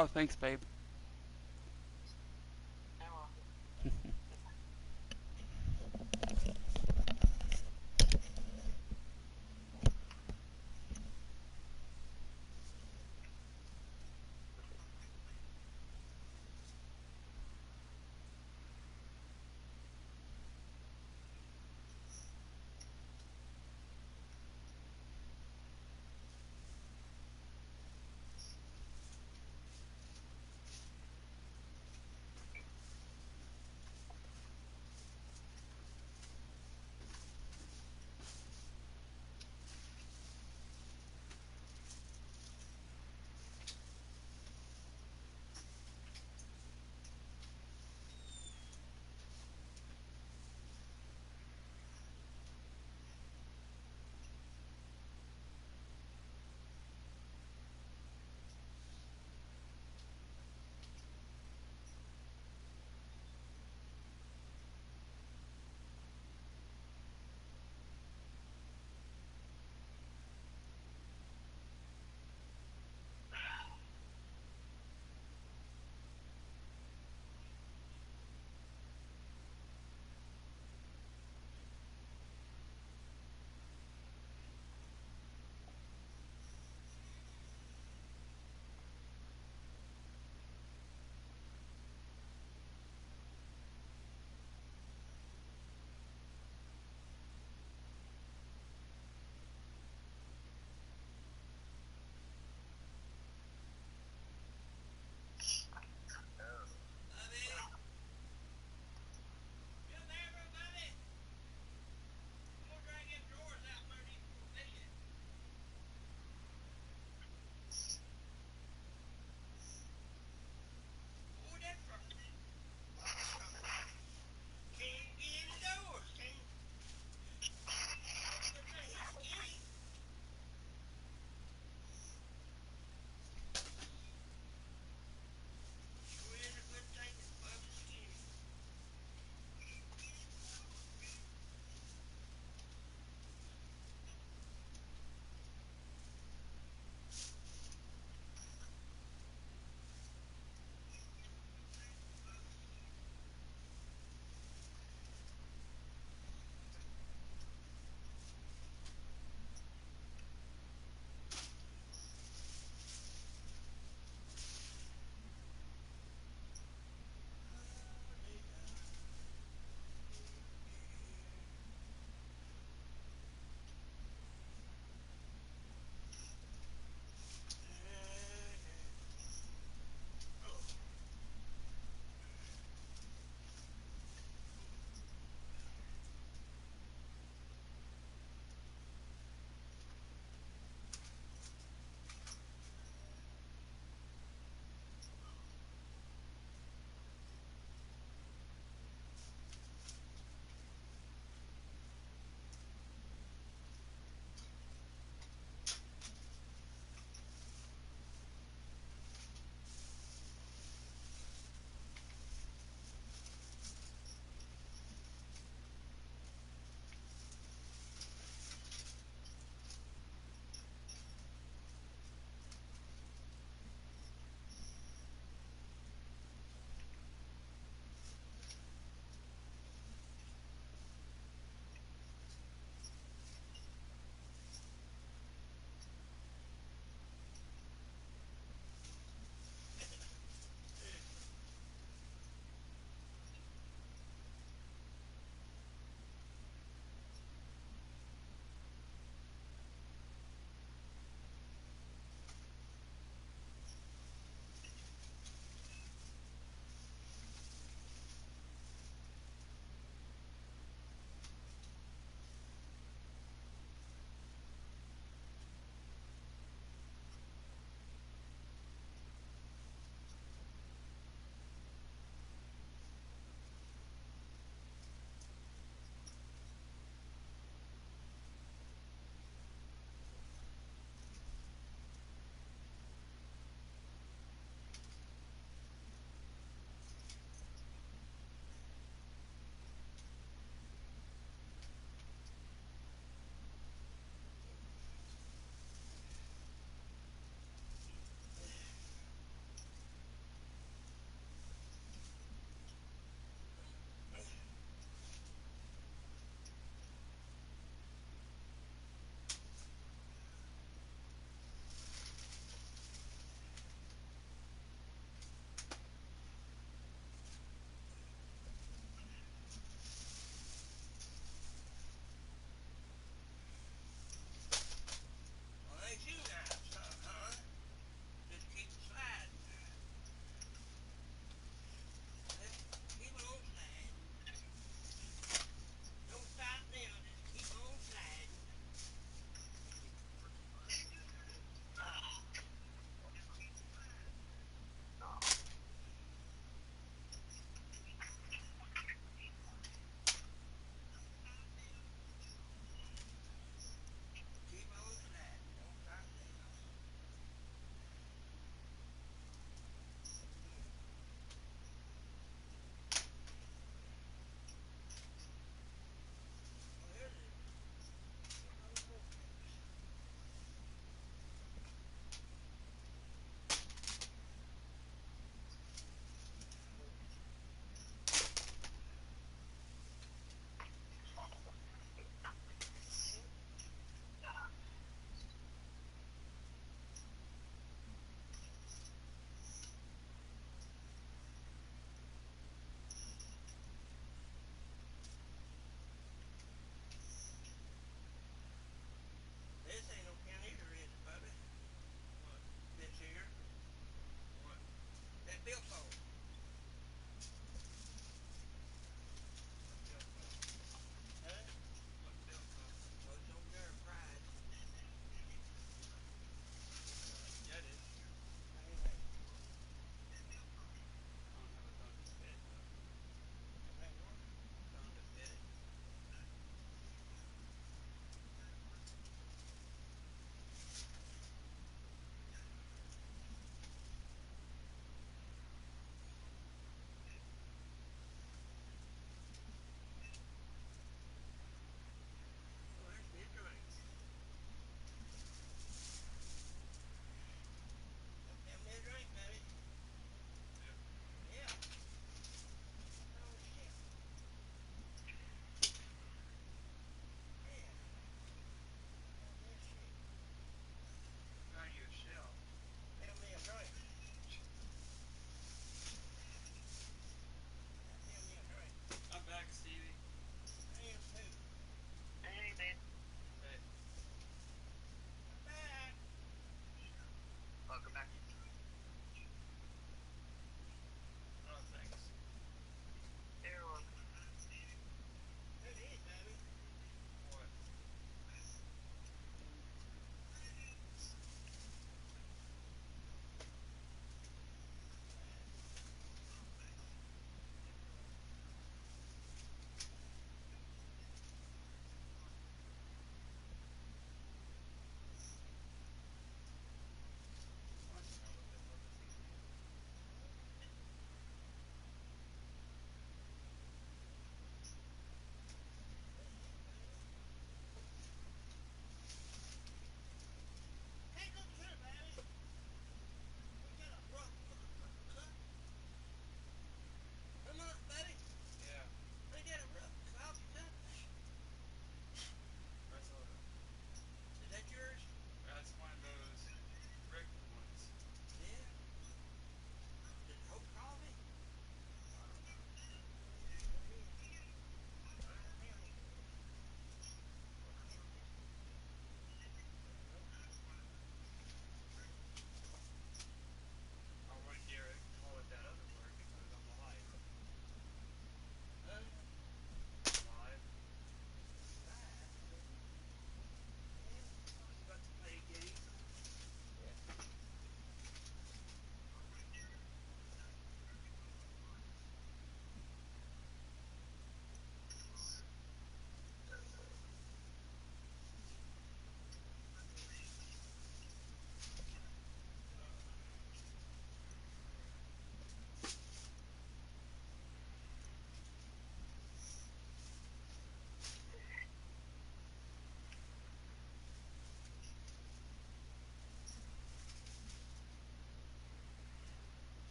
Oh, thanks, babe.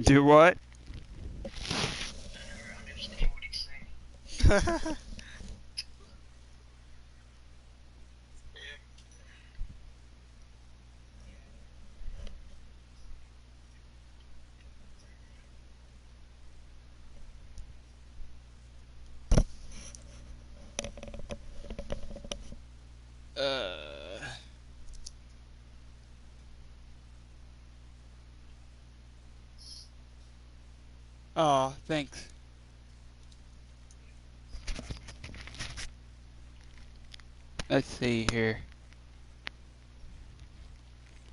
Do what? uh. Oh, thanks. Let's see here.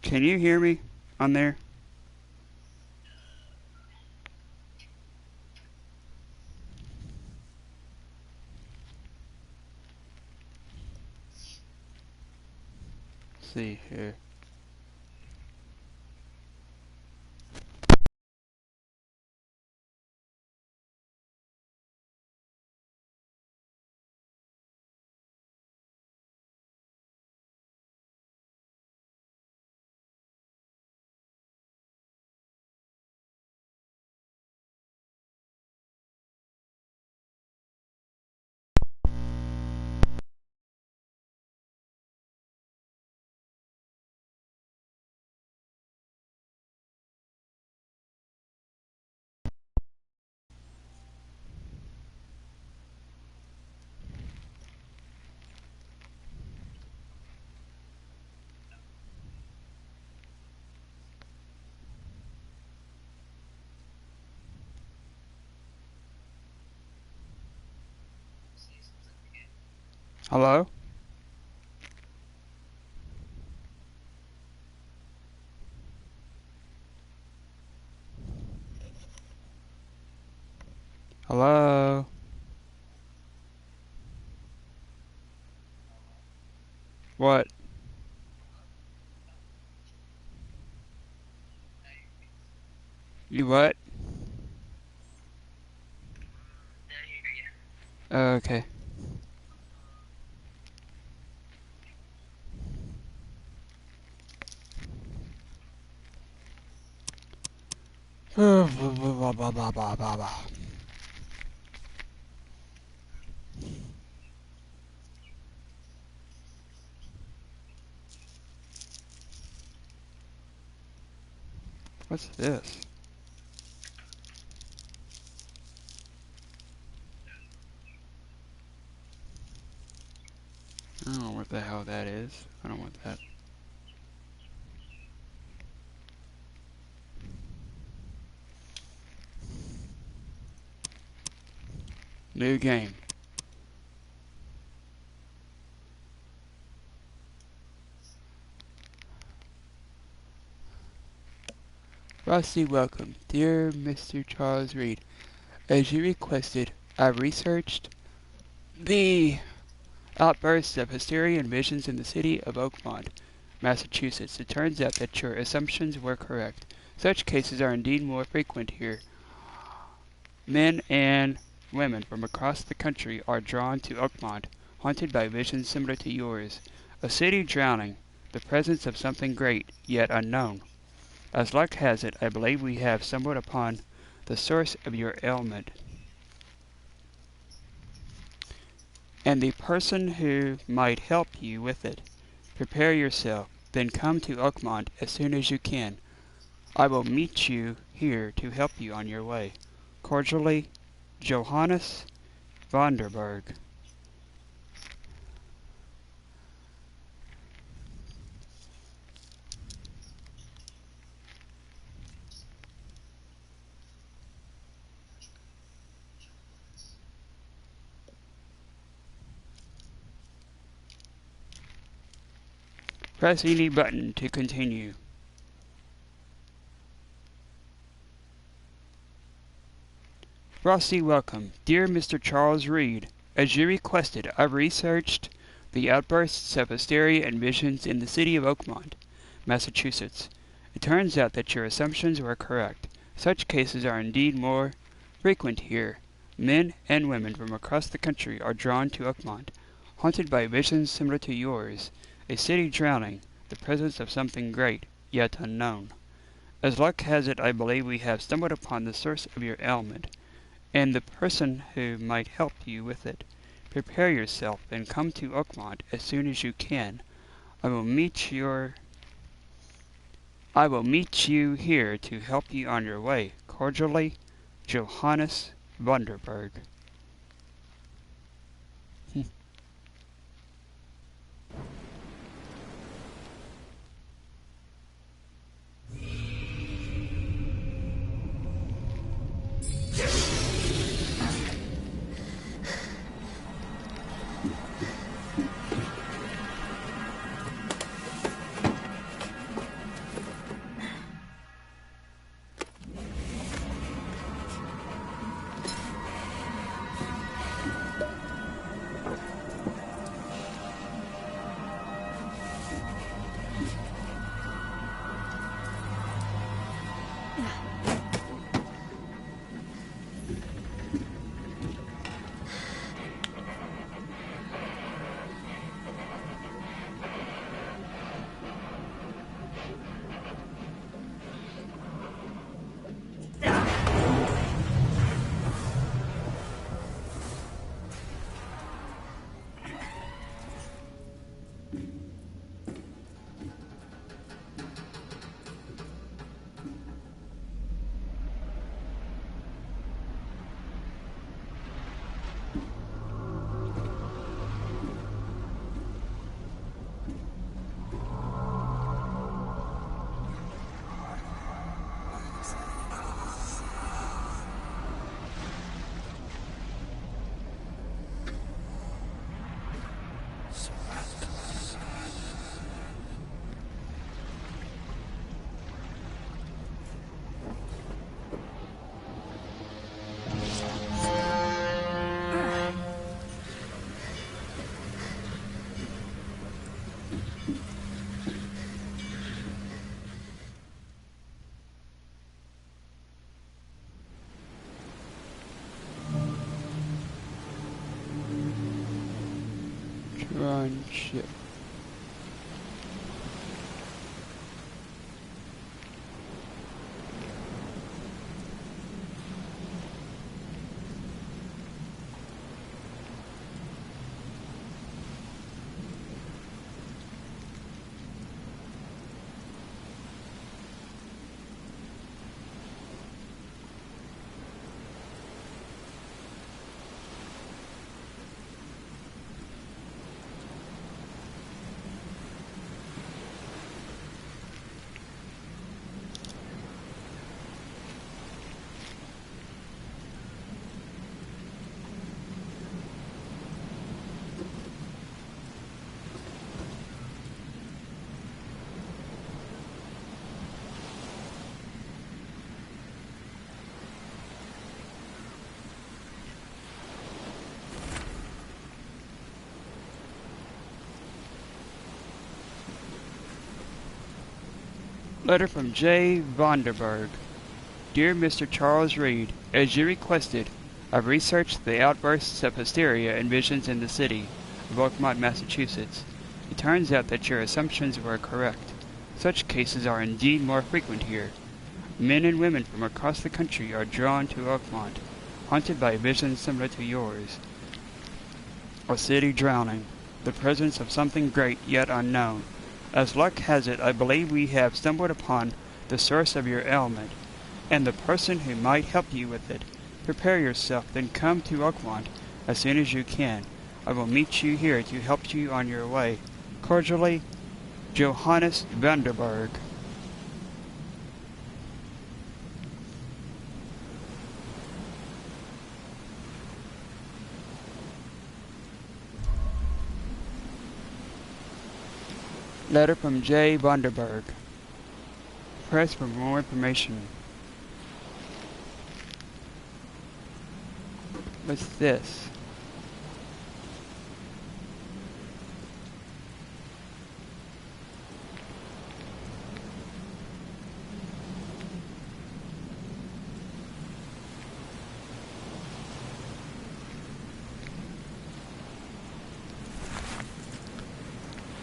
Can you hear me on there? Let's see here. Hello? Hello? What? You what? Okay. What's this? I don't know what the hell that is. I don't want that. New game. Frosty, welcome. Dear Mr. Charles Reed, as you requested, I researched the outbursts of hysteria and visions in the city of Oakmont, Massachusetts. It turns out that your assumptions were correct. Such cases are indeed more frequent here. Men and women from across the country are drawn to Oakmont, haunted by visions similar to yours. A city drowning, the presence of something great, yet unknown. As luck has it, I believe we have stumbled upon the source of your ailment, and the person who might help you with it. Prepare yourself, then come to Oakmont as soon as you can. I will meet you here to help you on your way. Cordially, Johannes Vanderberg. Press any button to continue. Frosty, welcome. Dear Mr. Charles Reed, as you requested, I've researched the outbursts of hysteria and visions in the city of Oakmont, Massachusetts. It turns out that your assumptions were correct. Such cases are indeed more frequent here. Men and women from across the country are drawn to Oakmont, haunted by visions similar to yours. A city drowning, the presence of something great, yet unknown. As luck has it, I believe we have stumbled upon the source of your ailment, and the person who might help you with it. Prepare yourself, and come to Oakmont as soon as you can. I will meet you here to help you on your way. Cordially, Johannes Vanderberg. Run ship. Letter from J. Vanderberg. Dear Mr. Charles Reed, as you requested, I've researched the outbursts of hysteria and visions in the city of Oakmont, Massachusetts. It turns out that your assumptions were correct. Such cases are indeed more frequent here. Men and women from across the country are drawn to Oakmont, haunted by visions similar to yours. A city drowning, the presence of something great yet unknown. As luck has it, I believe we have stumbled upon the source of your ailment, and the person who might help you with it. Prepare yourself, then come to Oakmont as soon as you can. I will meet you here to help you on your way. Cordially, Johannes Vanderberg. Letter from J. Vanderberg. Press for more information. What's this?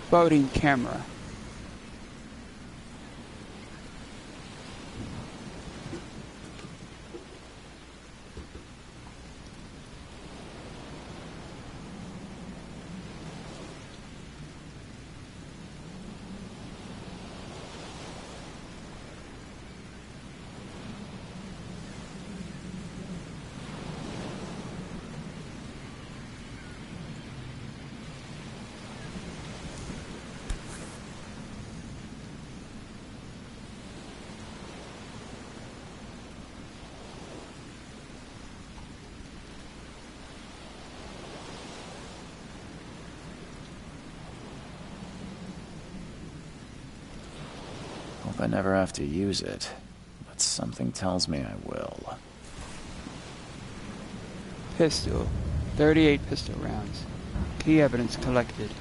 Floating camera. I never have to use it, but something tells me I will. Pistol. 38 pistol rounds. Key evidence collected.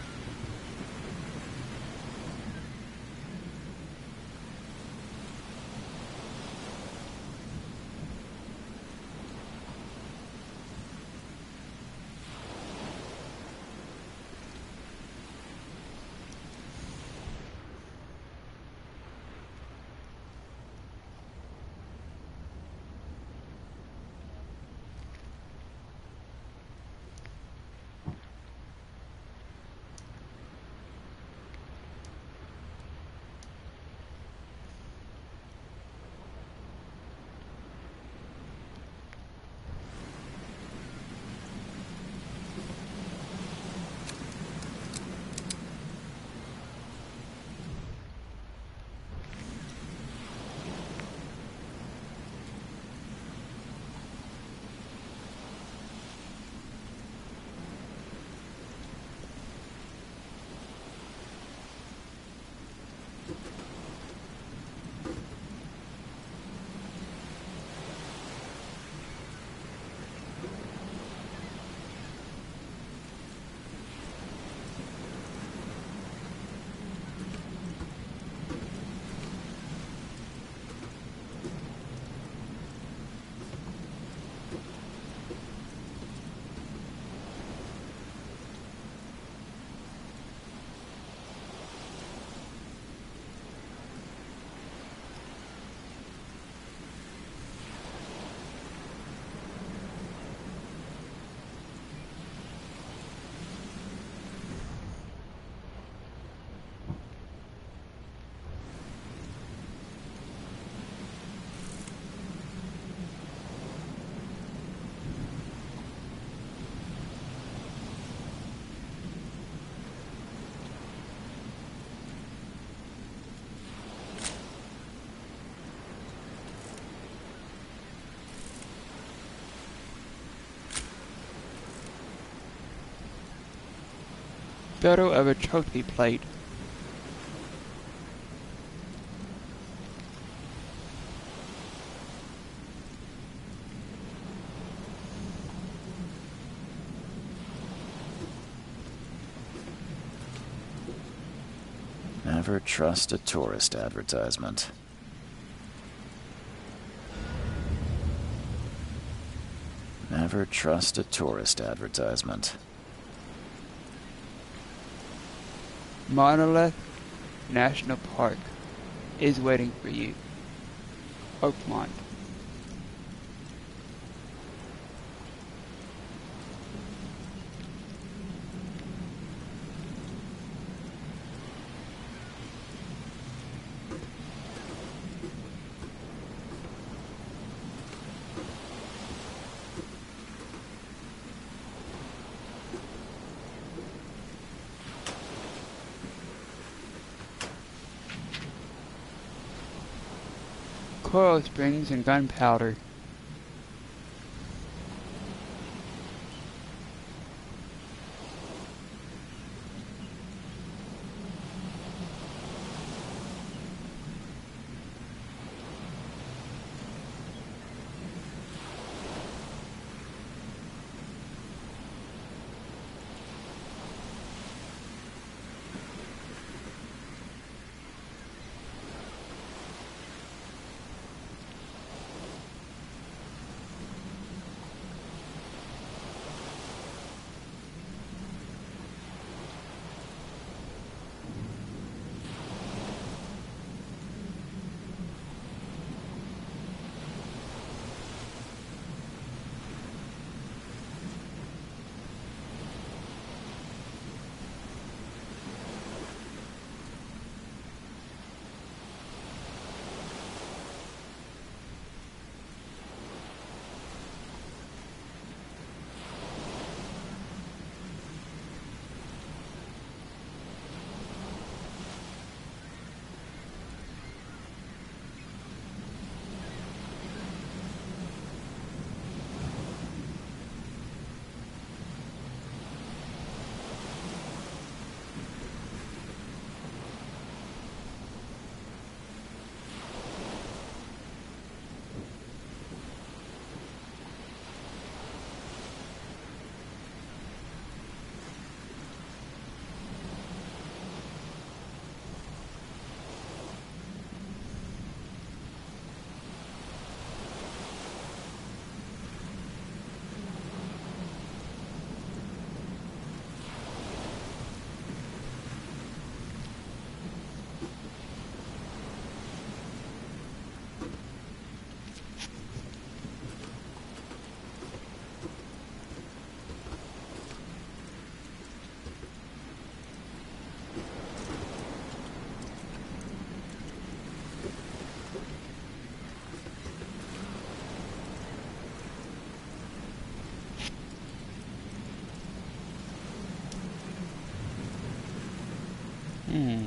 Photo of a trophy plate. Never trust a tourist advertisement. Never trust a tourist advertisement. Monolith National Park is waiting for you. Oakmont. Coral Springs and Gunpowder. Hmm.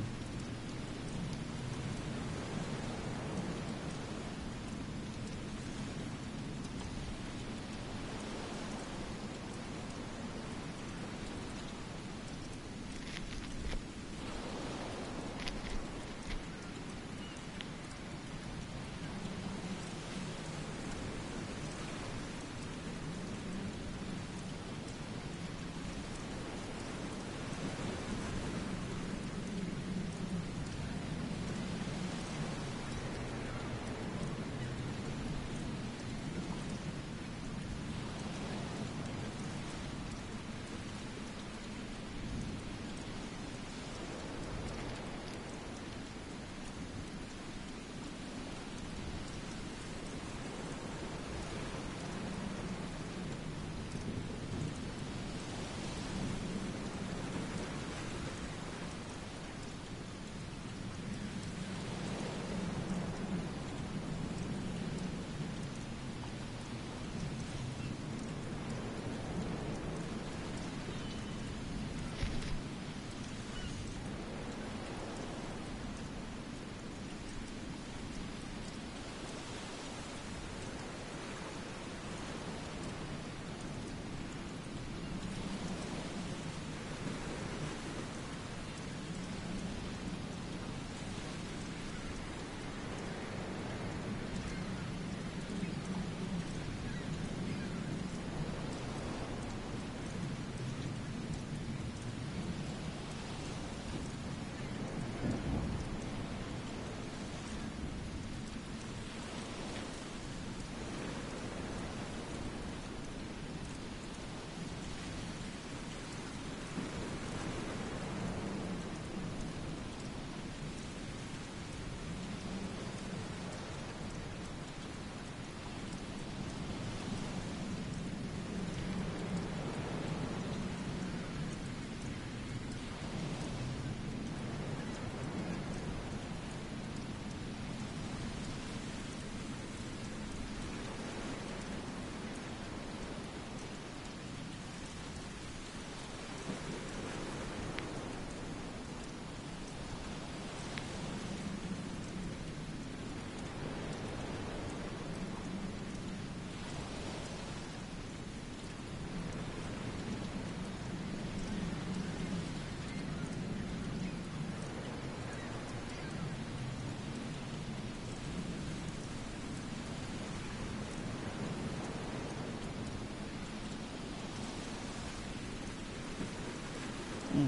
Hmm.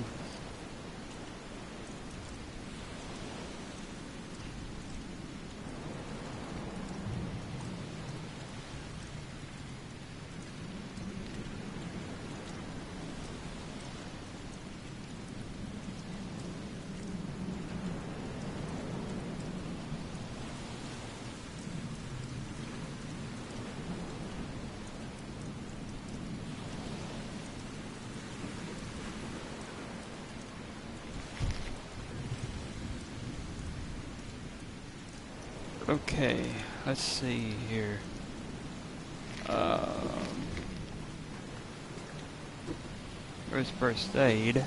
Okay, let's see here. Where's first aid?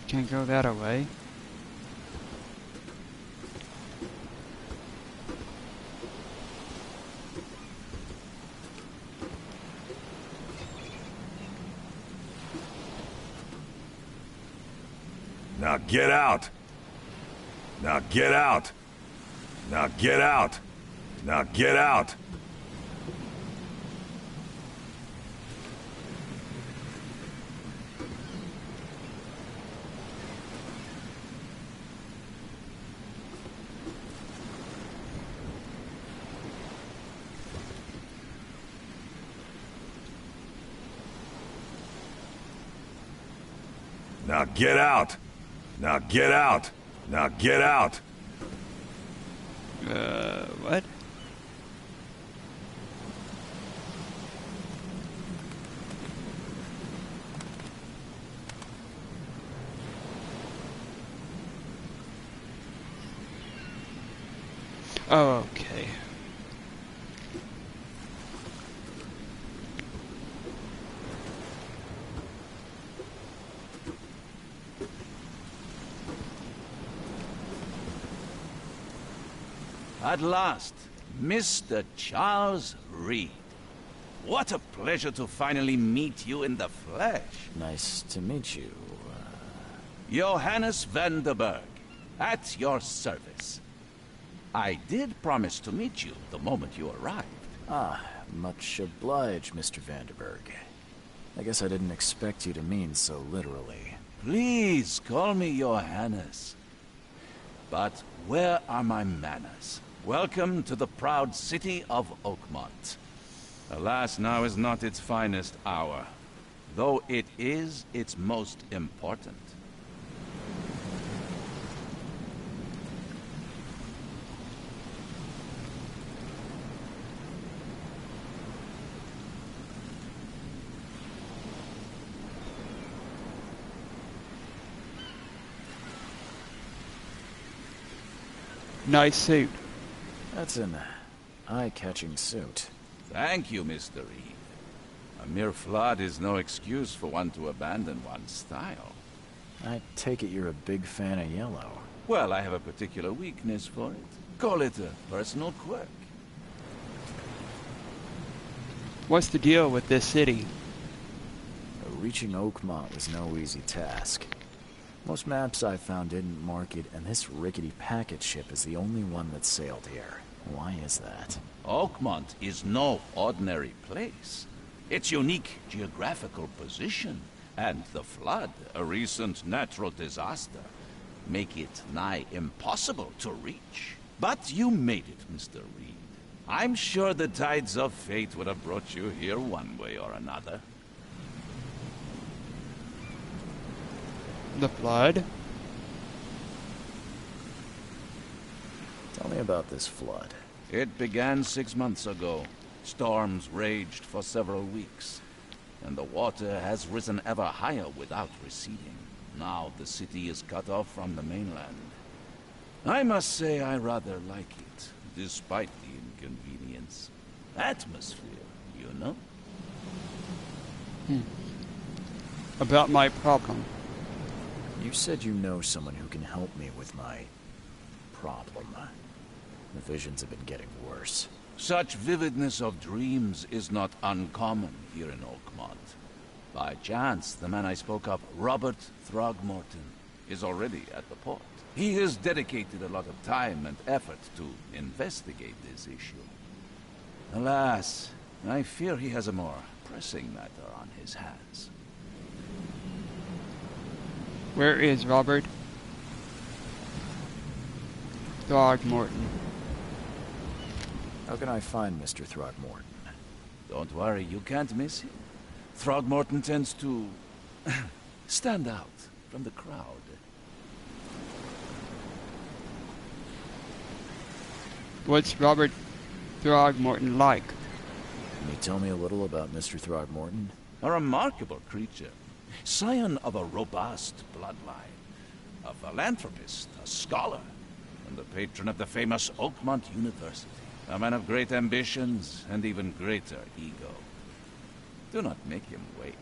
Can't go that way. Now get out! Now get out! Now get out! Now get out! Now get out! Now get out! Now get out! What? Oh, okay. At last, Mr. Charles Reed. What a pleasure to finally meet you in the flesh. Nice to meet you. Johannes Vanderberg, at your service. I did promise to meet you the moment you arrived. Ah, much obliged, Mr. Vanderberg. I guess I didn't expect you to mean so literally. Please call me Johannes. But where are my manners? Welcome to the proud city of Oakmont. Alas, now is not its finest hour, though it is its most important. Nice suit. That's an eye-catching suit. Thank you, Mr. Reed. A mere flood is no excuse for one to abandon one's style. I take it you're a big fan of yellow. Well, I have a particular weakness for it. Call it a personal quirk. What's the deal with this city? Reaching Oakmont was no easy task. Most maps I found didn't mark it, and this rickety packet ship is the only one that sailed here. Why is that? Oakmont is no ordinary place. Its unique geographical position and the flood, a recent natural disaster, make it nigh impossible to reach. But you made it, Mr. Reed. I'm sure the tides of fate would have brought you here one way or another. The flood? Tell me about this flood. It began 6 months ago. Storms raged for several weeks, and the water has risen ever higher without receding. Now the city is cut off from the mainland. I must say I rather like it, despite the inconvenience. Atmosphere, you know? About my problem. You said you know someone who can help me with my problem. The visions have been getting worse. Such vividness of dreams is not uncommon here in Oakmont. By chance, the man I spoke of, Robert Throgmorton, is already at the port. He has dedicated a lot of time and effort to investigate this issue. Alas, I fear he has a more pressing matter on his hands. Where is Robert Throgmorton? How can I find Mr. Throgmorton? Don't worry, you can't miss him. Throgmorton tends to stand out from the crowd. What's Robert Throgmorton like? Can you tell me a little about Mr. Throgmorton? A remarkable creature. Scion of a robust bloodline. A philanthropist, a scholar, and the patron of the famous Oakmont University. A man of great ambitions and even greater ego. Do not make him wait.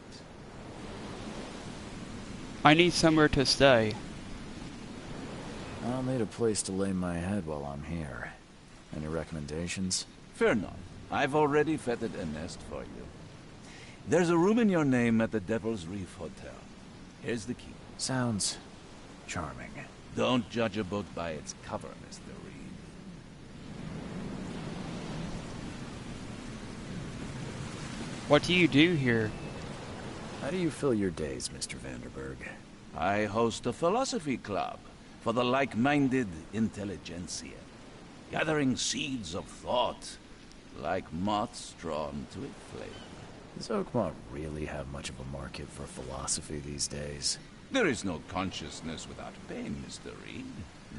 I need somewhere to stay. I'll need a place to lay my head while I'm here. Any recommendations? Fear not. I've already fettered a nest for you. There's a room in your name at the Devil's Reef Hotel. Here's the key. Sounds charming. Don't judge a book by its cover, Mr. Reed. What do you do here? How do you fill your days, Mr. Vanderberg? I host a philosophy club for the like-minded intelligentsia, gathering seeds of thought like moths drawn to a flame. Does Oakmont really have much of a market for philosophy these days? There is no consciousness without pain, Mr. Reed.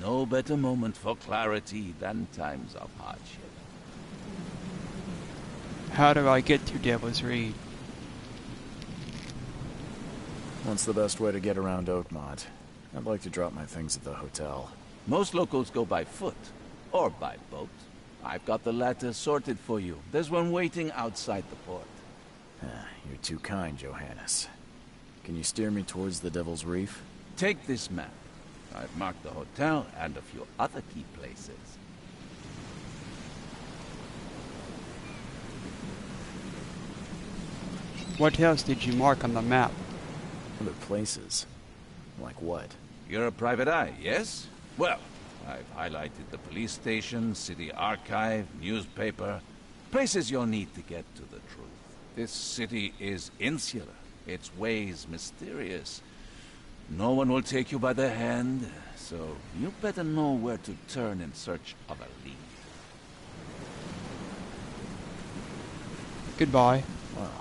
No better moment for clarity than times of hardship. How do I get to Devil's Reed? What's the best way to get around Oakmont? I'd like to drop my things at the hotel. Most locals go by foot. Or by boat. I've got the latter sorted for you. There's one waiting outside the port. You're too kind, Johannes. Can you steer me towards the Devil's Reef? Take this map. I've marked the hotel and a few other key places. What else did you mark on the map? Other places? Like what? You're a private eye, yes? Well, I've highlighted the police station, city archive, newspaper. Places you'll need to get to the truth. This city is insular. Its ways mysterious. No one will take you by the hand, so you better know where to turn in search of a lead. Goodbye. Well,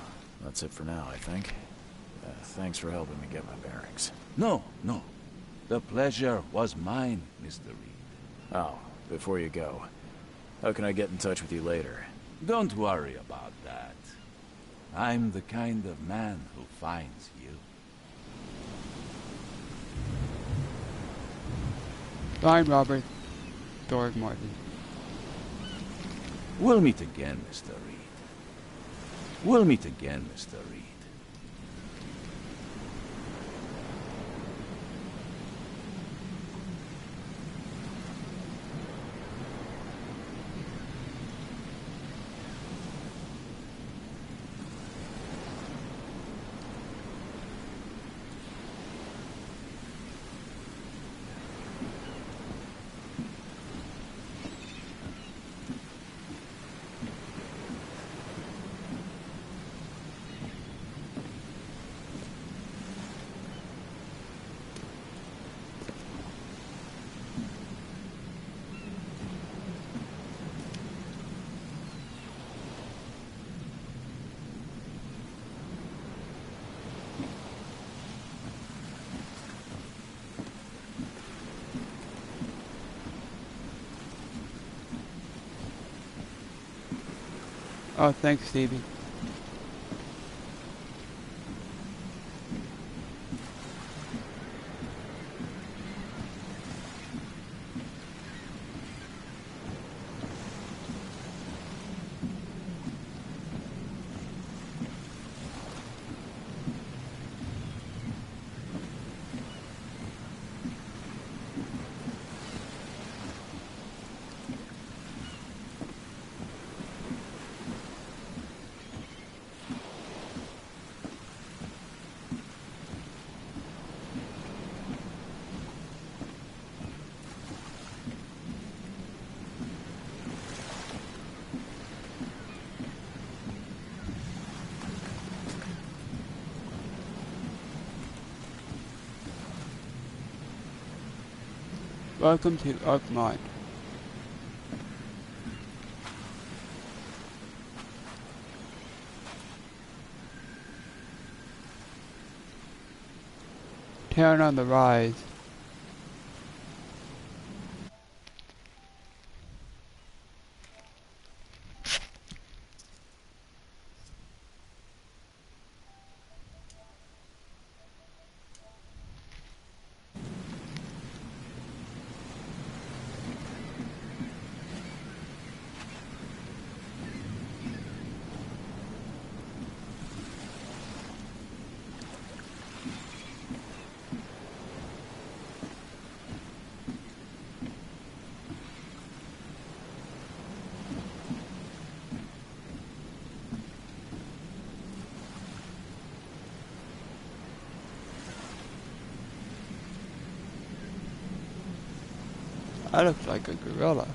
that's it for now, I think. Thanks for helping me get my bearings. No. The pleasure was mine, Mr. Reed. Oh, before you go, how can I get in touch with you later? Don't worry about that. I'm the kind of man who finds you. I'm Robert Throgmorton. We'll meet again, Mr. Reed. We'll meet again, Mr. Reed. Oh, thanks, Stevie. Welcome to Oakmont. Town on the rise. I look like a gorilla.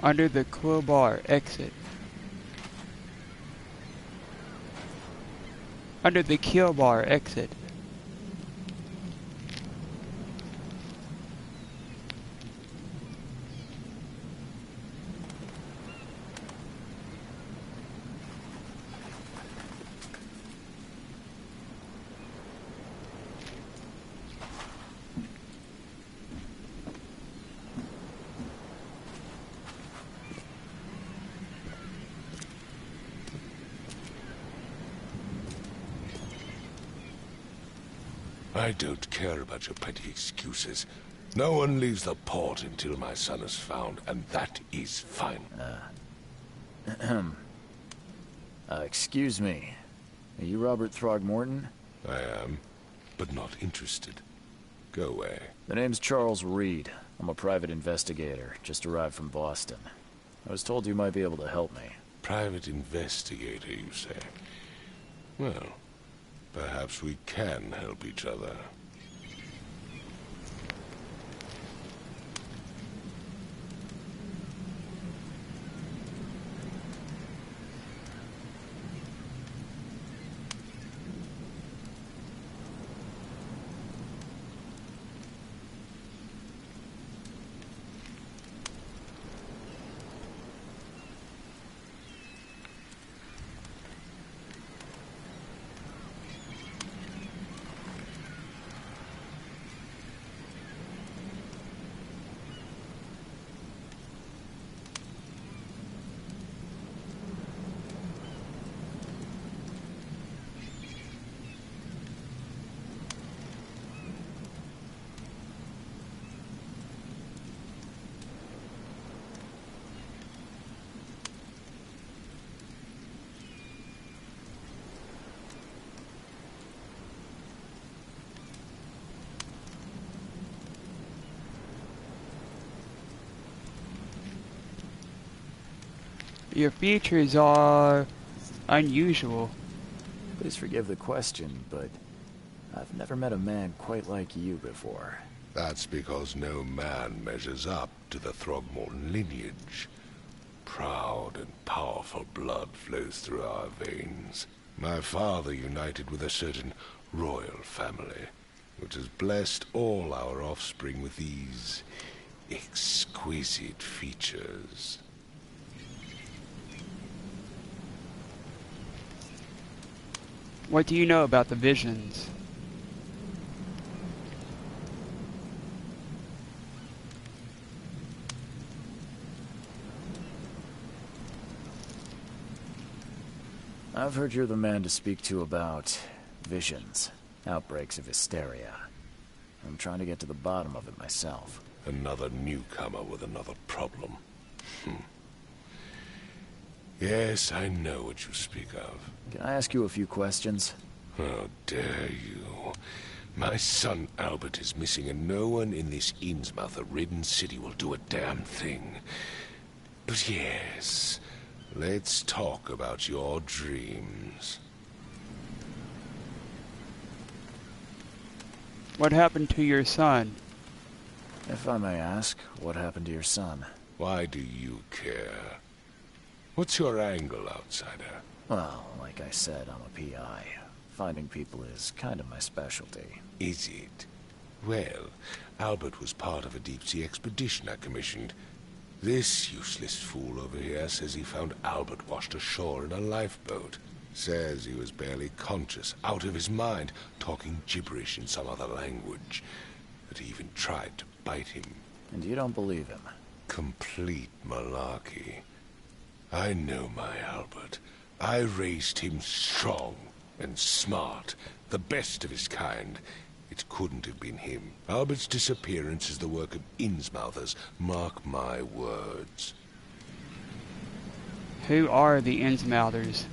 Under the Quillbar, exit. Under the Quillbar, exit. I don't care about your petty excuses. No one leaves the port until my son is found, and that is fine. Excuse me. Are you Robert Throgmorton? I am, but not interested. Go away. The name's Charles Reed. I'm a private investigator, just arrived from Boston. I was told you might be able to help me. Private investigator, you say? Well, perhaps we can help each other. Your features are unusual. Please forgive the question, but I've never met a man quite like you before. That's because no man measures up to the Throgmorton lineage. Proud and powerful blood flows through our veins. My father united with a certain royal family, which has blessed all our offspring with these exquisite features. What do you know about the visions? I've heard you're the man to speak to about visions, outbreaks of hysteria. I'm trying to get to the bottom of it myself. Another newcomer with another problem. Yes, I know what you speak of. Can I ask you a few questions? How dare you? My son Albert is missing, and no one in this Innsmouth-ridden city will do a damn thing. But yes, let's talk about your dreams. What happened to your son? If I may ask, what happened to your son? Why do you care? What's your angle, outsider? Well, like I said, I'm a PI. Finding people is kind of my specialty. Is it? Well, Albert was part of a deep-sea expedition I commissioned. This useless fool over here says he found Albert washed ashore in a lifeboat. Says he was barely conscious, out of his mind, talking gibberish in some other language. That he even tried to bite him. And you don't believe him? Complete malarkey. I know my Albert. I raised him strong and smart, the best of his kind. It couldn't have been him. Albert's disappearance is the work of Innsmouthers, mark my words. Who are the Innsmouthers?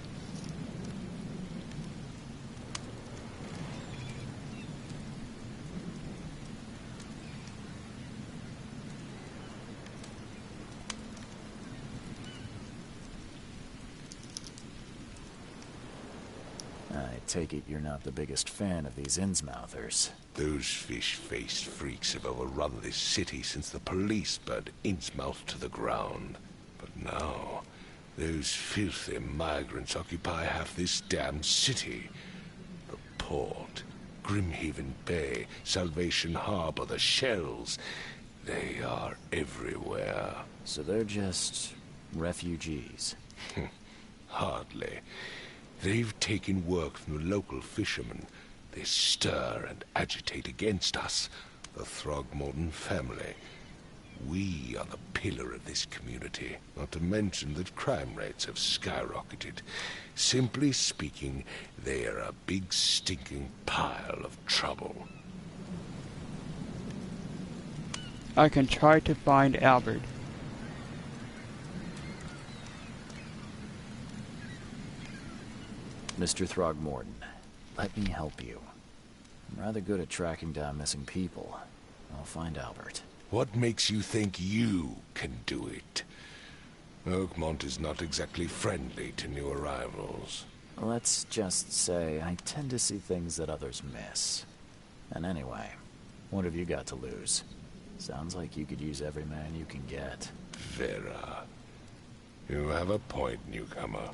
I take it you're not the biggest fan of these Innsmouthers. Those fish-faced freaks have overrun this city since the police burned Innsmouth to the ground. now, those filthy migrants occupy half this damned city. The port, Grimhaven Bay, Salvation Harbor, the shells. They are everywhere. So they're just refugees. Hardly. They've taken work from the local fishermen. They stir and agitate against us, the Throgmorton family. We are the pillar of this community, not to mention that crime rates have skyrocketed. Simply speaking, they are a big stinking pile of trouble. I can try to find Albert. Mr. Throgmorton, let me help you. I'm rather good at tracking down missing people. I'll find Albert. What makes you think you can do it? Oakmont is not exactly friendly to new arrivals. Let's just say I tend to see things that others miss. And anyway, what have you got to lose? Sounds like you could use every man you can get. Vera. You have a point, newcomer.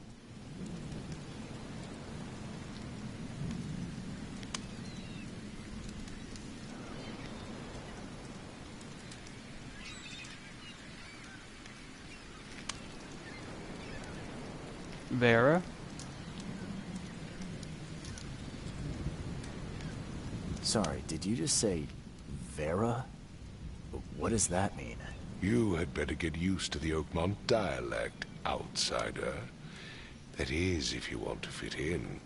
Vera? Sorry, did you just say Vera? What does that mean? You had better get used to the Oakmont dialect, outsider. That is, if you want to fit in.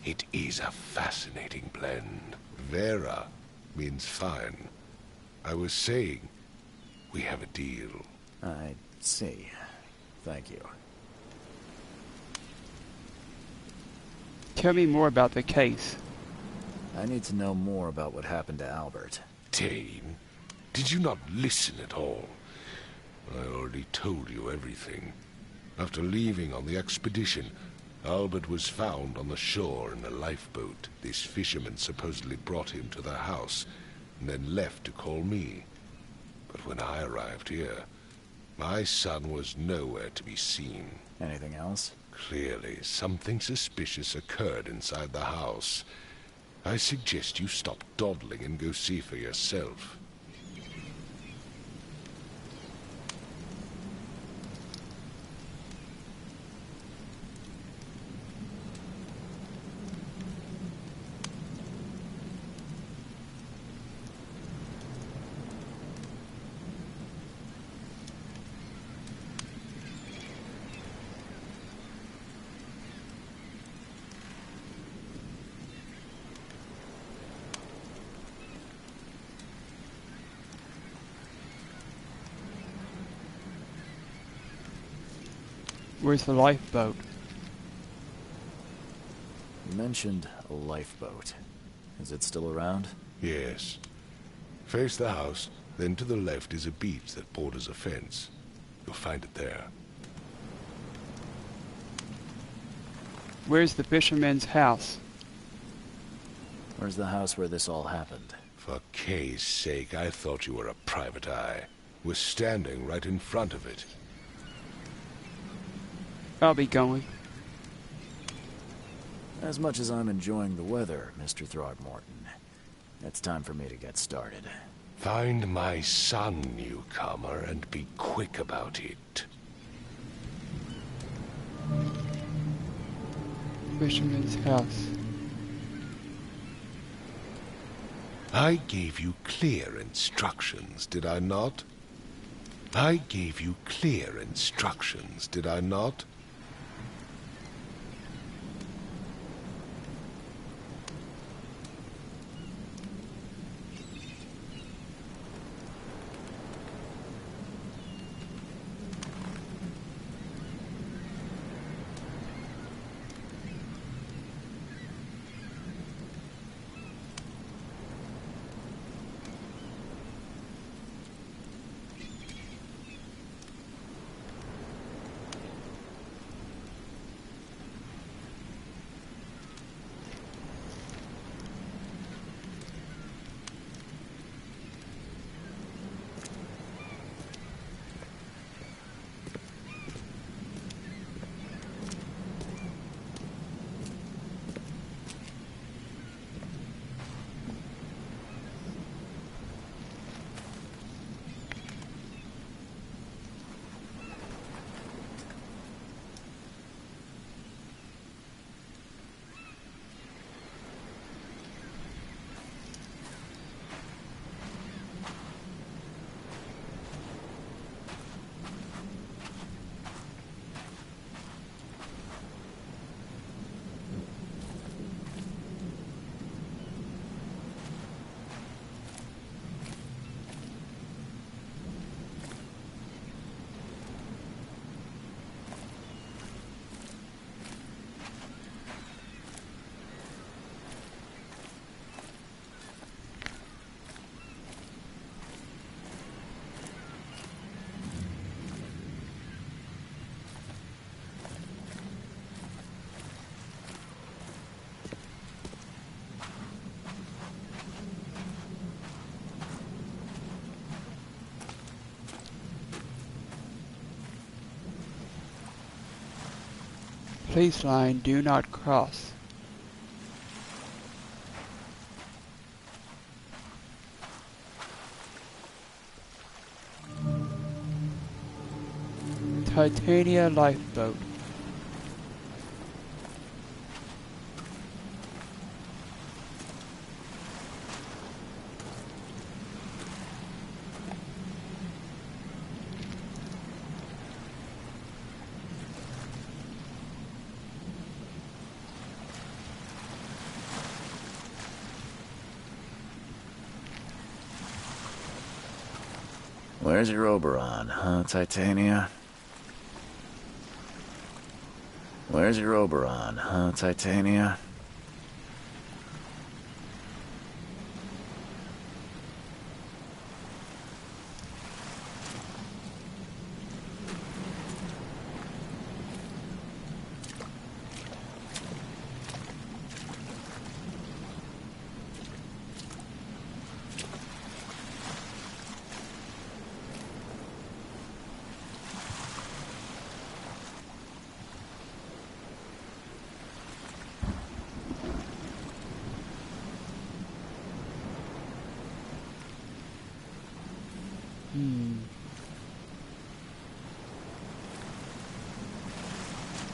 It is a fascinating blend. Vera means fine. I was saying, we have a deal. I see. Thank you. Tell me more about the case. I need to know more about what happened to Albert. Dane, did you not listen at all? I already told you everything. After leaving on the expedition, Albert was found on the shore in a lifeboat. This fisherman supposedly brought him to their house, and then left to call me. But when I arrived here, my son was nowhere to be seen. Anything else? Clearly, something suspicious occurred inside the house. I suggest you stop dawdling and go see for yourself. Where's the lifeboat? You mentioned a lifeboat. Is it still around? Yes. Face the house, then to the left is a beach that borders a fence. You'll find it there. Where's the fisherman's house? Where's the house where this all happened? For Kay's sake, I thought you were a private eye. We're standing right in front of it. I'll be going. As much as I'm enjoying the weather, Mr. Throgmorton, it's time for me to get started. Find my son, newcomer, and be quick about it. Fisherman's house. I gave you clear instructions, did I not? I gave you clear instructions, did I not? Please line, do not cross. Titania lifeboat. Where's your Oberon, huh, Titania? Where's your Oberon, huh, Titania?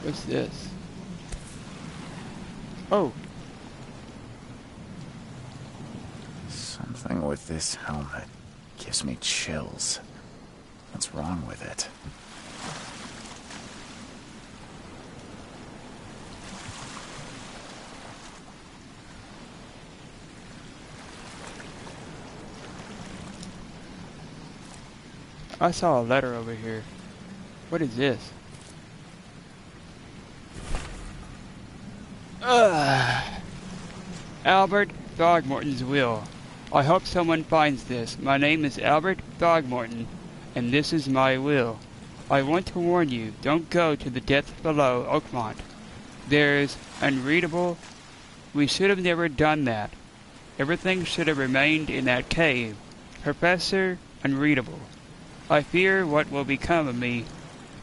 What's this? Oh, Something with this helmet gives me chills. What's wrong with it? I saw a letter over here. What is this? Albert Throgmorton's will. I hope someone finds this. My name is Albert Throgmorton, and this is my will. I want to warn you, don't go to the depths below Oakmont. There's unreadable. We should have never done that. Everything should have remained in that cave. Professor Unreadable. I fear what will become of me.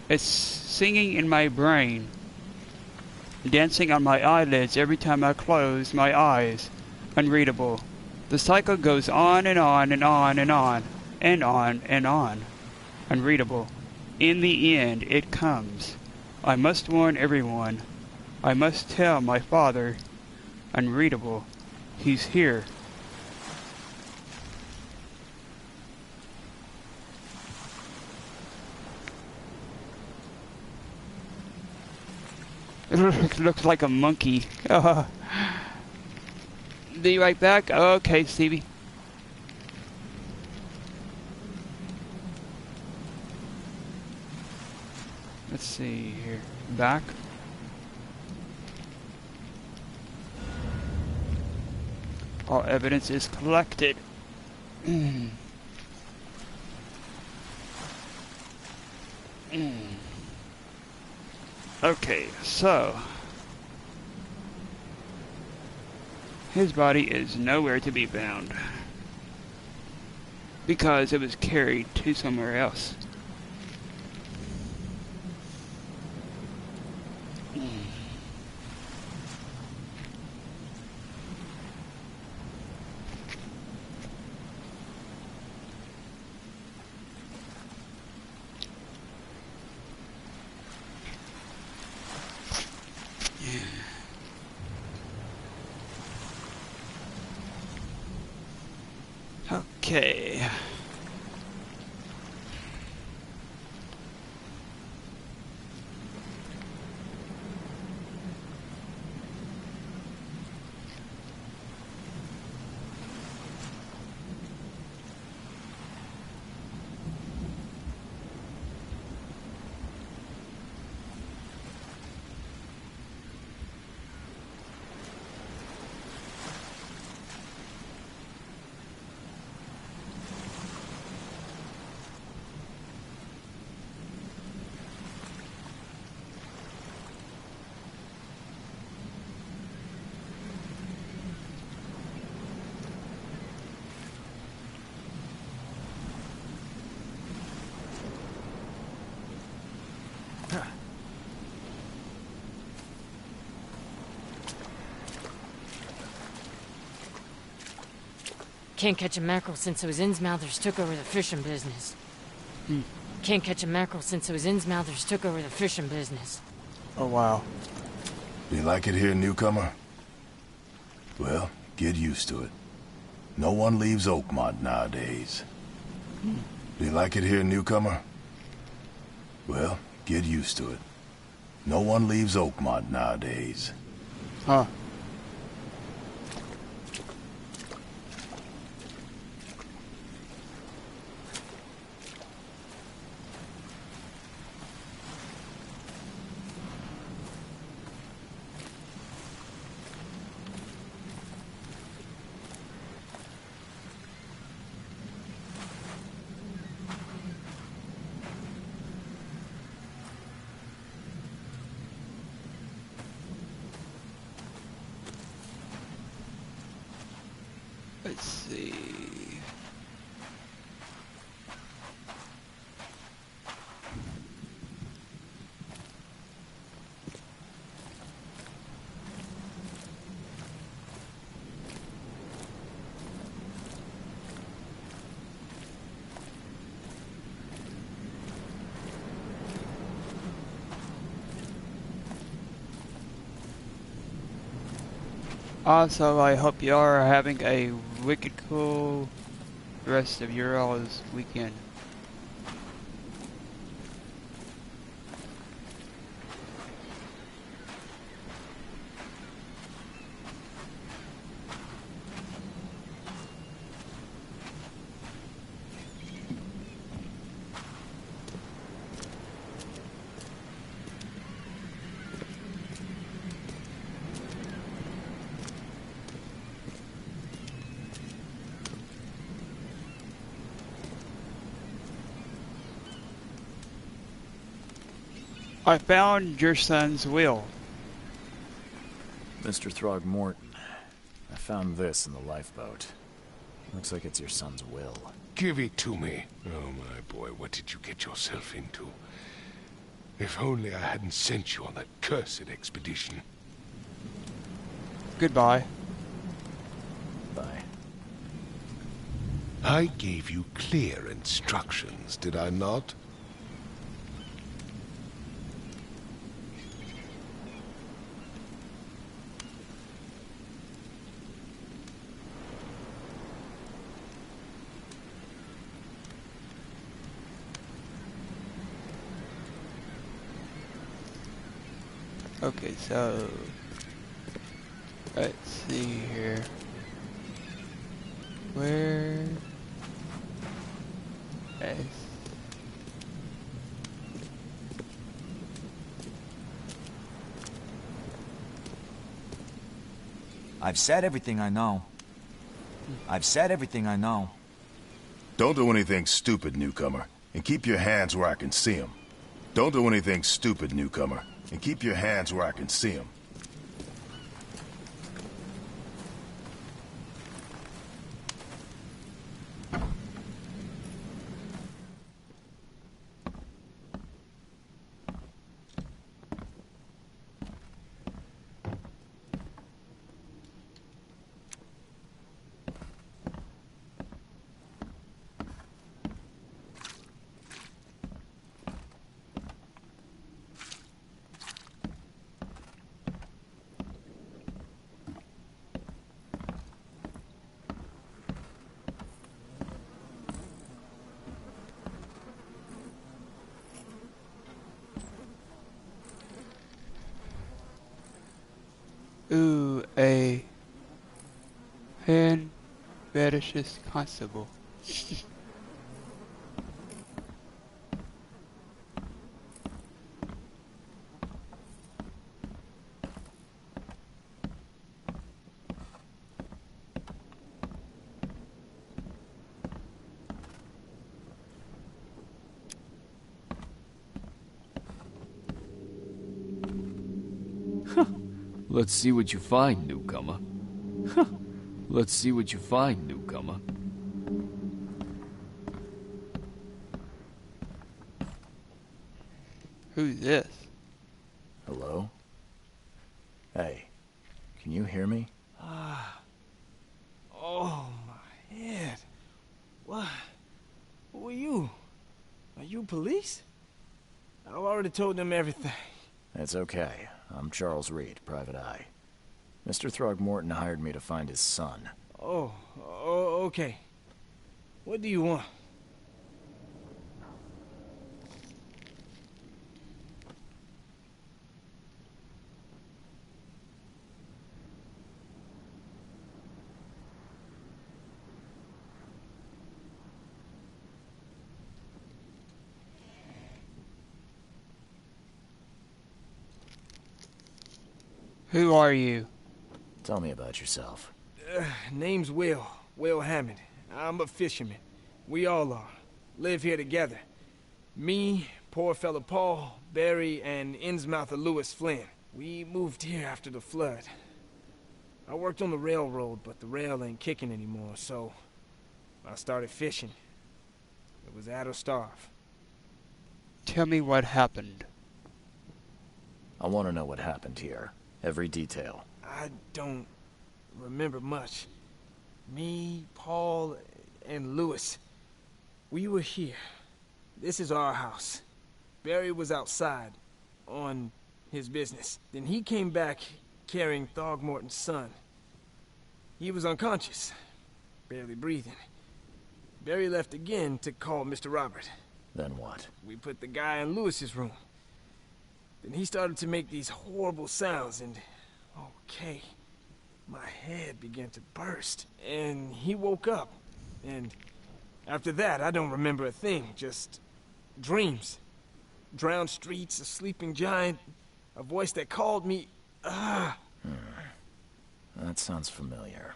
It's singing in my brain, dancing on my eyelids every time I close my eyes. Unreadable. The cycle goes on and on and on and on and on and on. Unreadable. In the end, it comes. I must warn everyone. I must tell my father. Unreadable. He's here. It looks like a monkey. Be right back. Okay, Stevie. Let's see here. Back. All evidence is collected. Okay, so his body is nowhere to be found because it was carried to somewhere else. Okay. Can't catch a mackerel since those Innsmouthers took over the fishing business. Can't catch a mackerel since those Innsmouthers took over the fishing business. Oh, wow. Do you like it here, newcomer? Well, get used to it. No one leaves Oakmont nowadays. Do you like it here, newcomer? Well, get used to it. No one leaves Oakmont nowadays. Huh. Let's see. Also, I hope you are having a wicked cool rest of your all's weekend. I found your son's will. Mr. Throgmorton, I found this in the lifeboat. Looks like it's your son's will. Give it to me. Oh, my boy, what did you get yourself into? If only I hadn't sent you on that cursed expedition. Goodbye. Bye. I gave you clear instructions, did I not? Okay, so let's see here. Where is I've said everything I know. I've said everything I know. Don't do anything stupid, newcomer, and keep your hands where I can see them. Don't do anything stupid, newcomer, and keep your hands where I can see them. Ooh, a hand fetishes constable. Let's see what you find, newcomer. Let's see what you find, newcomer. Who's this? Hello? Hey, can you hear me? Oh, my head. police? I've already told them everything. It's okay. I'm Charles Reed, Private Eye. Mr. Throgmorton hired me to find his son. Oh, okay. What do you want? Who are you? Tell me about yourself. Name's Will Hammond. I'm a fisherman. We all are. Live here together. Me, poor fella Paul, Barry, and Innsmouther Lewis Flynn. We moved here after the flood. I worked on the railroad, but the rail ain't kicking anymore, so I started fishing. It was at or starve. Tell me what happened. I want to know what happened here. Every detail. I don't remember much. Me, Paul, and Lewis. We were here. This is our house. Barry was outside, on his business. Then he came back carrying Throgmorton's son. He was unconscious, barely breathing. Barry left again to call Mr. Robert. Then what? We put the guy in Lewis's room. Then he started to make these horrible sounds and... okay. My head began to burst. And he woke up. And after that, I don't remember a thing. Just dreams. Drowned streets, a sleeping giant, a voice that called me... That sounds familiar.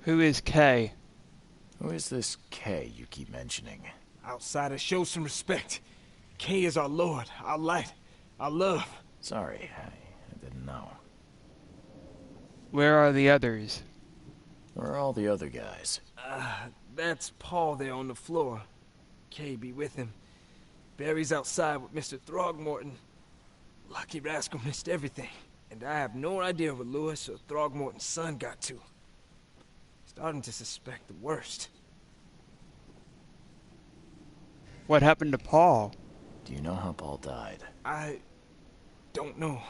Who is Kay? Who is this Kay you keep mentioning? Outsiders, show some respect. Kay is our lord, our light, our love. Sorry, I didn't know. Where are the others? Where are all the other guys? That's Paul there on the floor. Kay be with him. Barry's outside with Mr. Throgmorton. Lucky rascal missed everything. And I have no idea what Lewis or Throgmorton's son got to. Starting to suspect the worst. What happened to Paul? Do you know how Paul died? I don't know.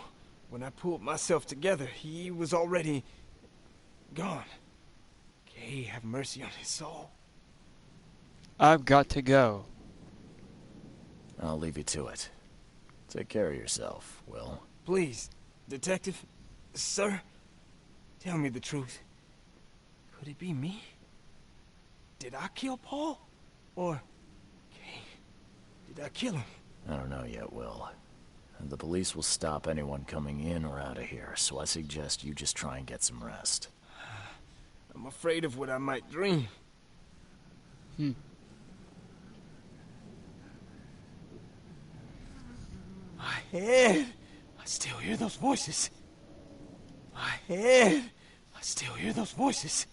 When I pulled myself together, he was already gone. Kay have mercy on his soul. I've got to go. I'll leave you to it. Take care of yourself, Will. Please, Detective, sir, tell me the truth. Could it be me? Did I kill Paul? Or... Kay, did I kill him? I don't know yet, Will. And the police will stop anyone coming in or out of here, so I suggest you just try and get some rest. I'm afraid of what I might dream. My head! I still hear those voices. My head! I still hear those voices.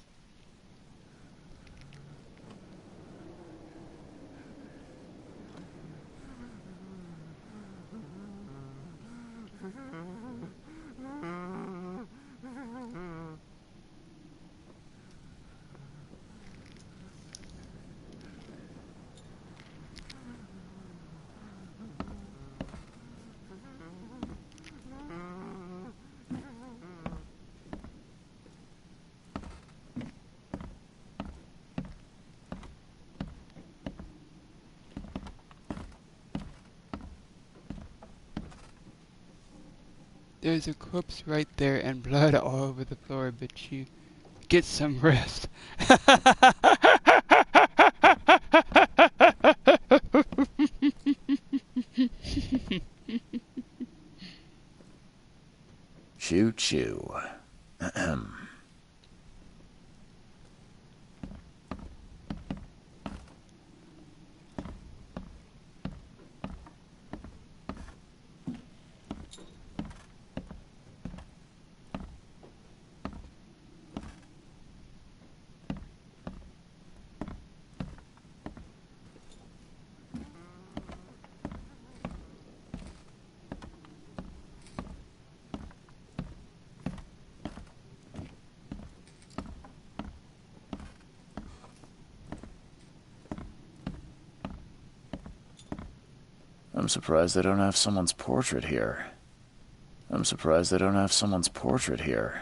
There's a corpse right there and blood all over the floor, but you get some rest. Choo choo. Ahem. I'm surprised they don't have someone's portrait here. I'm surprised they don't have someone's portrait here.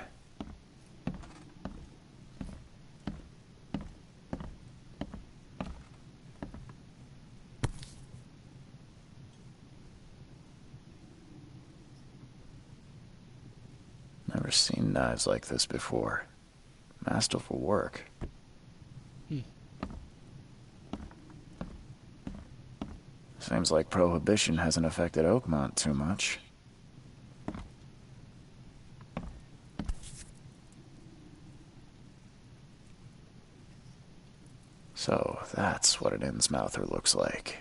Never seen knives like this before. Masterful work. Seems like Prohibition hasn't affected Oakmont too much. So, that's what an Innsmouther looks like.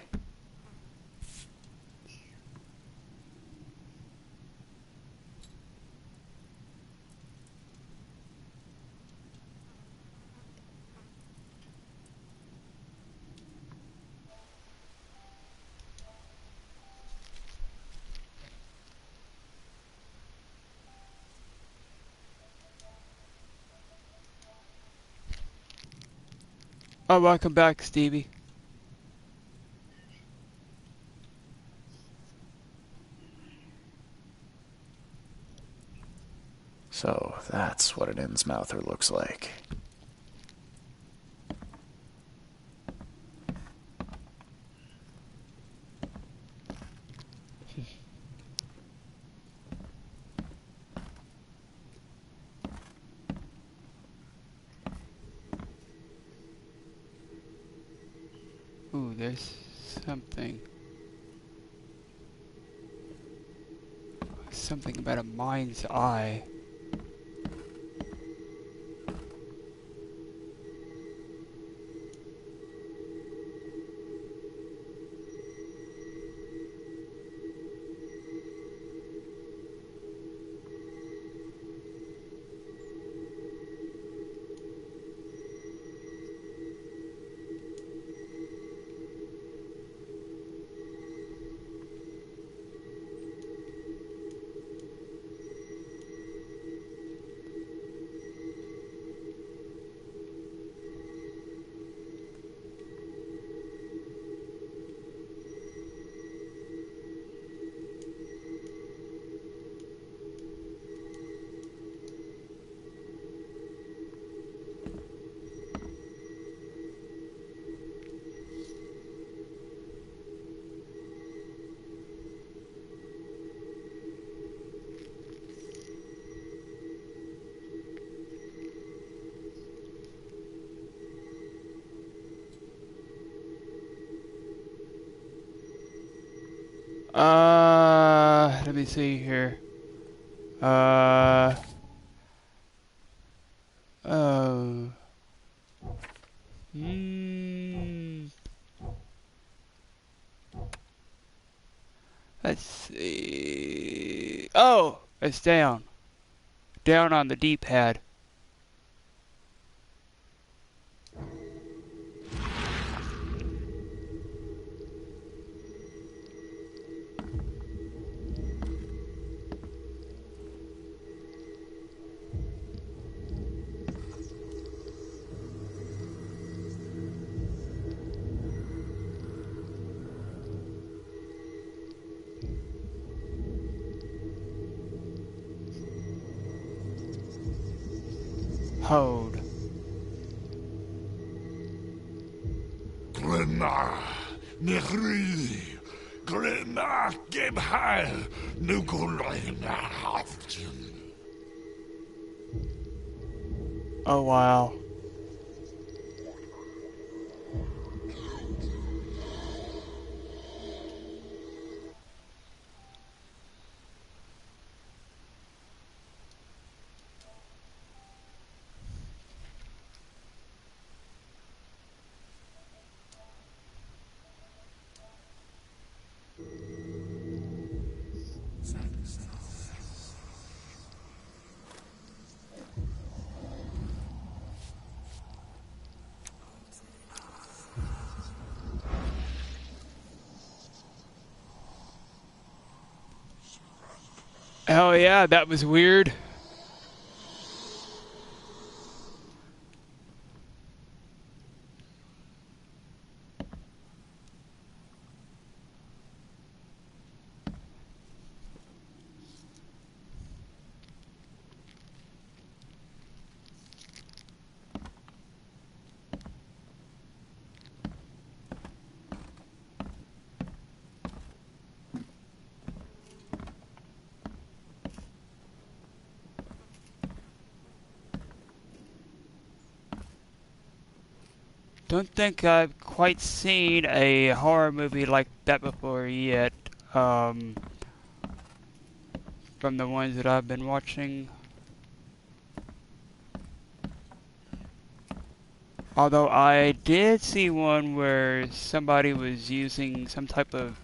Oh, welcome back, Stevie. So, that's what an Innsmouther looks like. Ooh, there's something. Something about a mind's eye. Let me see here. Oh. Let's see. Oh, it's down. Down on the D-pad. Hold. Glenna, Nechri, Glenna, Gebheil, Nukulena, Haften. Oh, wow. Oh yeah, that was weird. Don't think I've quite seen a horror movie like that before yet. From the ones that I've been watching. Although I did see one where somebody was using some type of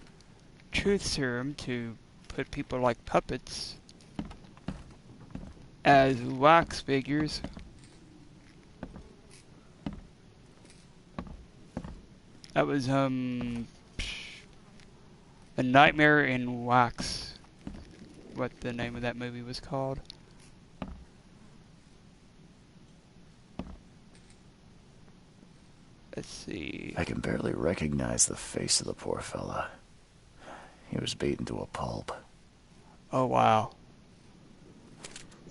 truth serum to put people like puppets as wax figures. That was A Nightmare in Wax, what the name of that movie was called. Let's see. I can barely recognize the face of the poor fella. He was beaten to a pulp. Oh wow.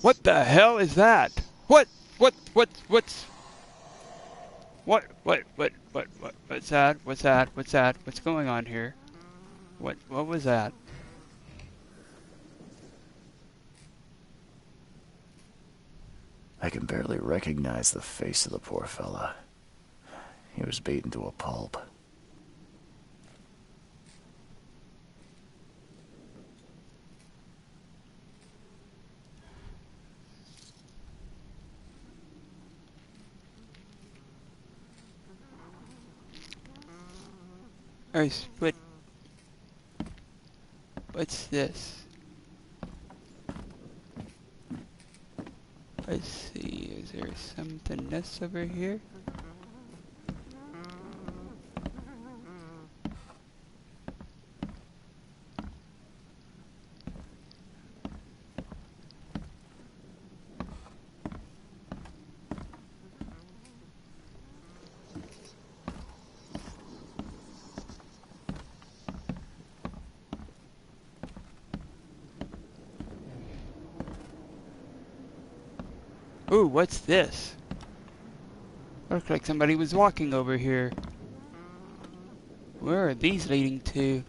What the hell is that? What's that? What's going on here? What was that? I can barely recognize the face of the poor fella. He was beaten to a pulp. What's this? Let's see, is there something else over here? Ooh, what's this? Looks like somebody was walking over here. Where are these leading to?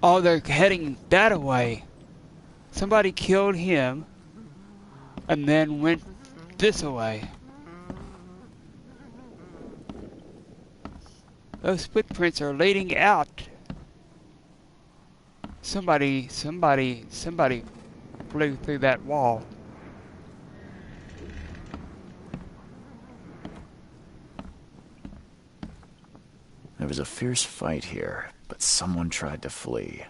Oh, they're heading that way. Somebody killed him and then went this way. Those footprints are leading out. Somebody flew through that wall. There was a fierce fight here, but someone tried to flee.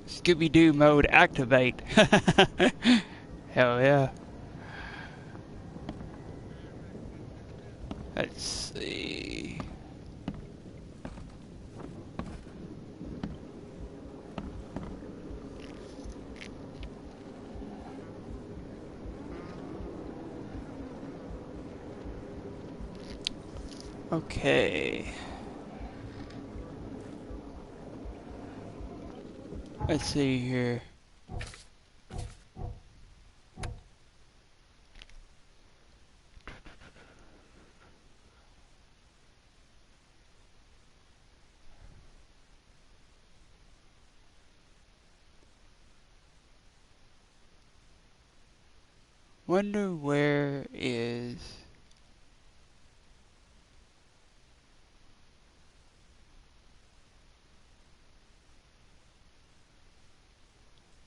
Scooby-Doo mode activate. Hell yeah. Let's see. Okay. Let's see here. Wonder where is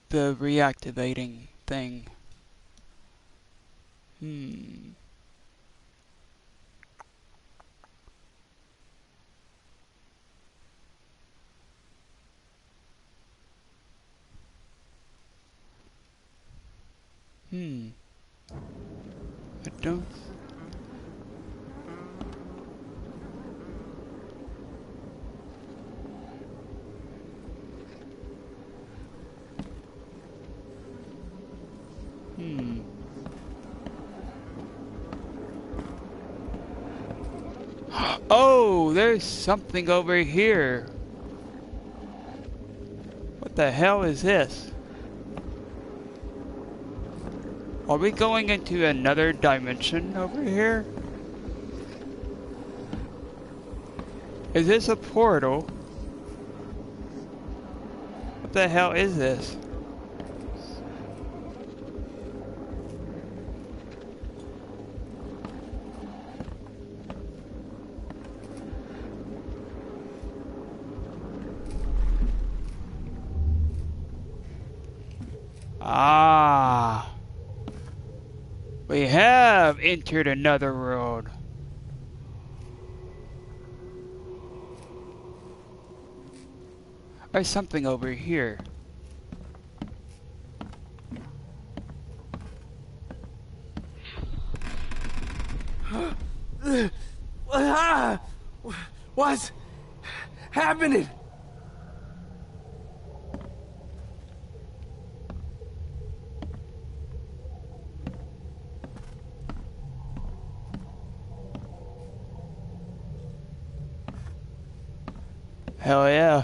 the reactivating thing. I don't. Oh, there's something over here. What the hell is this? Are we going into another dimension over here? Is this a portal? What the hell is this? Ah. We have entered another world. There's something over here. What's happening? Hell yeah.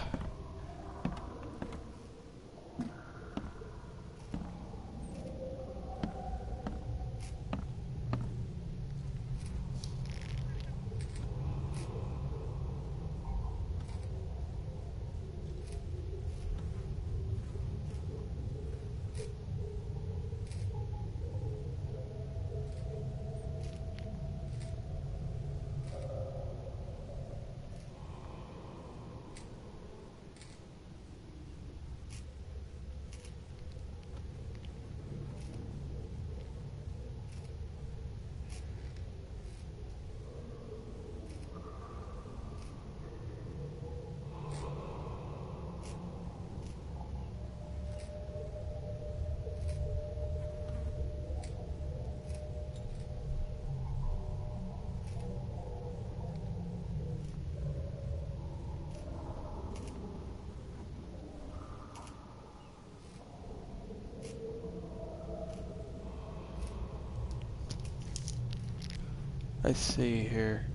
Let's see here.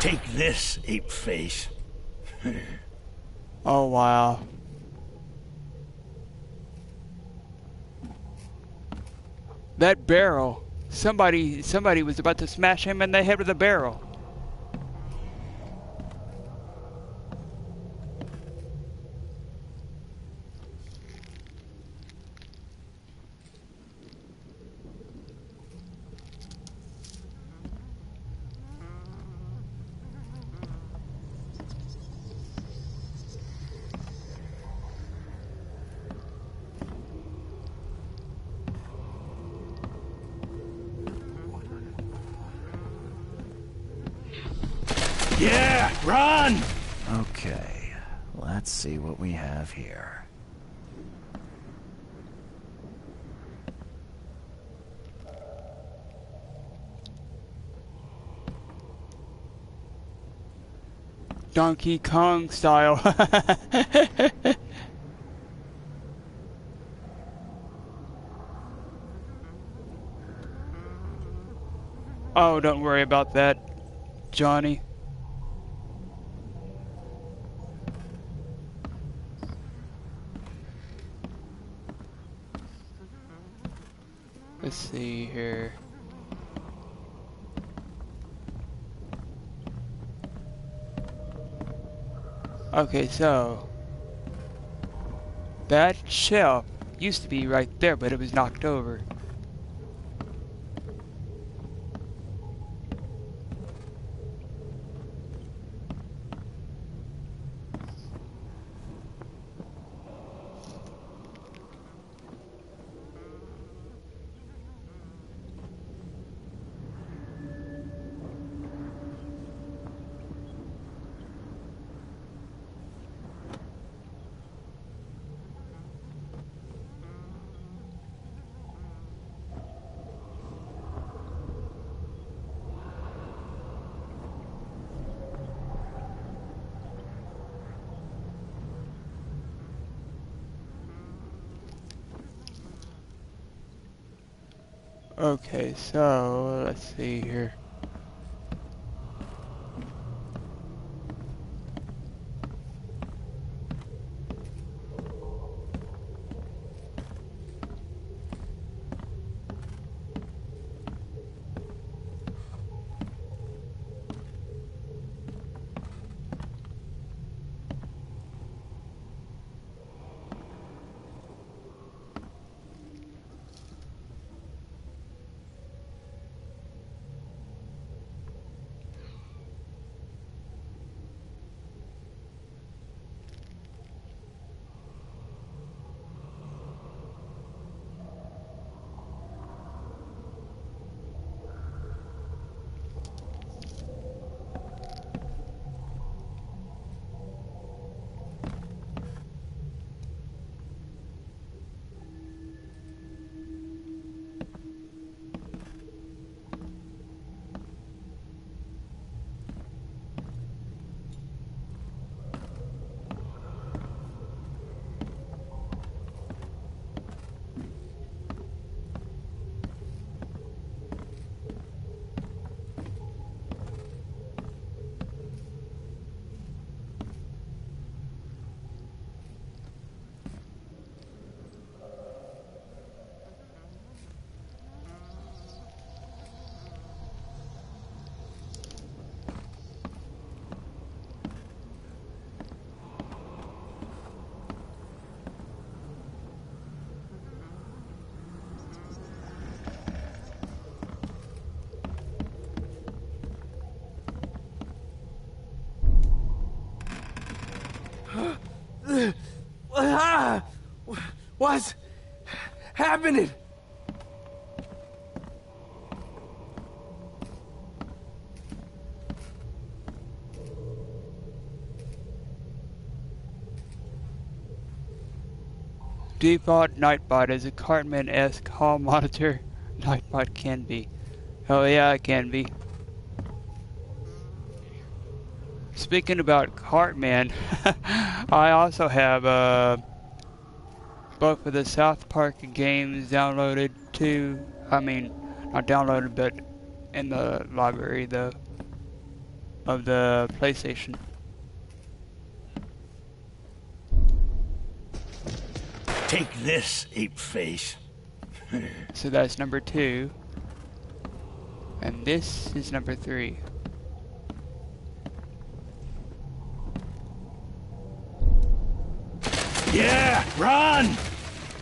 Take this, ape face. Oh wow. That barrel. Somebody was about to smash him in the head with a barrel. Yeah, run! Okay, let's see what we have here. Donkey Kong style. Oh, don't worry about that, Johnny. Let's see here. Okay, so that shelf used to be right there, but it was knocked over. Okay, so let's see here. What's happening? Default Nightbot is a Cartman-esque hall monitor Nightbot can be. Oh yeah, it can be. Speaking about Cartman, I also have both of the South Park games downloaded too. I mean, not downloaded, but in the library though of the PlayStation. Take this, ape face. So that's number 2. And this is number 3. Yeah, run!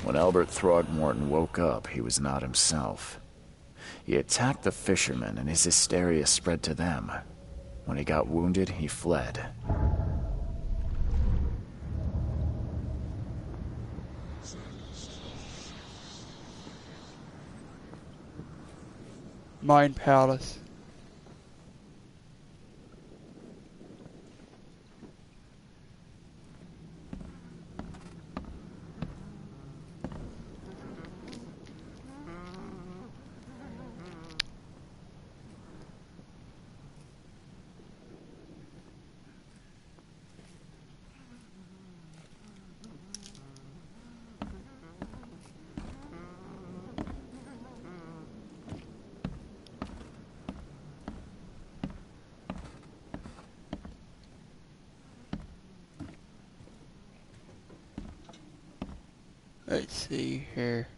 When Albert Throgmorton woke up, he was not himself. He attacked the fishermen, and his hysteria spread to them. When he got wounded, he fled. Mind Palace. Let's see here.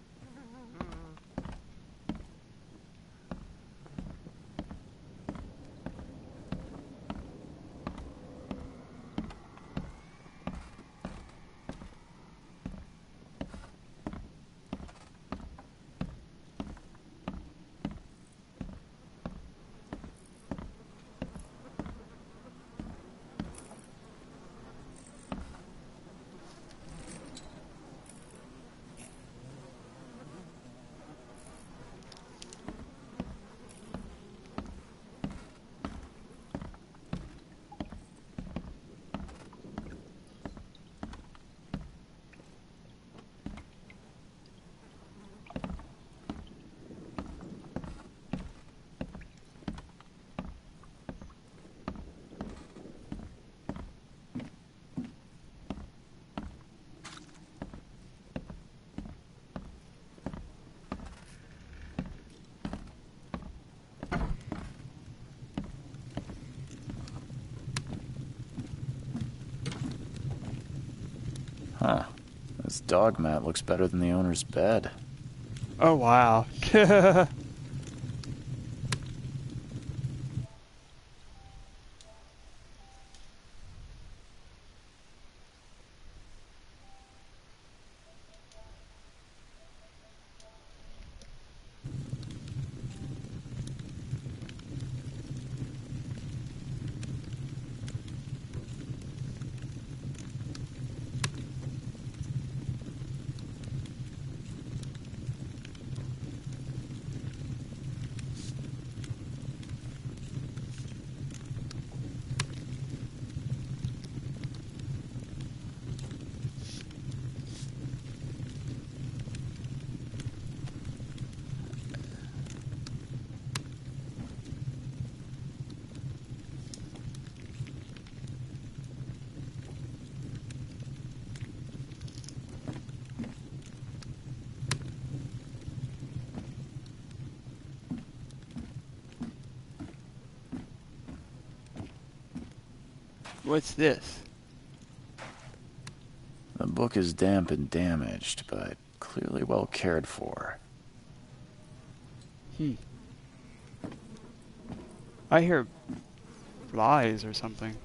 Huh. This dog mat looks better than the owner's bed. Oh, wow. What's this? The book is damp and damaged, but clearly well cared for. I hear flies or something.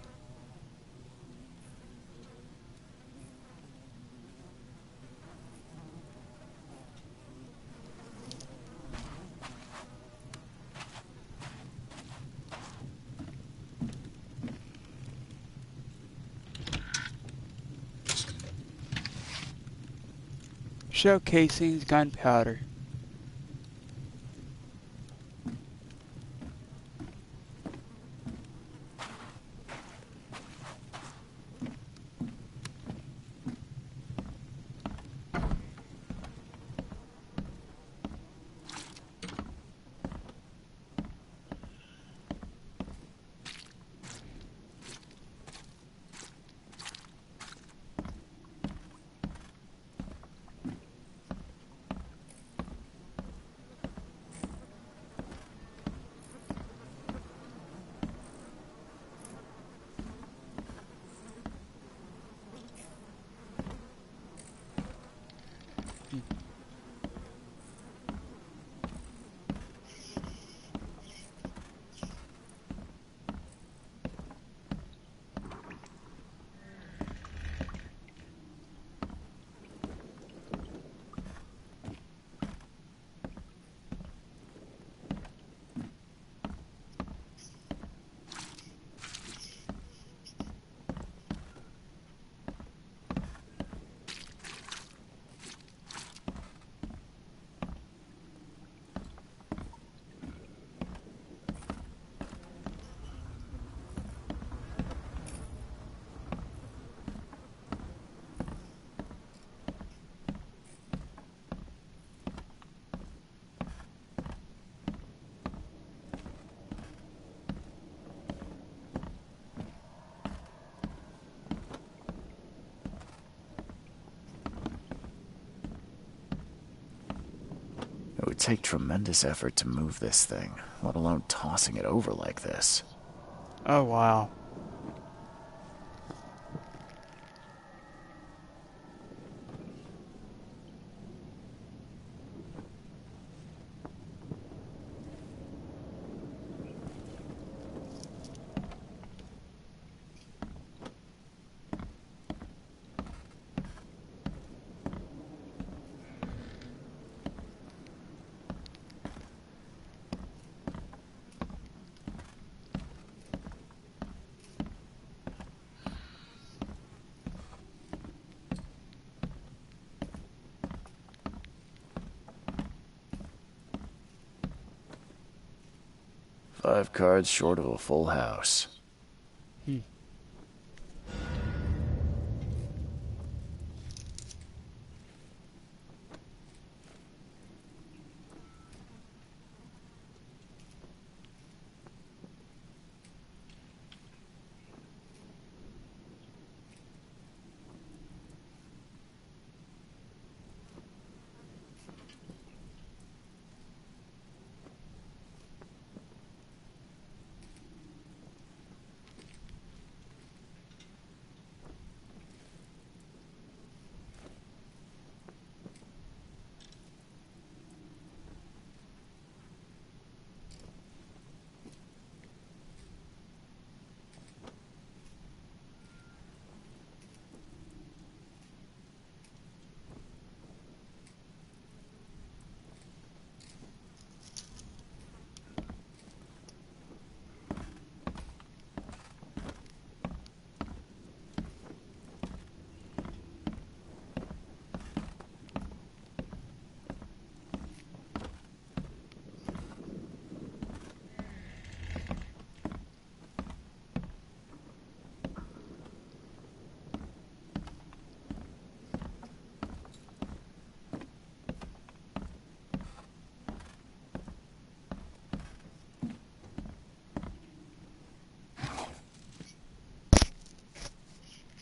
Shell casings, gunpowder. It would take tremendous effort to move this thing, let alone tossing it over like this. Oh, wow. Five cards short of a full house.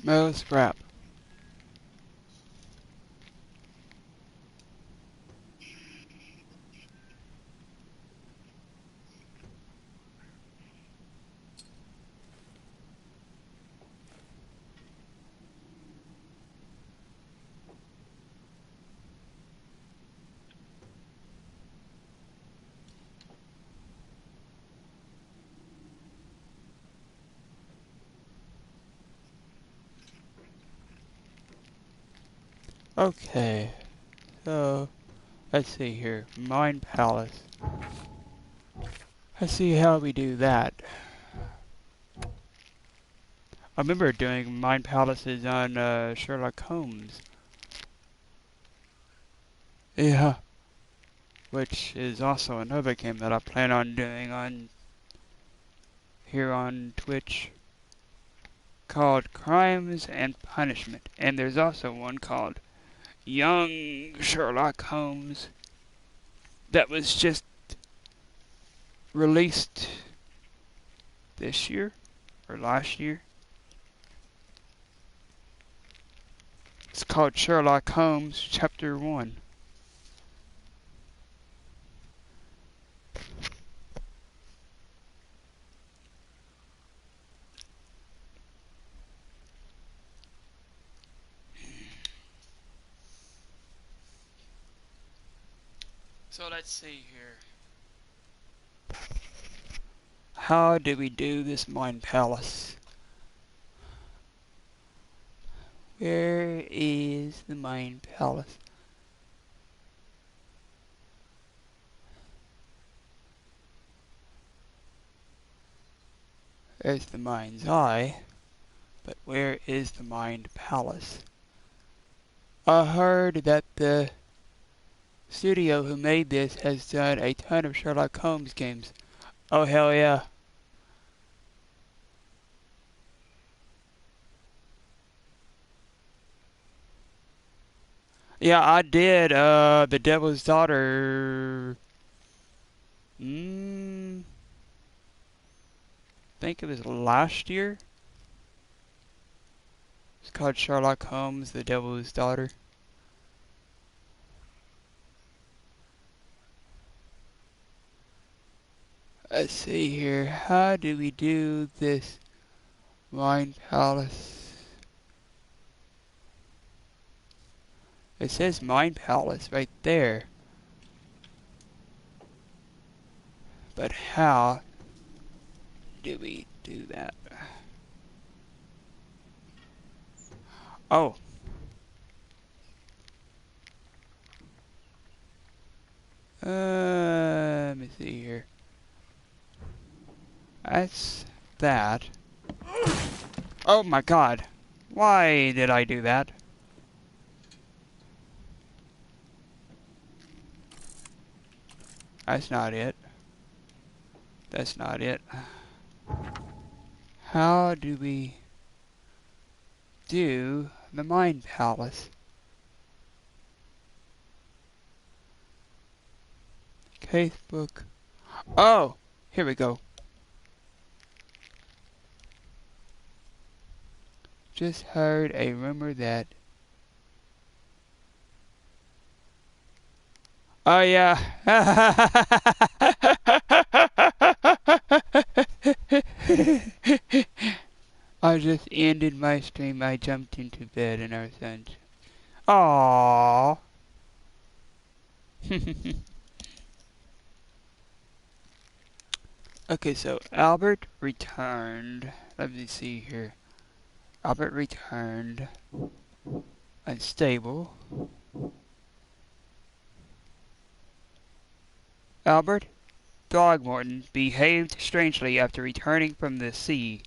Oh, scrap. Okay, so let's see here. Mind Palace. Let's see how we do that. I remember doing Mind Palaces on Sherlock Holmes. Yeah. Which is also another game that I plan on doing on here on Twitch called Crimes and Punishment. And there's also one called Young Sherlock Holmes that was just released this year or last year. It's called Sherlock Holmes Chapter 1. So let's see here. How do we do this Mind Palace? Where is the Mind Palace? There's the Mind's Eye, but where is the Mind Palace? I heard that the studio who made this has done a ton of Sherlock Holmes games. Oh, hell yeah. Yeah, I did, The Devil's Daughter. I think it was last year. It's called Sherlock Holmes, The Devil's Daughter. Let's see here. How do we do this Mind Palace? It says Mind Palace right there. But how do we do that? Oh. Let me see here. That's that. Oh my god. Why did I do that? That's not it. That's not it. How do we do the Mind Palace? Casebook. Oh! Here we go. Just heard a rumor that... Oh yeah. I just ended my stream. I jumped into bed and our son. Aww. Okay, so Albert returned. Let me see here. Albert returned. Unstable. Albert Throgmorton behaved strangely after returning from the sea.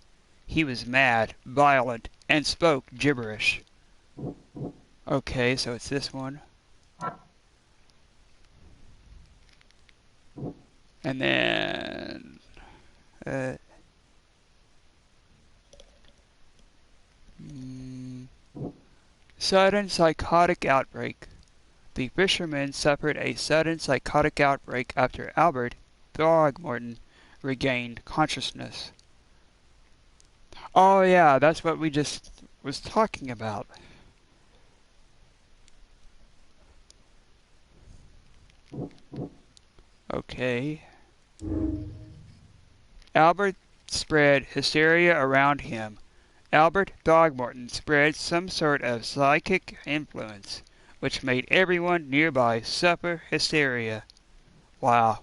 He was mad, violent, and spoke gibberish. Okay, so it's this one. And then... sudden psychotic outbreak. The fisherman suffered a sudden psychotic outbreak after Albert Throgmorton regained consciousness. Oh yeah, that's what we just was talking about. Okay. Albert spread hysteria around him. Albert Throgmorton spread some sort of psychic influence, which made everyone nearby suffer hysteria. Wow.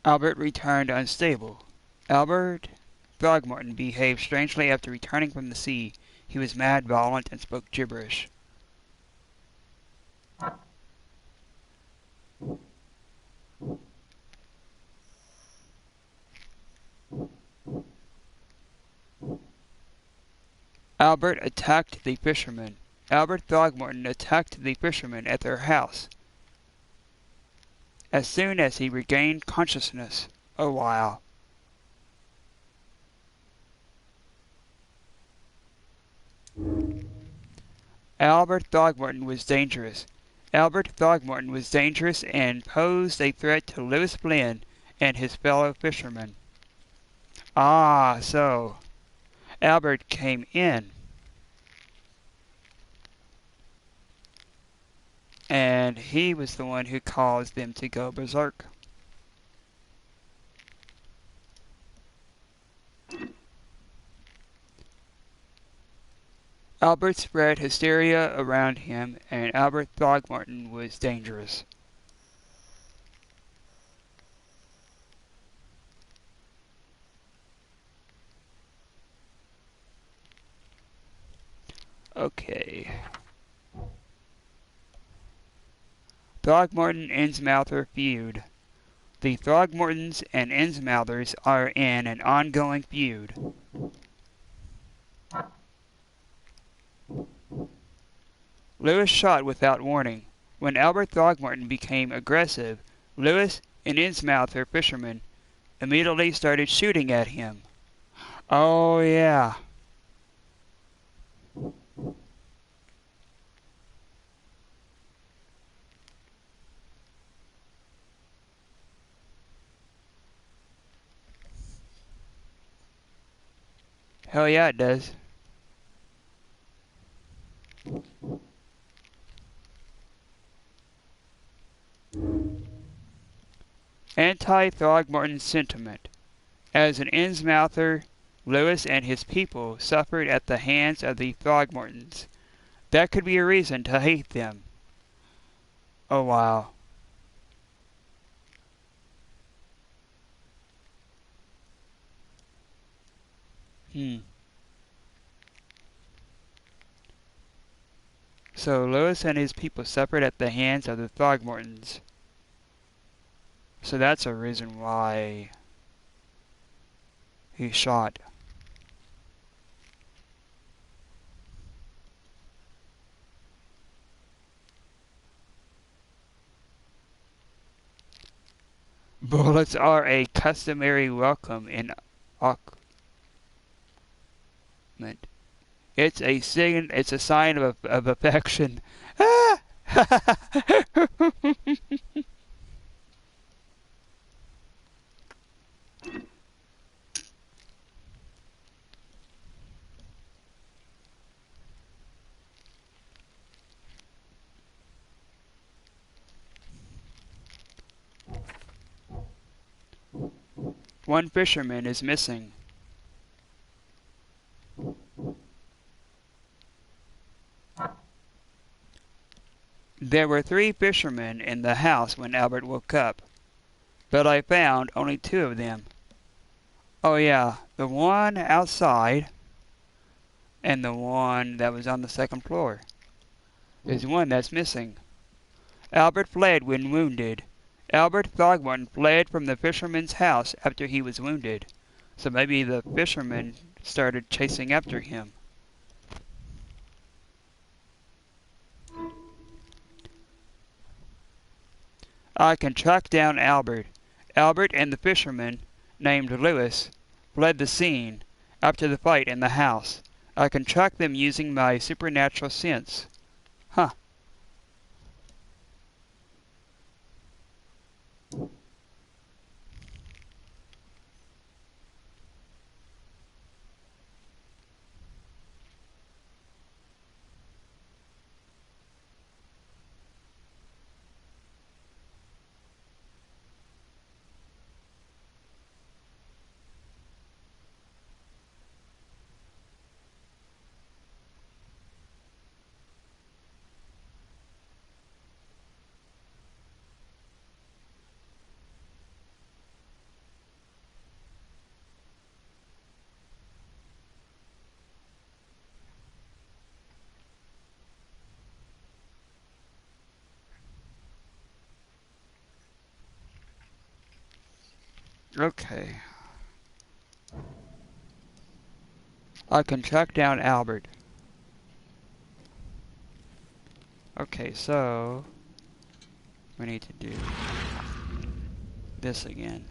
Albert returned unstable. Albert Throgmorton behaved strangely after returning from the sea. He was mad, violent, and spoke gibberish. Albert attacked the fishermen. Albert Throgmorton attacked the fishermen at their house as soon as he regained consciousness. Oh, wow. Albert Throgmorton was dangerous. Albert Throgmorton was dangerous and posed a threat to Lewis Flynn and his fellow fishermen. Ah, so Albert came in. And he was the one who caused them to go berserk. Albert spread hysteria around him, and Albert Throgmorton was dangerous. Okay. Throgmorton-Innsmouther feud. The Throgmortons and Innsmouthers are in an ongoing feud. Lewis shot without warning. When Albert Throgmorton became aggressive, Lewis and Innsmouther fishermen immediately started shooting at him. Oh yeah. Hell yeah, it does. Anti-Throgmorton sentiment. As an Innsmouther, Lewis and his people suffered at the hands of the Throgmortons. That could be a reason to hate them. Oh wow. So Lewis and his people suffered at the hands of the Throgmortons. So that's a reason why he shot. Bullets are a customary welcome in Aukment. It's a sign of affection. Ah! One fisherman is missing. There were 3 fishermen in the house when Albert woke up, but I found only 2 of them. Oh yeah, the one outside and the one that was on the 2nd floor. There's one that's missing. Albert fled when wounded. Albert Throgmorton fled from the fisherman's house after he was wounded. So maybe the fisherman started chasing after him. I can track down Albert. Albert and the fisherman, named Lewis, fled the scene after the fight in the house. I can track them using my supernatural sense. Huh. Okay. I can track down Albert. Okay, so we need to do this again.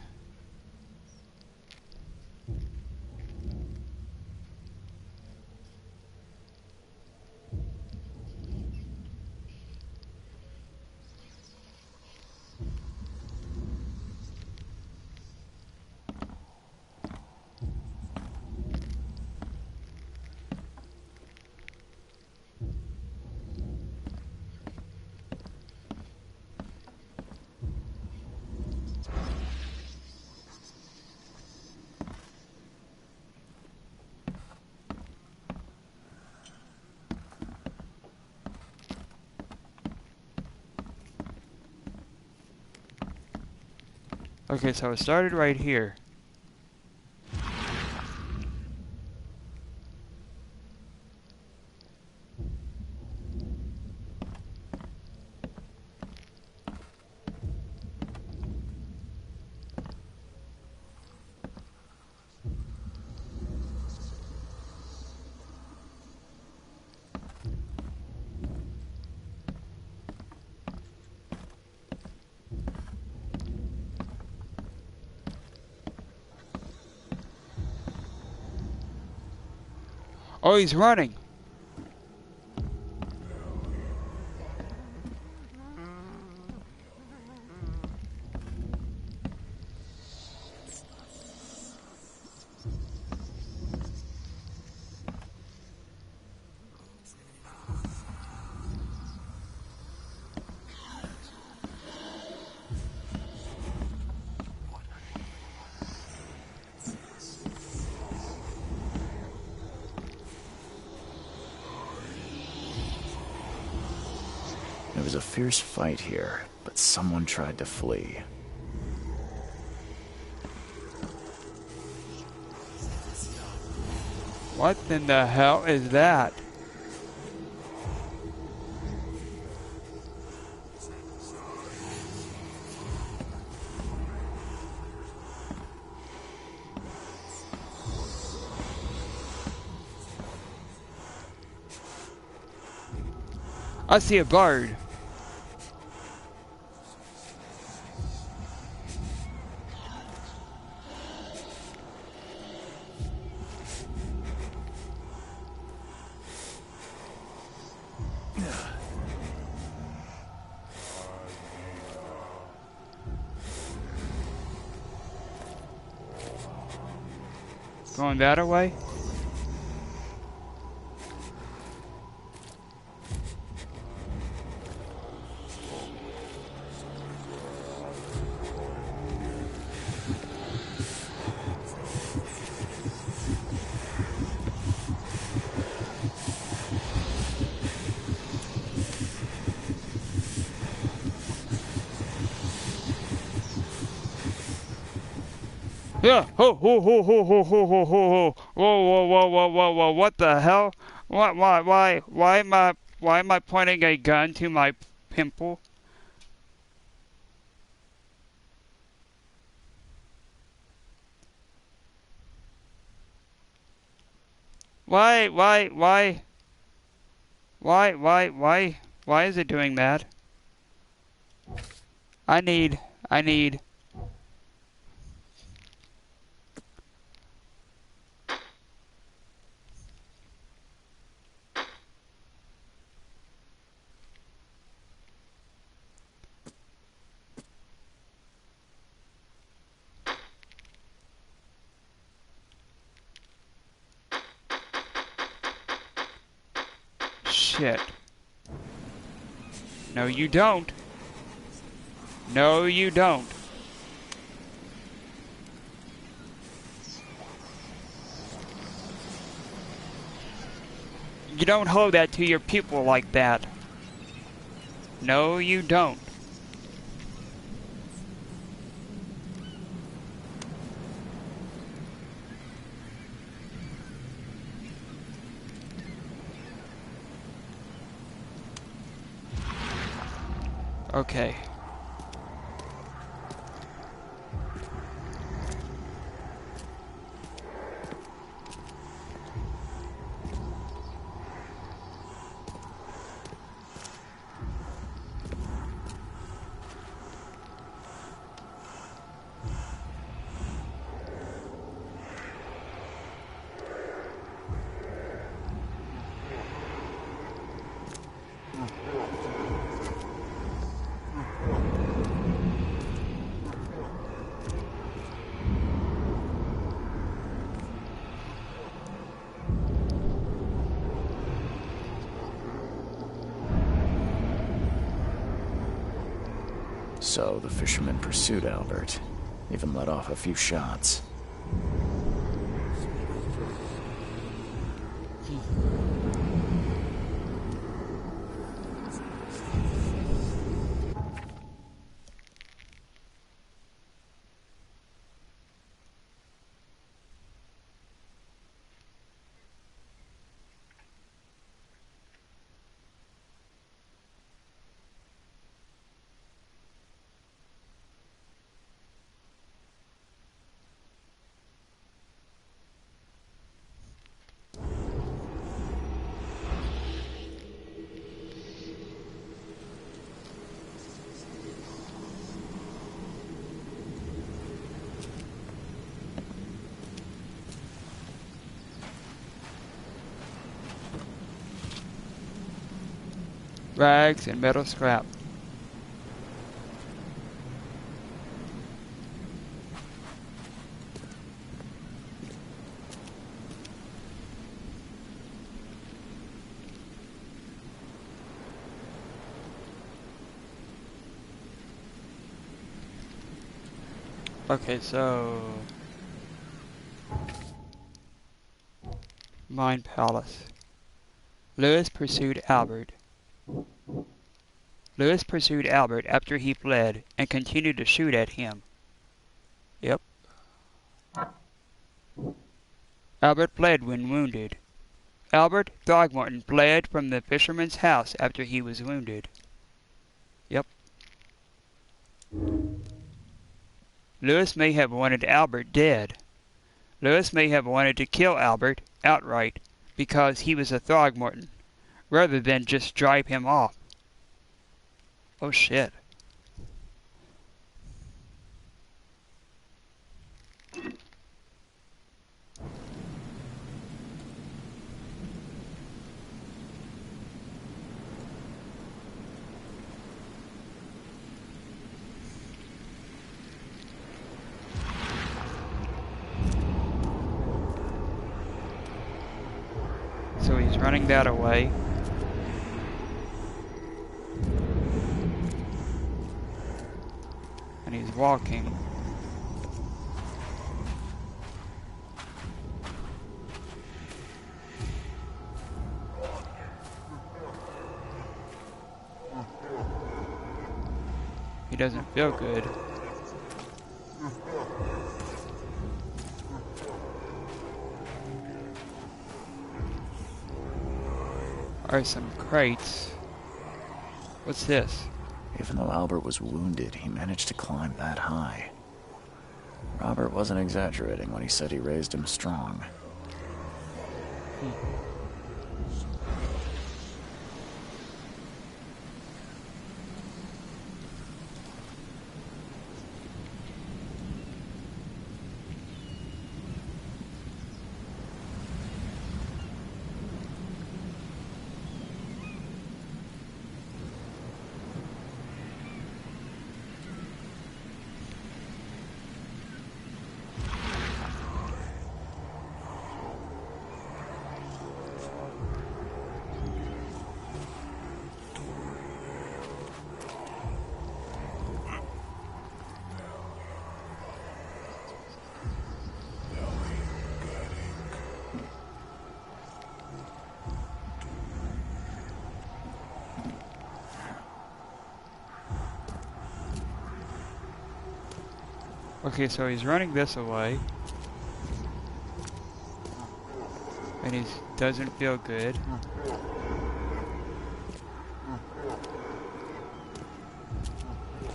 Okay, so it started right here. Oh, he's running. There was a fierce fight here, but someone tried to flee. What in the hell is that? I see a bird. Going that way? Yeah. Ho ho ho ho ho ho ho ho ho. Whoa whoa whoa whoa whoa whoa. What the hell? Why am I pointing a gun to my pimple? Why is it doing that? I need... Shit. No, you don't. No, you don't. You don't hold that to your people like that. No, you don't. Okay. So the fisherman pursued Albert, even let off a few shots. Rags and metal scrap. Okay, so... Mine Palace. Lewis pursued Albert. Lewis pursued Albert after he fled and continued to shoot at him. Yep. Albert fled when wounded. Albert Throgmorton fled from the fisherman's house after he was wounded. Yep. Lewis may have wanted Albert dead. Lewis may have wanted to kill Albert outright because he was a Throgmorton, rather than just drive him off. Oh shit. So he's running that away. And he's walking. He doesn't feel good. Are some crates. What's this? Even though Albert was wounded, he managed to climb that high. Robert wasn't exaggerating when he said he raised him strong. Okay, so he's running this away. And he doesn't feel good.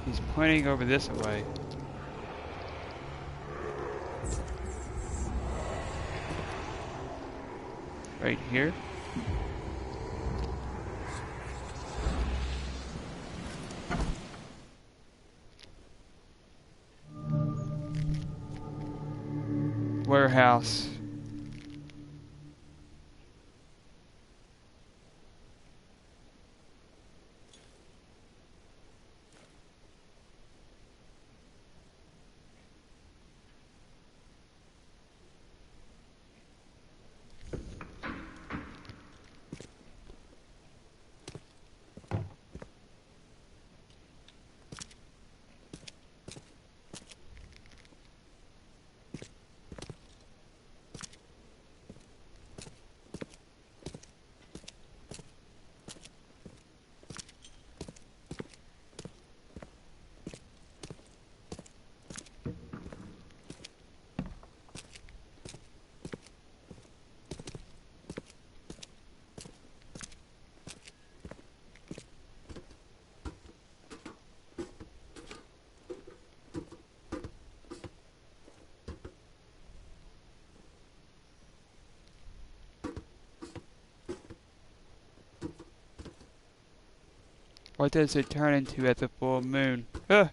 He's pointing over this way. Right here. Warehouse. What does it turn into at the full moon? Ugh.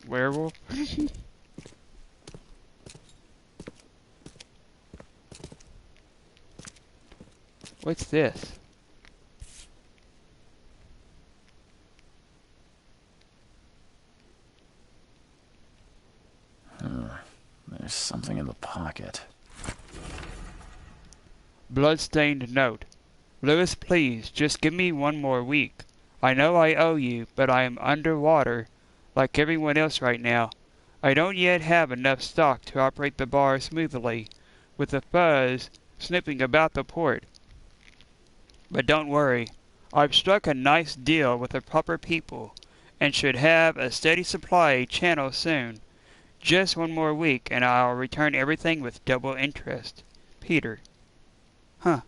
Werewolf? What's this? There's something in the pocket. Bloodstained note. Lewis, please, just give me one more week. I know I owe you, but I am underwater, like everyone else right now. I don't yet have enough stock to operate the bar smoothly, with the fuzz snooping about the port. But don't worry, I've struck a nice deal with the proper people, and should have a steady supply channel soon. Just one more week, and I'll return everything with double interest. Peter. Huh.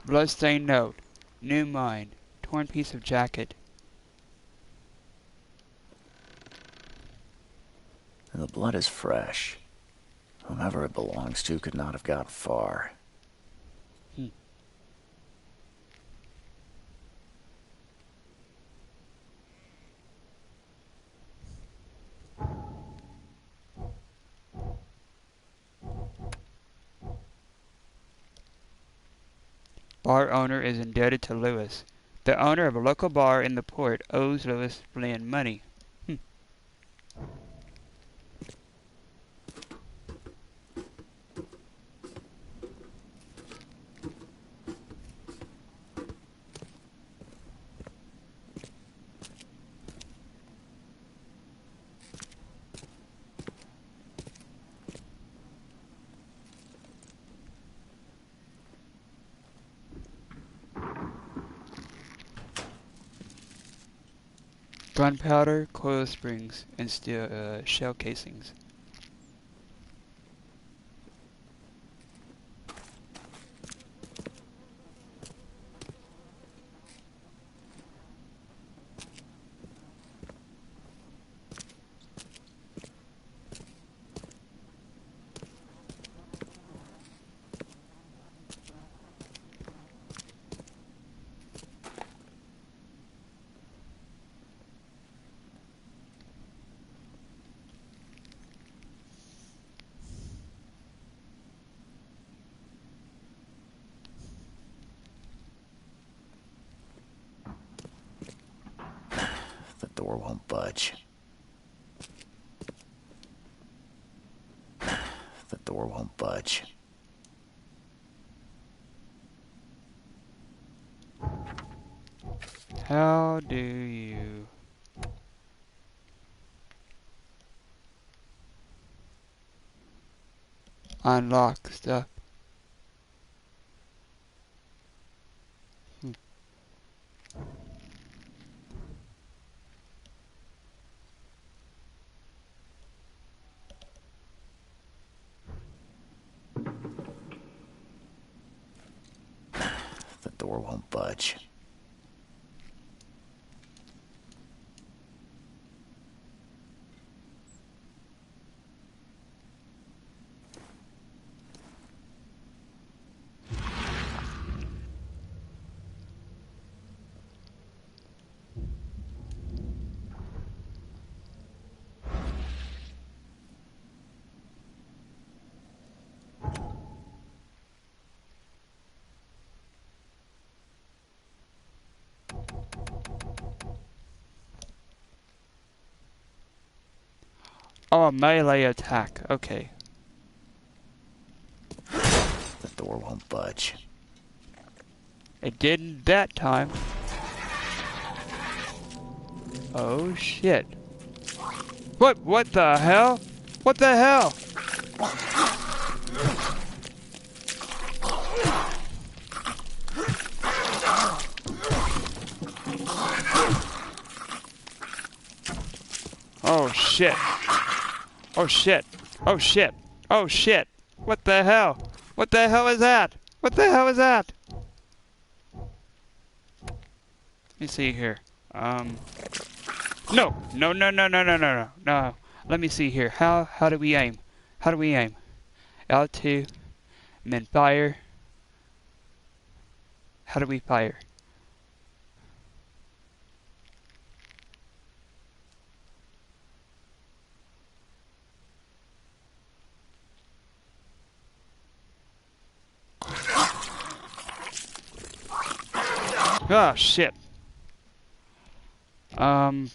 Bloodstained note. New mine. Torn piece of jacket. The blood is fresh. Whomever it belongs to could not have got far. Bar owner is indebted to Lewis. The owner of a local bar in the port owes Lewis Flynn money. gunpowder, coil springs, and steel shell casings. The door won't budge. The door won't budge. How do you... unlock stuff? The door won't budge. Oh, a melee attack. Okay. The door won't budge. It didn't that time. Oh shit. What the hell? What the hell? Oh shit. Oh shit. Oh shit. Oh shit. What the hell? What the hell is that? What the hell is that? Let me see here. No. No, no, no, no, no, no, no. No. Let me see here. How do we aim? How do we aim? L2 and then fire. How do we fire? Oh shit. Um.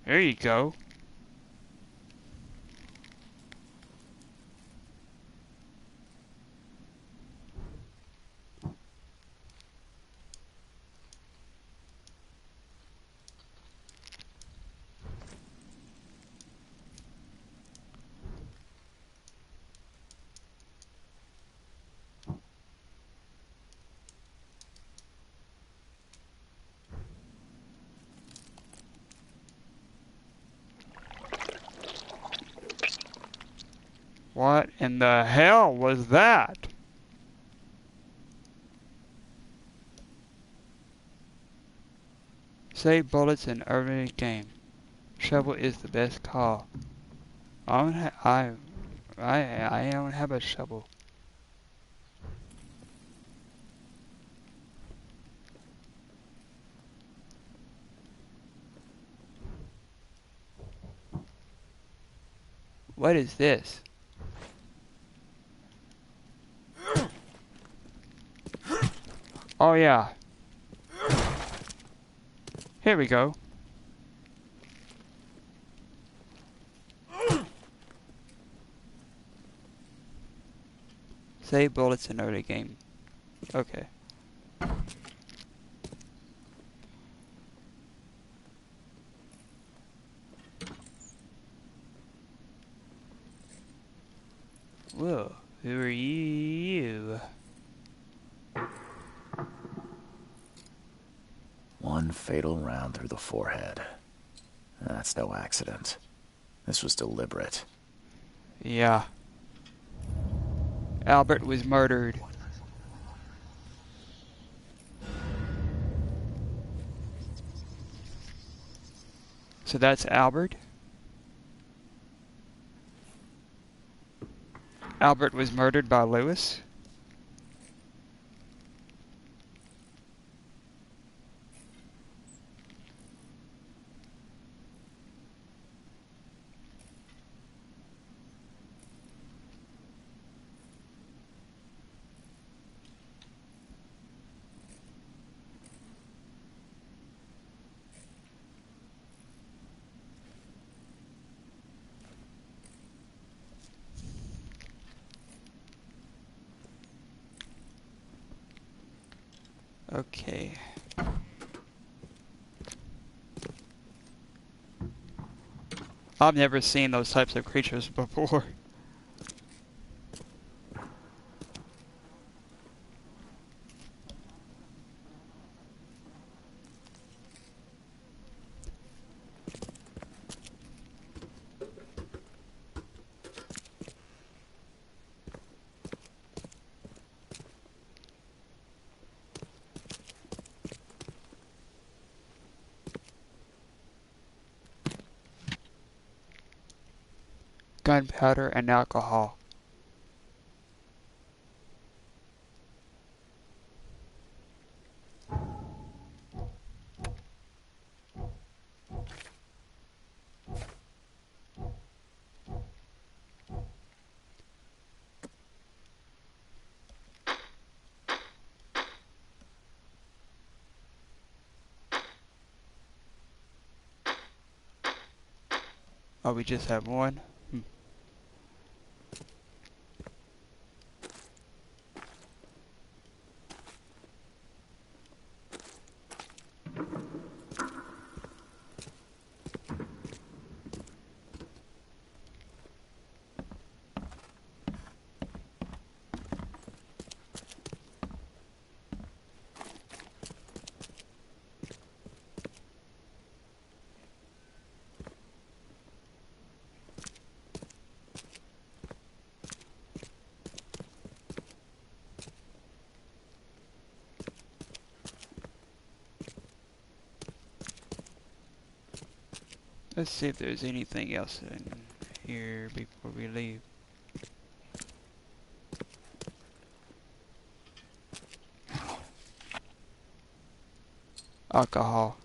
There you go. What in the hell was that? Save bullets in early game. Shovel is the best call. I don't have a shovel. What is this? Oh yeah. Here we go. Save bullets in early game. Okay. Whoa, who are you? One fatal round through the forehead. That's no accident. This was deliberate. Yeah. Albert was murdered. So that's Albert? Albert was murdered by Lewis? Okay. I've never seen those types of creatures before. Gunpowder and alcohol. Oh, we just have one? Let's see if there's anything else in here before we leave. Alcohol.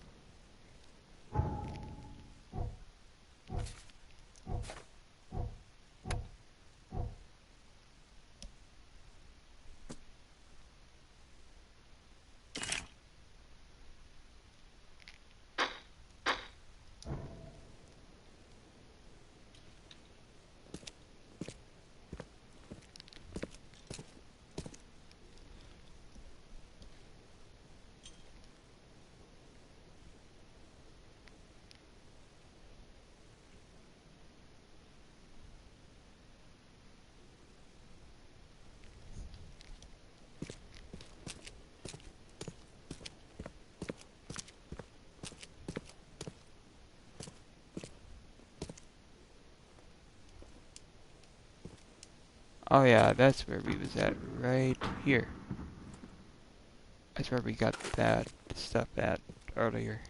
Oh yeah, that's where we was at, right here. That's where we got that stuff at earlier.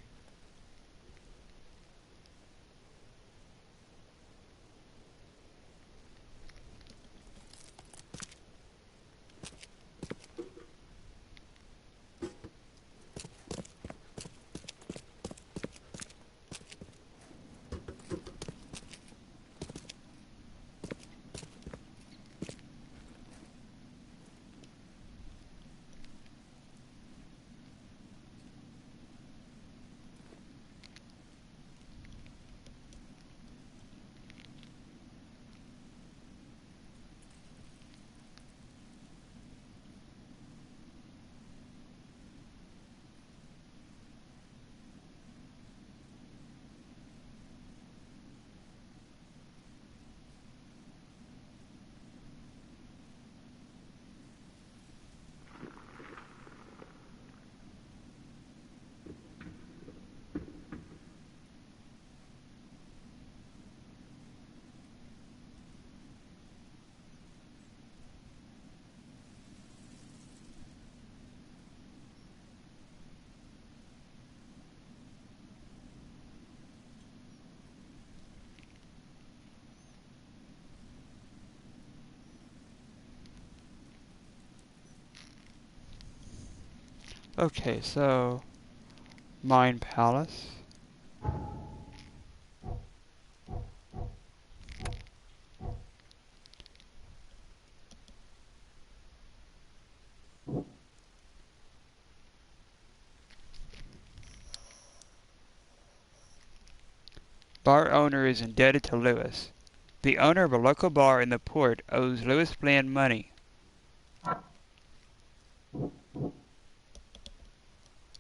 Okay, so Mine Palace. Bar owner is indebted to Lewis. The owner of a local bar in the port owes Lewis Bland money.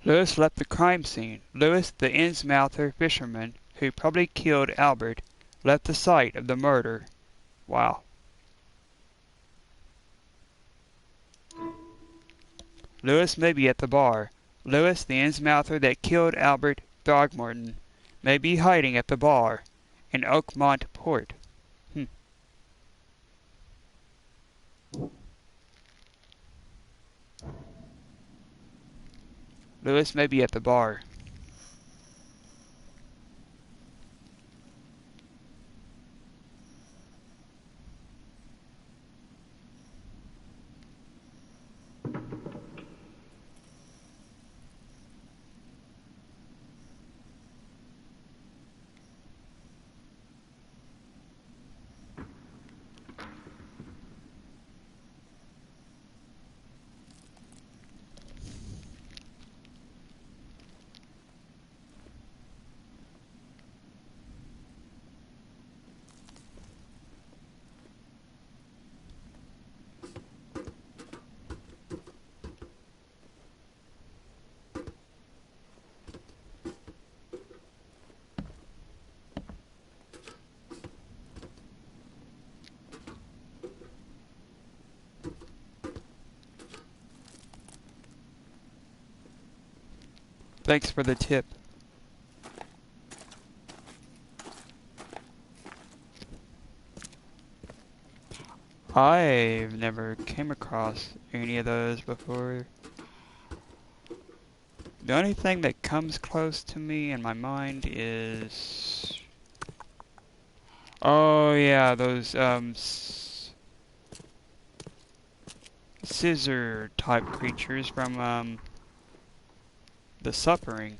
Lewis left the crime scene. Lewis, the Innsmouther fisherman who probably killed Albert, left the site of the murder. Wow. Lewis may be at the bar. Lewis, the Innsmouther that killed Albert Throgmorton, may be hiding at the bar in Oakmont Port. Lewis may be at the bar. Thanks for the tip. I've never came across any of those before. The only thing that comes close to me in my mind is... Oh yeah, those scissor type creatures from The Suffering.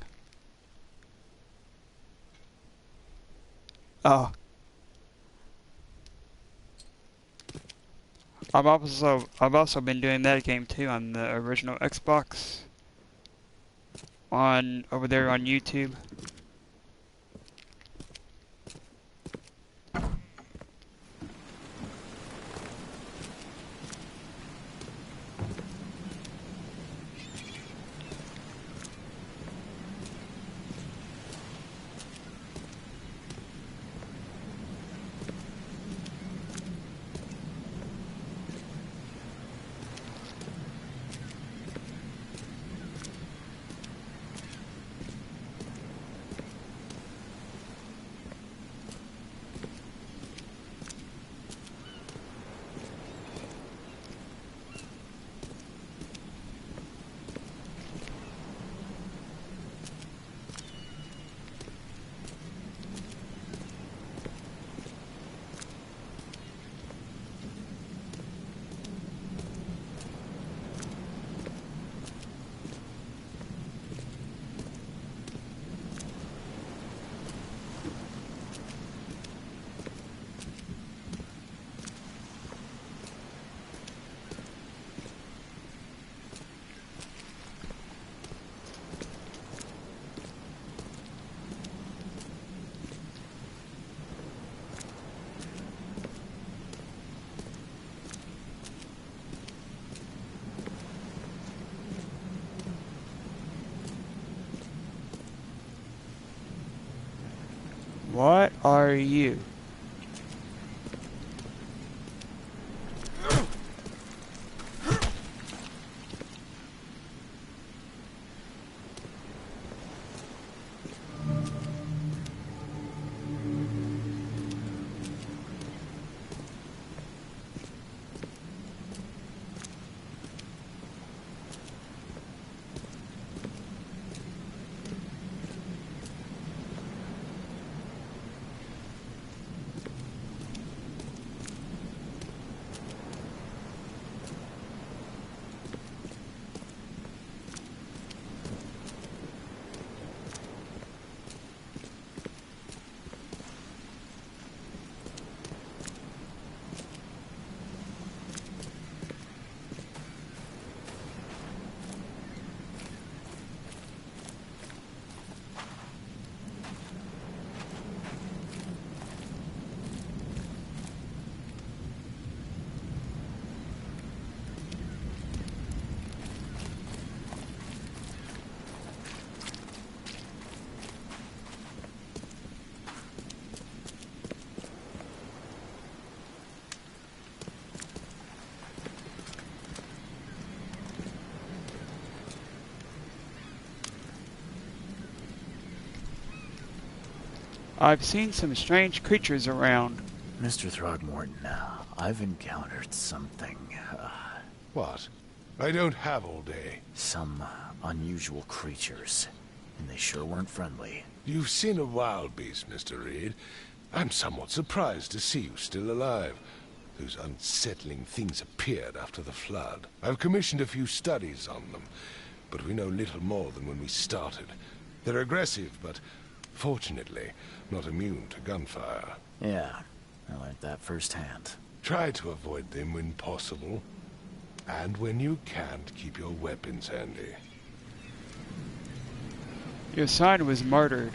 Oh. I've also been doing that game too on the original Xbox. Over there on YouTube. What are you? I've seen some strange creatures around. Mr. Throgmorton, I've encountered something, What? I don't have all day. some unusual creatures, and they sure weren't friendly. You've seen a wild beast, Mr. Reed. I'm somewhat surprised to see you still alive. Those unsettling things appeared after the flood. I've commissioned a few studies on them, but we know little more than when we started. They're aggressive, but fortunately not immune to gunfire. Yeah, I learned that firsthand. Try to avoid them when possible. And when you can't, keep your weapons handy. Your son was murdered.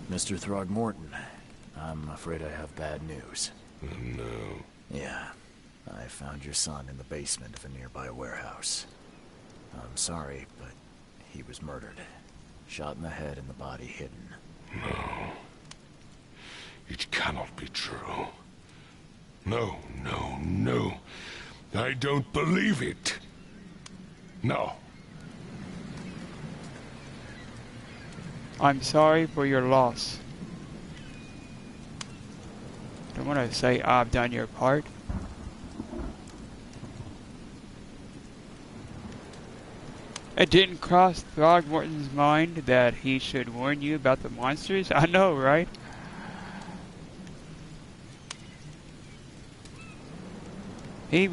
Mr. Throgmorton, I'm afraid I have bad news. No. Yeah, I found your son in the basement of a nearby warehouse. I'm sorry, but he was murdered. Shot in the head and the body hidden. No. It cannot be true. No, no, no. I don't believe it. No. I'm sorry for your loss. Don't want to say I've done your part. It didn't cross Throgmorton's mind that he should warn you about the monsters? I know, right? He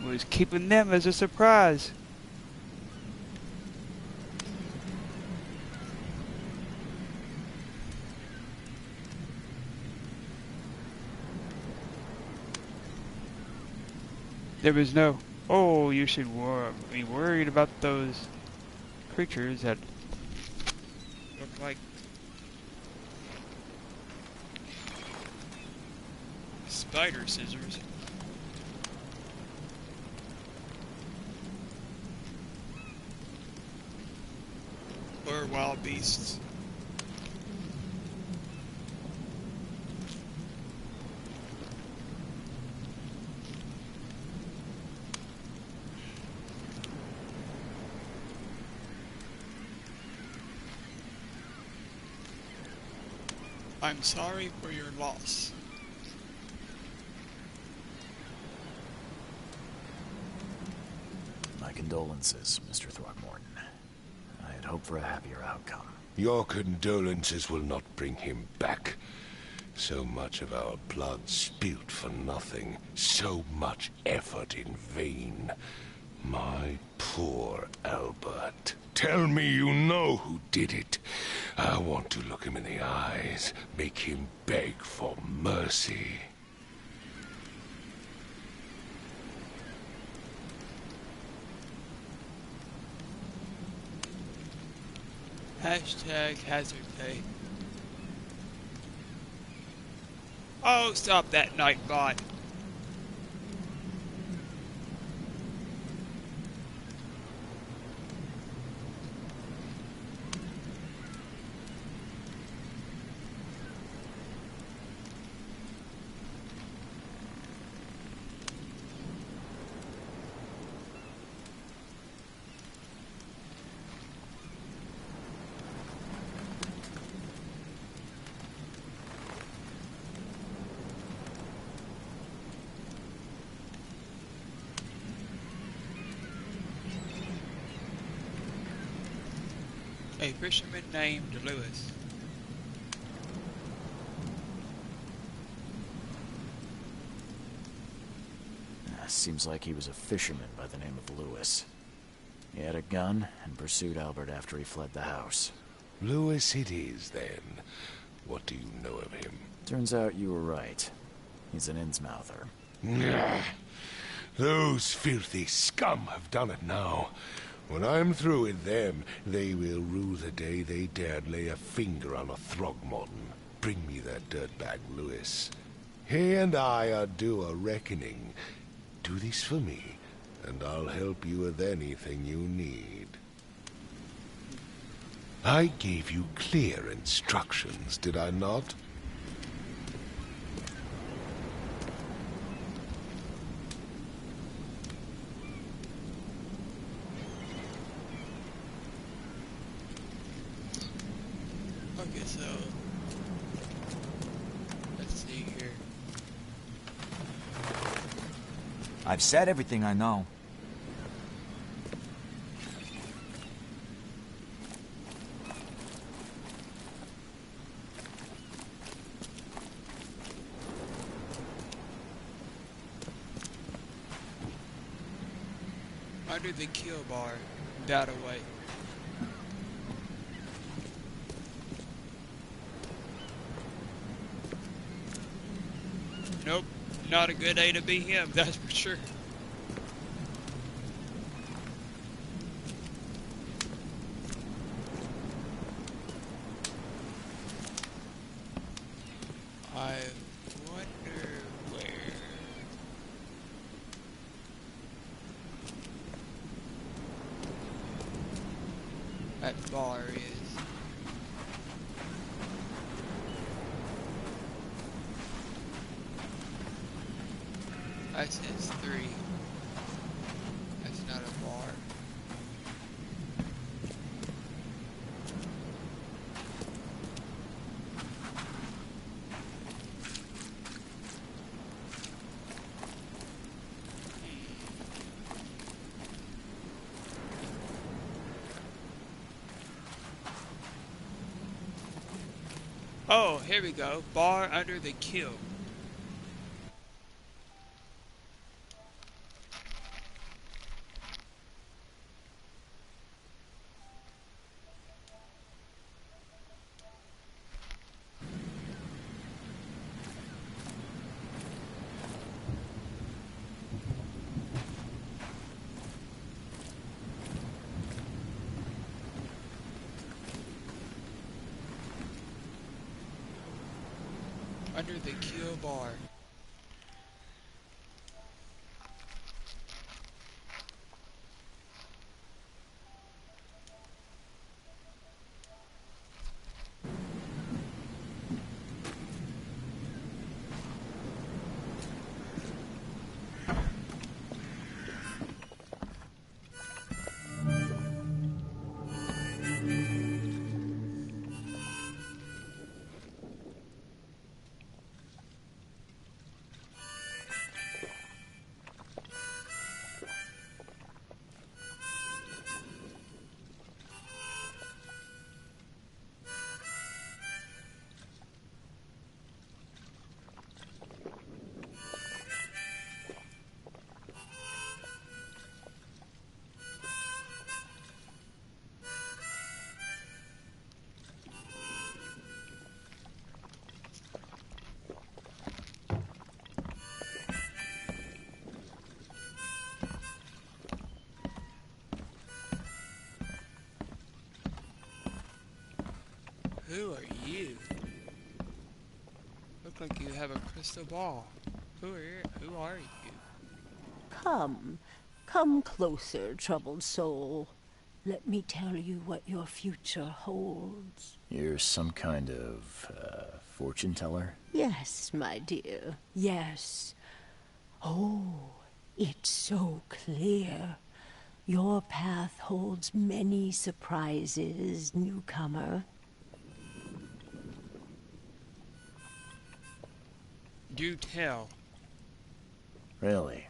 was keeping them as a surprise. There was no, oh, you should be worried about those creatures that look like spider scissors. Or wild beasts. I'm sorry for your loss. My condolences, Mr. Throgmorton. I had hoped for a happier outcome. Your condolences will not bring him back. So much of our blood spilt for nothing. So much effort in vain. My poor Albert. Tell me you know who did it. I want to look him in the eyes, make him beg for mercy. Hashtag hazard pay. Oh, stop that Nightbot. A fisherman named Lewis. Seems like he was a fisherman by the name of Lewis. He had a gun and pursued Albert after he fled the house. Lewis it is, then. What do you know of him? Turns out you were right. He's an Innsmouther. Nah. Those filthy scum have done it now. When I'm through with them, they will rue the day they dared lay a finger on a Throgmorton. Bring me that dirtbag, Lewis. He and I are due a reckoning. Do this for me, and I'll help you with anything you need. I gave you clear instructions, did I not? Okay, so let's see here. I've said everything I know. Under the kill bar, that away. Nope, not a good A to be him, that's for sure. I wonder where. That bar is. I sense 3. That's not a bar. Oh, here we go. Bar under the kill. Under the kill bar. Who are you? Look like you have a crystal ball. Who are you? Come closer, troubled soul. Let me tell you what your future holds. You're some kind of, fortune teller? Yes, my dear, yes. Oh, it's so clear. Your path holds many surprises, newcomer. Do tell. Really?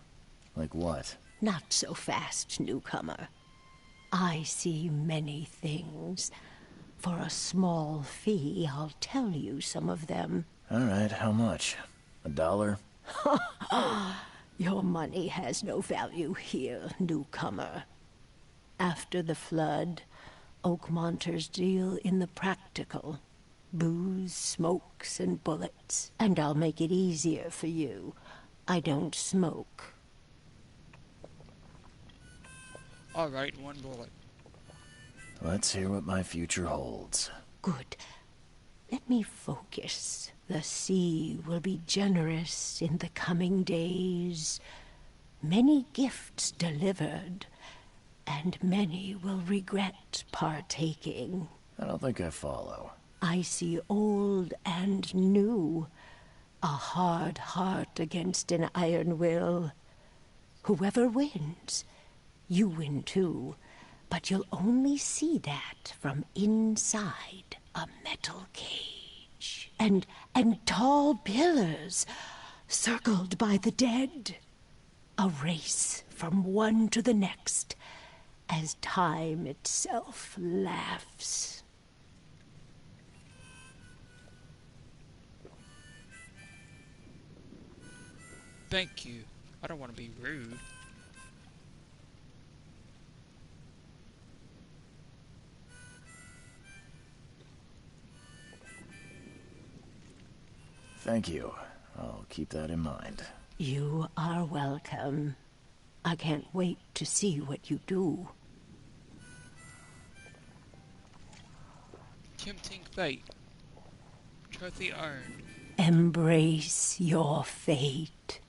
Like what? Not so fast, newcomer. I see many things. For a small fee, I'll tell you some of them. All right, how much? $1? Your money has no value here, newcomer. After the flood, Oakmonters deal in the practical. Booze, smokes, and bullets. And I'll make it easier for you. I don't smoke. Alright, 1 bullet. Let's hear what my future holds. Good. Let me focus. The sea will be generous in the coming days. Many gifts delivered, and many will regret partaking. I don't think I follow. I see old and new. A hard heart against an iron will. Whoever wins, you win too. But you'll only see that from inside. A metal cage. And tall pillars circled by the dead. A race from one to the next as time itself laughs. Thank you. I don't want to be rude. Thank you. I'll keep that in mind. You are welcome. I can't wait to see what you do. Tempting fate. Trophy earned. Embrace your fate.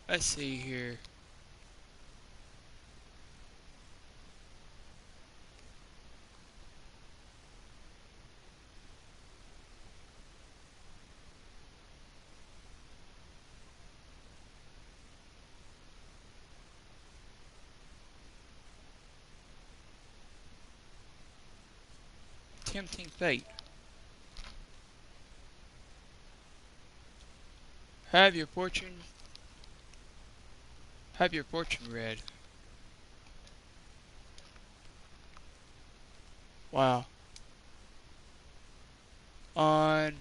Let's see here. Tempting fate. Have your fortune read. Wow. On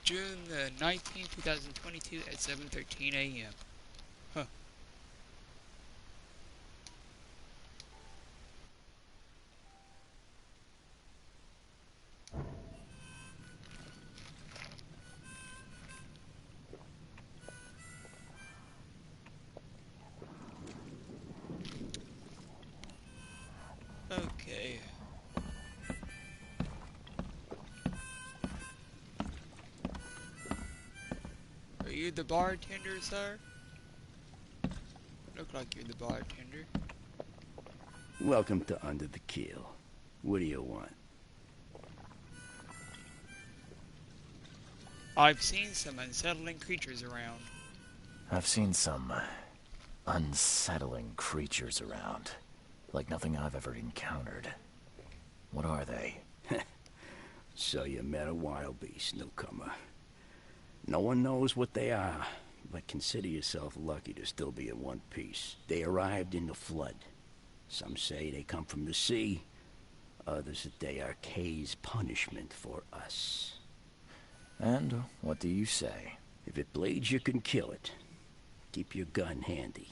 June the 19th, 2022 at 7:13 a.m. Huh. Okay. Are you the bartender, sir? Look like you're the bartender. Welcome to Under the Keel. What do you want? I've seen some unsettling creatures around. I've seen some unsettling creatures around. Like nothing I've ever encountered. What are they? So you met a wild beast, newcomer. No one knows what they are, but consider yourself lucky to still be in one piece. They arrived in the flood. Some say they come from the sea. Others that they are Kay's punishment for us. And what do you say? If it bleeds, you can kill it. Keep your gun handy.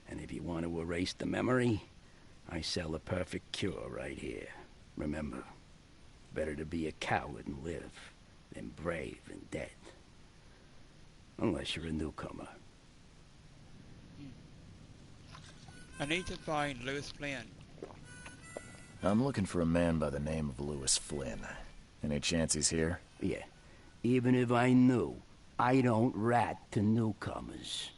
And if you want to erase the memory, I sell a perfect cure right here. Remember, better to be a coward and live than brave and dead. Unless you're a newcomer. I need to find Lewis Flynn. I'm looking for a man by the name of Lewis Flynn. Any chance he's here? Yeah. Even if I knew, I don't rat to newcomers.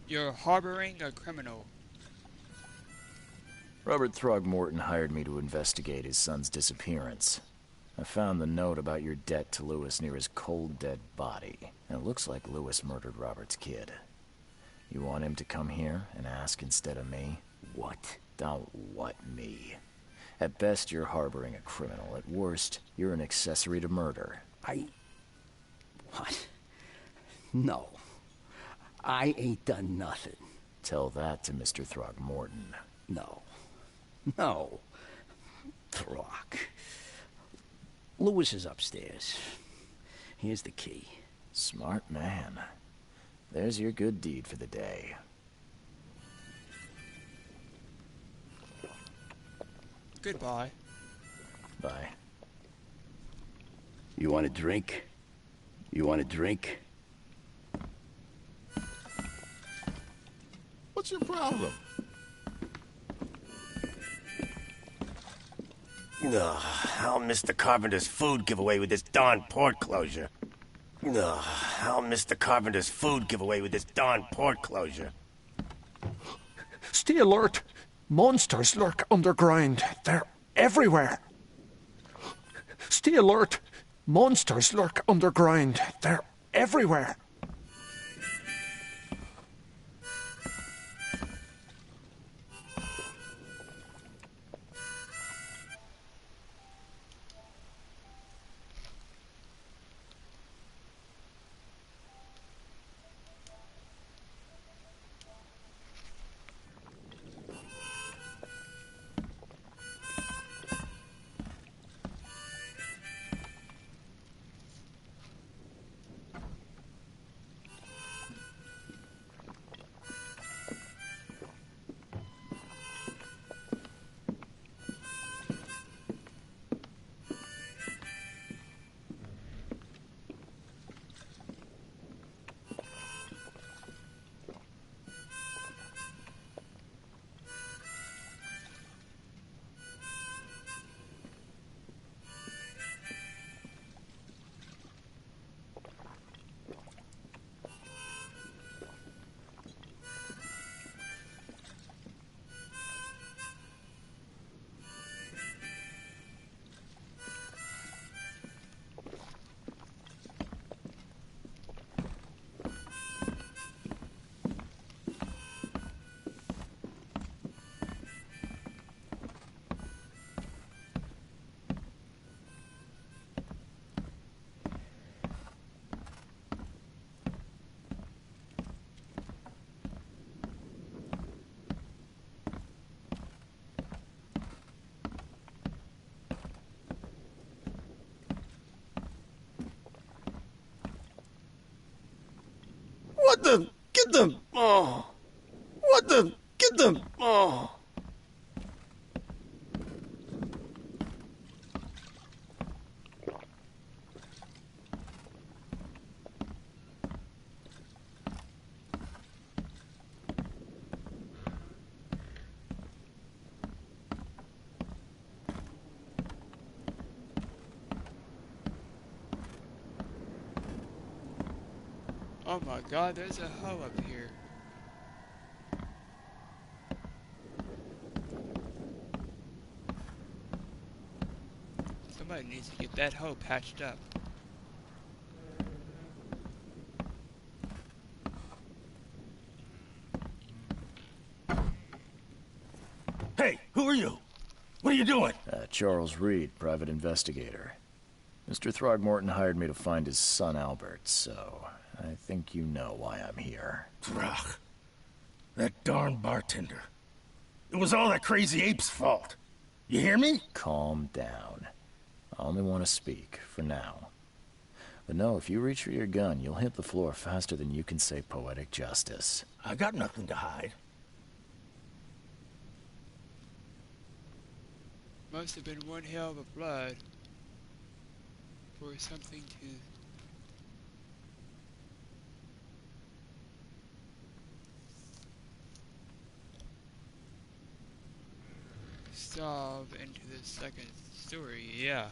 You're harboring a criminal. Robert Throgmorton hired me to investigate his son's disappearance. I found the note about your debt to Lewis near his cold, dead body. And it looks like Lewis murdered Robert's kid. You want him to come here and ask instead of me? What? Don't what me. At best, you're harboring a criminal. At worst, you're an accessory to murder. What? No. I ain't done nothing. Tell that to Mr. Throgmorton. No. No. Throg. Lewis is upstairs. Here's the key. Smart man. There's your good deed for the day. Goodbye. Bye. You want a drink? You want a drink? What's your problem? Ugh, I'll miss the Carpenter's food giveaway with this darn port closure. Ugh, I'll miss the Carpenter's food giveaway with this darn port closure. Stay alert. Monsters lurk underground. They're everywhere. Stay alert. Monsters lurk underground. They're everywhere. What the? Get them! Oh! What the? Get them! Oh! Oh my god, there's a hoe up here. Somebody needs to get that hoe patched up. Hey, who are you? What are you doing? Charles Reed, private investigator. Mr. Throgmorton hired me to find his son Albert, so I think you know why I'm here. Throg. That darn bartender. It was all that crazy ape's fault. You hear me? Calm down. I only want to speak, for now. But no, if you reach for your gun, you'll hit the floor faster than you can say poetic justice. I got nothing to hide. Must have been one hell of a blood for something to solve into the second story, yeah.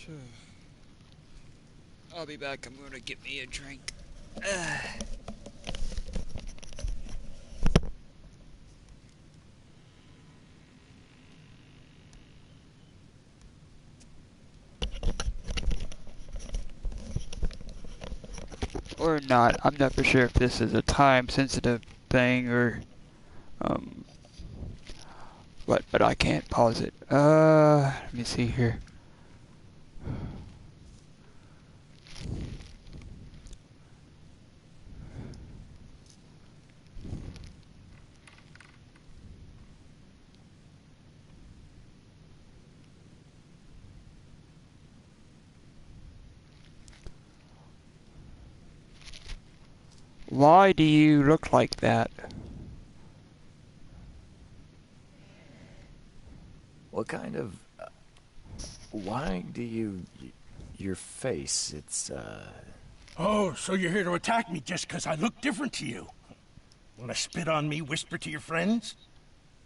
Sure. I'll be back. I'm gonna get me a drink. or not. I'm not for sure if this is a time-sensitive thing or, but I can't pause it. Let me see here. Why do you look like that? What kind of... why do you... your face, it's, Oh, so you're here to attack me just 'cause I look different to you? Wanna spit on me, whisper to your friends?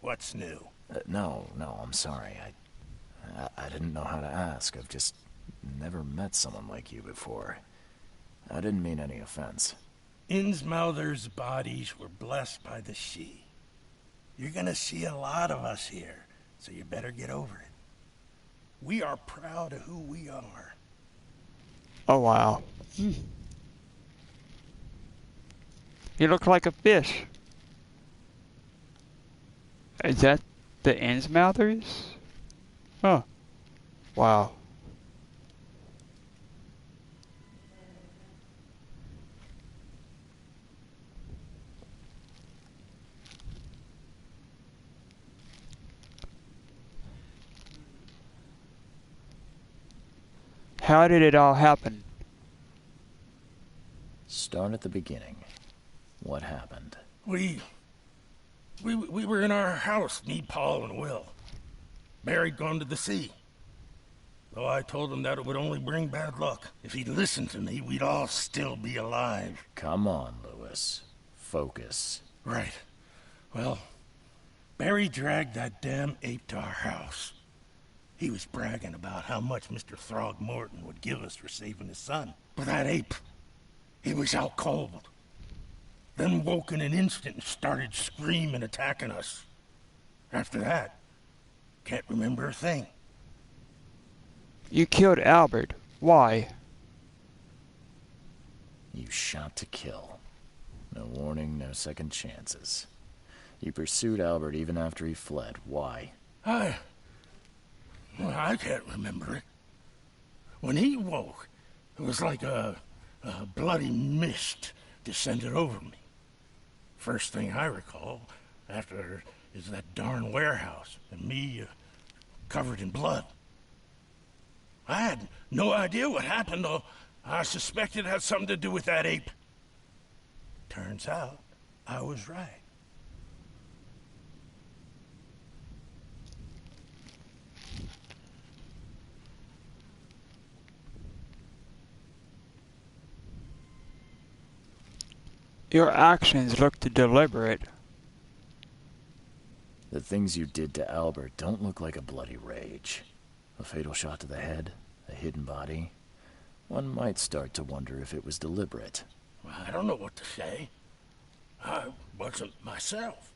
What's new? No, I'm sorry. I didn't know how to ask. I've just never met someone like you before. I didn't mean any offense. Innsmouther's bodies were blessed by the sea. You're gonna see a lot of us here, so you better get over it. We are proud of who we are. Oh, wow. You look like a fish. Is that the Innsmouthers? Huh. Wow. How did it all happen? Start at the beginning. What happened? We were in our house, me, Paul, and Will. Barry'd gone to the sea. Though I told him that it would only bring bad luck. If he'd listened to me, we'd all still be alive. Come on, Lewis. Focus. Right. Well, Barry dragged that damn ape to our house. He was bragging about how much Mr. Throgmorton would give us for saving his son. But that ape, he was out cold. Then woke in an instant and started screaming, attacking us. After that, can't remember a thing. You killed Albert. Why? You shot to kill. No warning, no second chances. You pursued Albert even after he fled. Why? I can't remember it. When he woke, it was like a bloody mist descended over me. First thing I recall after is that darn warehouse and me covered in blood. I had no idea what happened, though. I suspected it had something to do with that ape. Turns out, I was right. Your actions looked deliberate. The things you did to Albert don't look like a bloody rage. A fatal shot to the head, a hidden body. One might start to wonder if it was deliberate. I don't know what to say. I wasn't myself.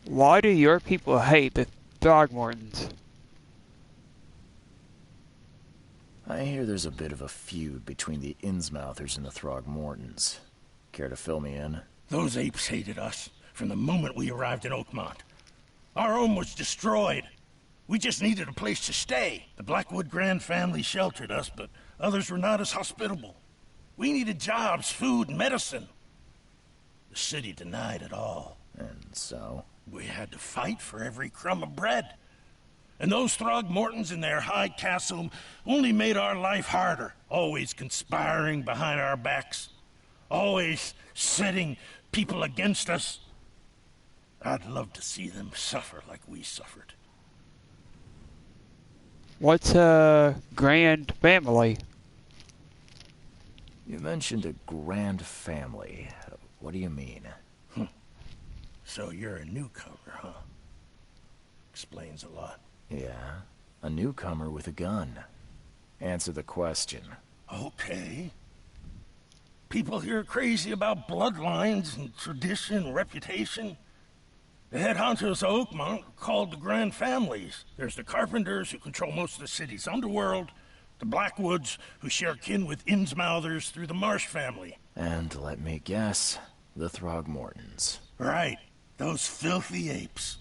Why do your people hate the Throgmortons? I hear there's a bit of a feud between the Innsmouthers and the Throgmortons. Care to fill me in? Those apes hated us from the moment we arrived in Oakmont. Our home was destroyed. We just needed a place to stay. The Blackwood Grand family sheltered us, but others were not as hospitable. We needed jobs, food, and medicine. The city denied it all. And so? We had to fight for every crumb of bread. And those Throgmortons in their high castle only made our life harder, always conspiring behind our backs, always setting people against us. I'd love to see them suffer like we suffered. What's a grand family? You mentioned a grand family. What do you mean? So you're a newcomer, huh? Explains a lot. Yeah, a newcomer with a gun. Answer the question. Okay. People here are crazy about bloodlines and tradition and reputation. The head honchos of Oakmont are called the Grand Families. There's the Carpenters, who control most of the city's underworld, The Blackwoods, who share kin with Innsmouthers through the Marsh family. And let me guess, the Throgmortons. Right. Those filthy apes.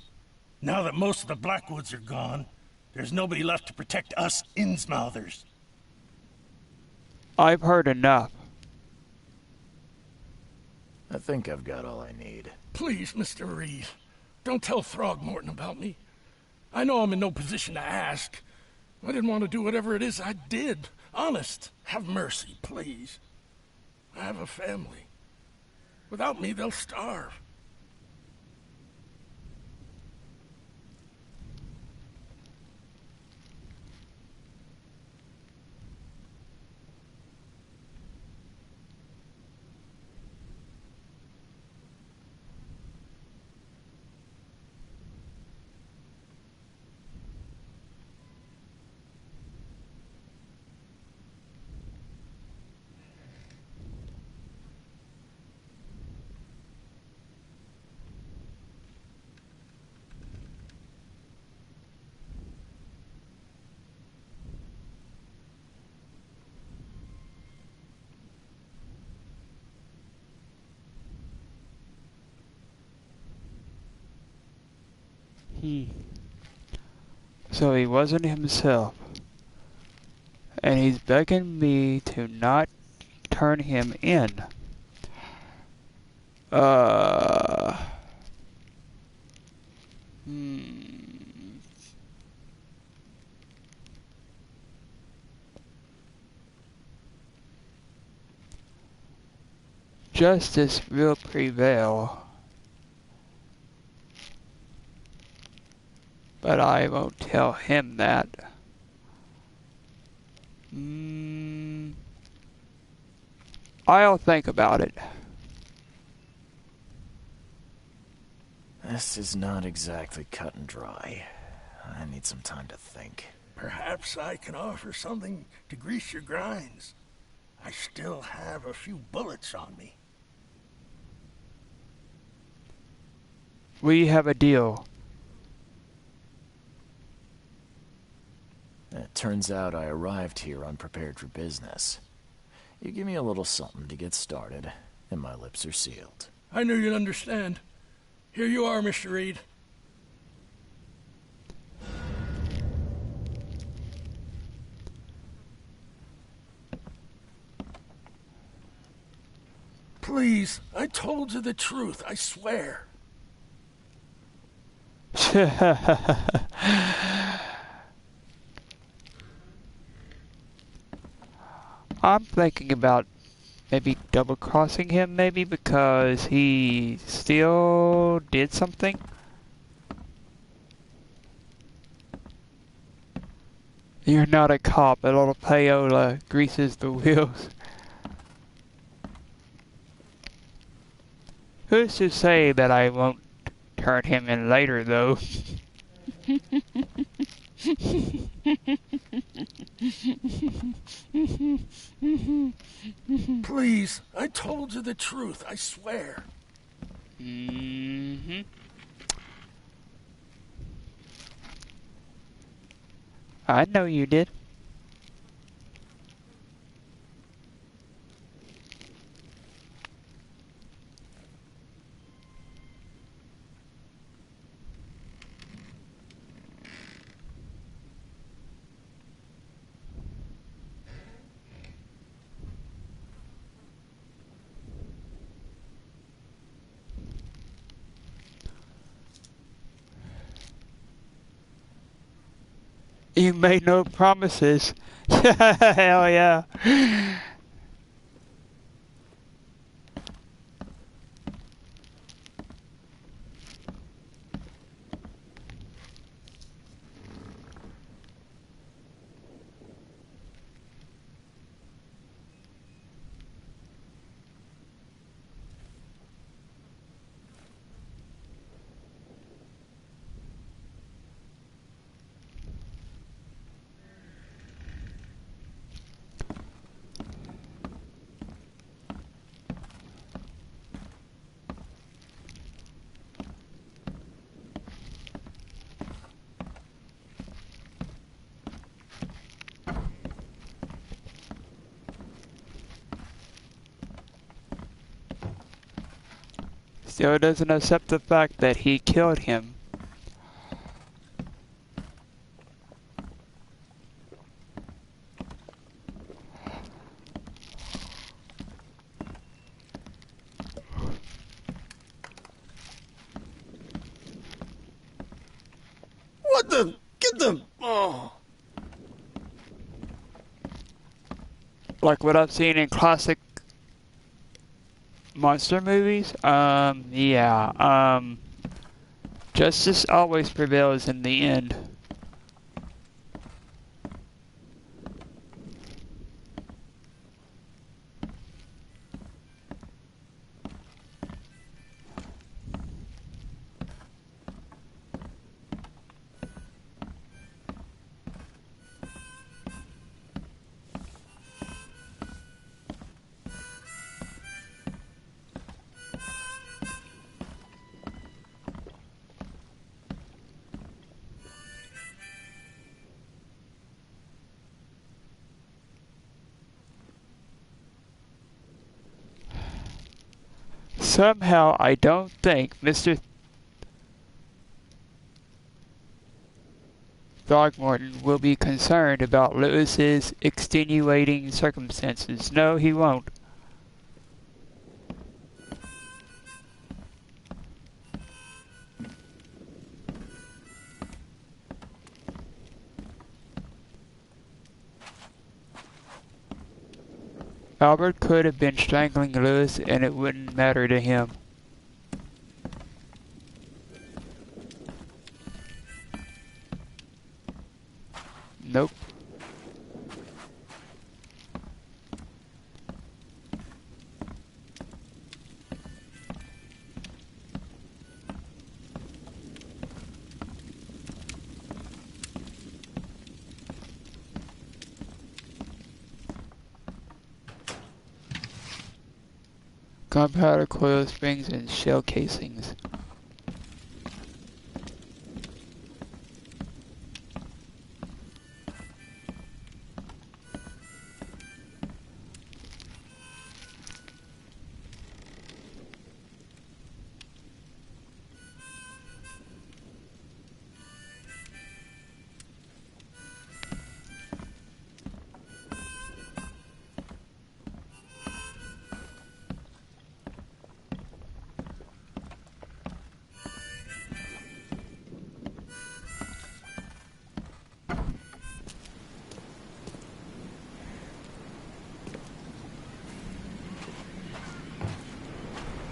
Now that most of the Blackwoods are gone, there's nobody left to protect us Innsmouthers. I've heard enough. I think I've got all I need. Please, Mr. Reed, don't tell Throgmorton about me. I know I'm in no position to ask. I didn't want to do whatever it is I did. Honest, have mercy, please. I have a family. Without me, they'll starve. So he wasn't himself. And he's begging me to not turn him in. Justice will prevail. But I won't tell him that. I'll think about it. This is not exactly cut and dry. I need some time to think. Perhaps I can offer something to grease your grinds. I still have a few bullets on me. We have a deal. It turns out I arrived here unprepared for business. You give me a little something to get started, and my lips are sealed. I knew you'd understand. Here you are, Mr. Reed. Please, I told you the truth, I swear. I'm thinking about maybe double-crossing him, maybe, because he still did something. You're not a cop, a little payola greases the wheels. Who's to say that I won't turn him in later, though? Please, I told you the truth, I swear. I know you did. You made no promises. Hell yeah. still doesn't accept the fact that he killed him. What the? Get the... Oh. Like what I've seen in classic monster movies? Yeah. Justice always prevails in the end. Somehow, I don't think Mr. Throgmorton will be concerned about Lewis's extenuating circumstances. No, he won't. Albert could have been strangling Lewis and it wouldn't matter to him. Nope. Gunpowder, coil springs, and shell casings.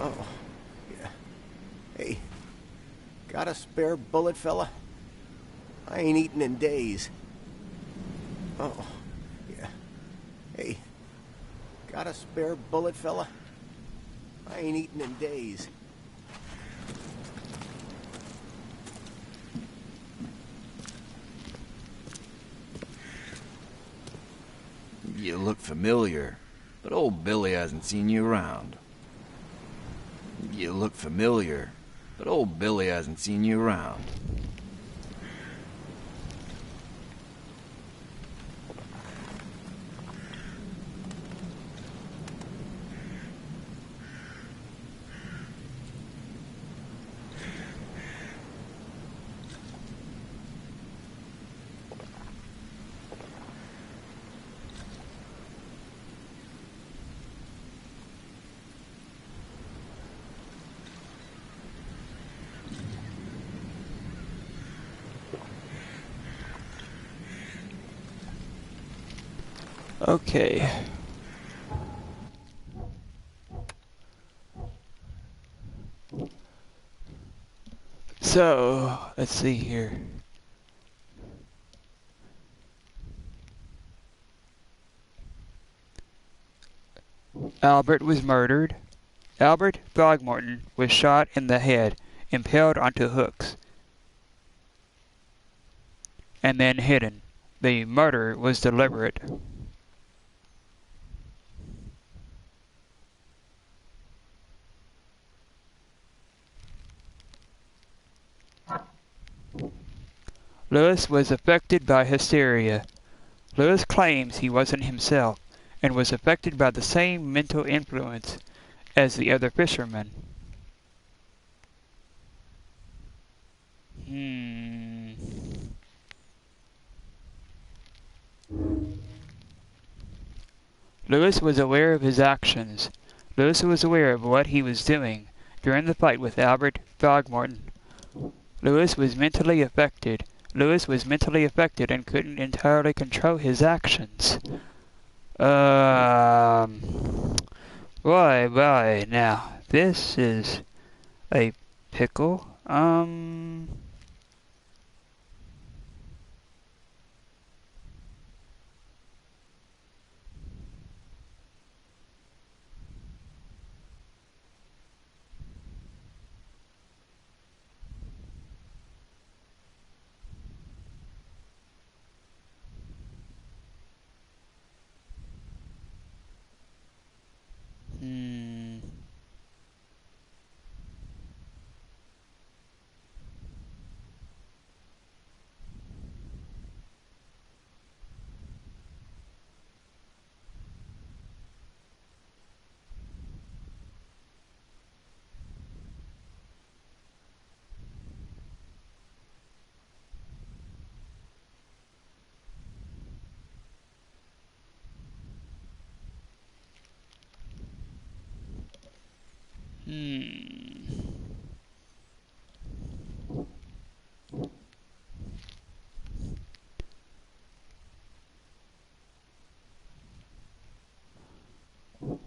Oh, yeah. Hey, got a spare bullet, fella? I ain't eaten in days. Oh, yeah. Hey, got a spare bullet, fella? I ain't eaten in days. You look familiar, but old Billy hasn't seen you around. You look familiar, but old Billy hasn't seen you around. Okay. So, let's see here. Albert was murdered. Albert Throgmorton was shot in the head, impaled onto hooks, and then hidden. The murder was deliberate. Lewis was affected by hysteria. Lewis claims he wasn't himself and was affected by the same mental influence as the other fishermen. Lewis was aware of his actions. Lewis was aware of what he was doing during the fight with Albert Throgmorton. Lewis was mentally affected. Lewis was mentally affected and couldn't entirely control his actions. Boy, now, this is a pickle.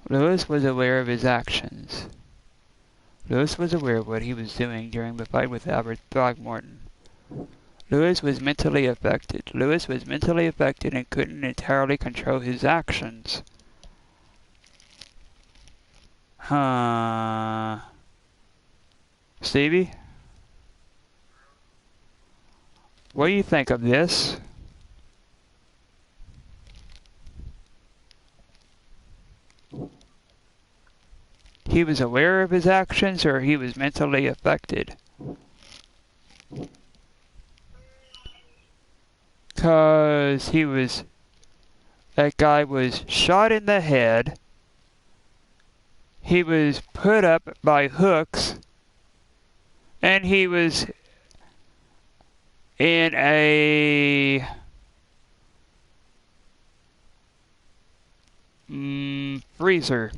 Lewis was aware of his actions. Lewis was aware of what he was doing during the fight with Albert Throgmorton. Lewis was mentally affected. Lewis was mentally affected and couldn't entirely control his actions. Stevie? What do you think of this? He was aware of his actions, or he was mentally affected? Because that guy was shot in the head. He was put up by hooks. And he was in a freezer.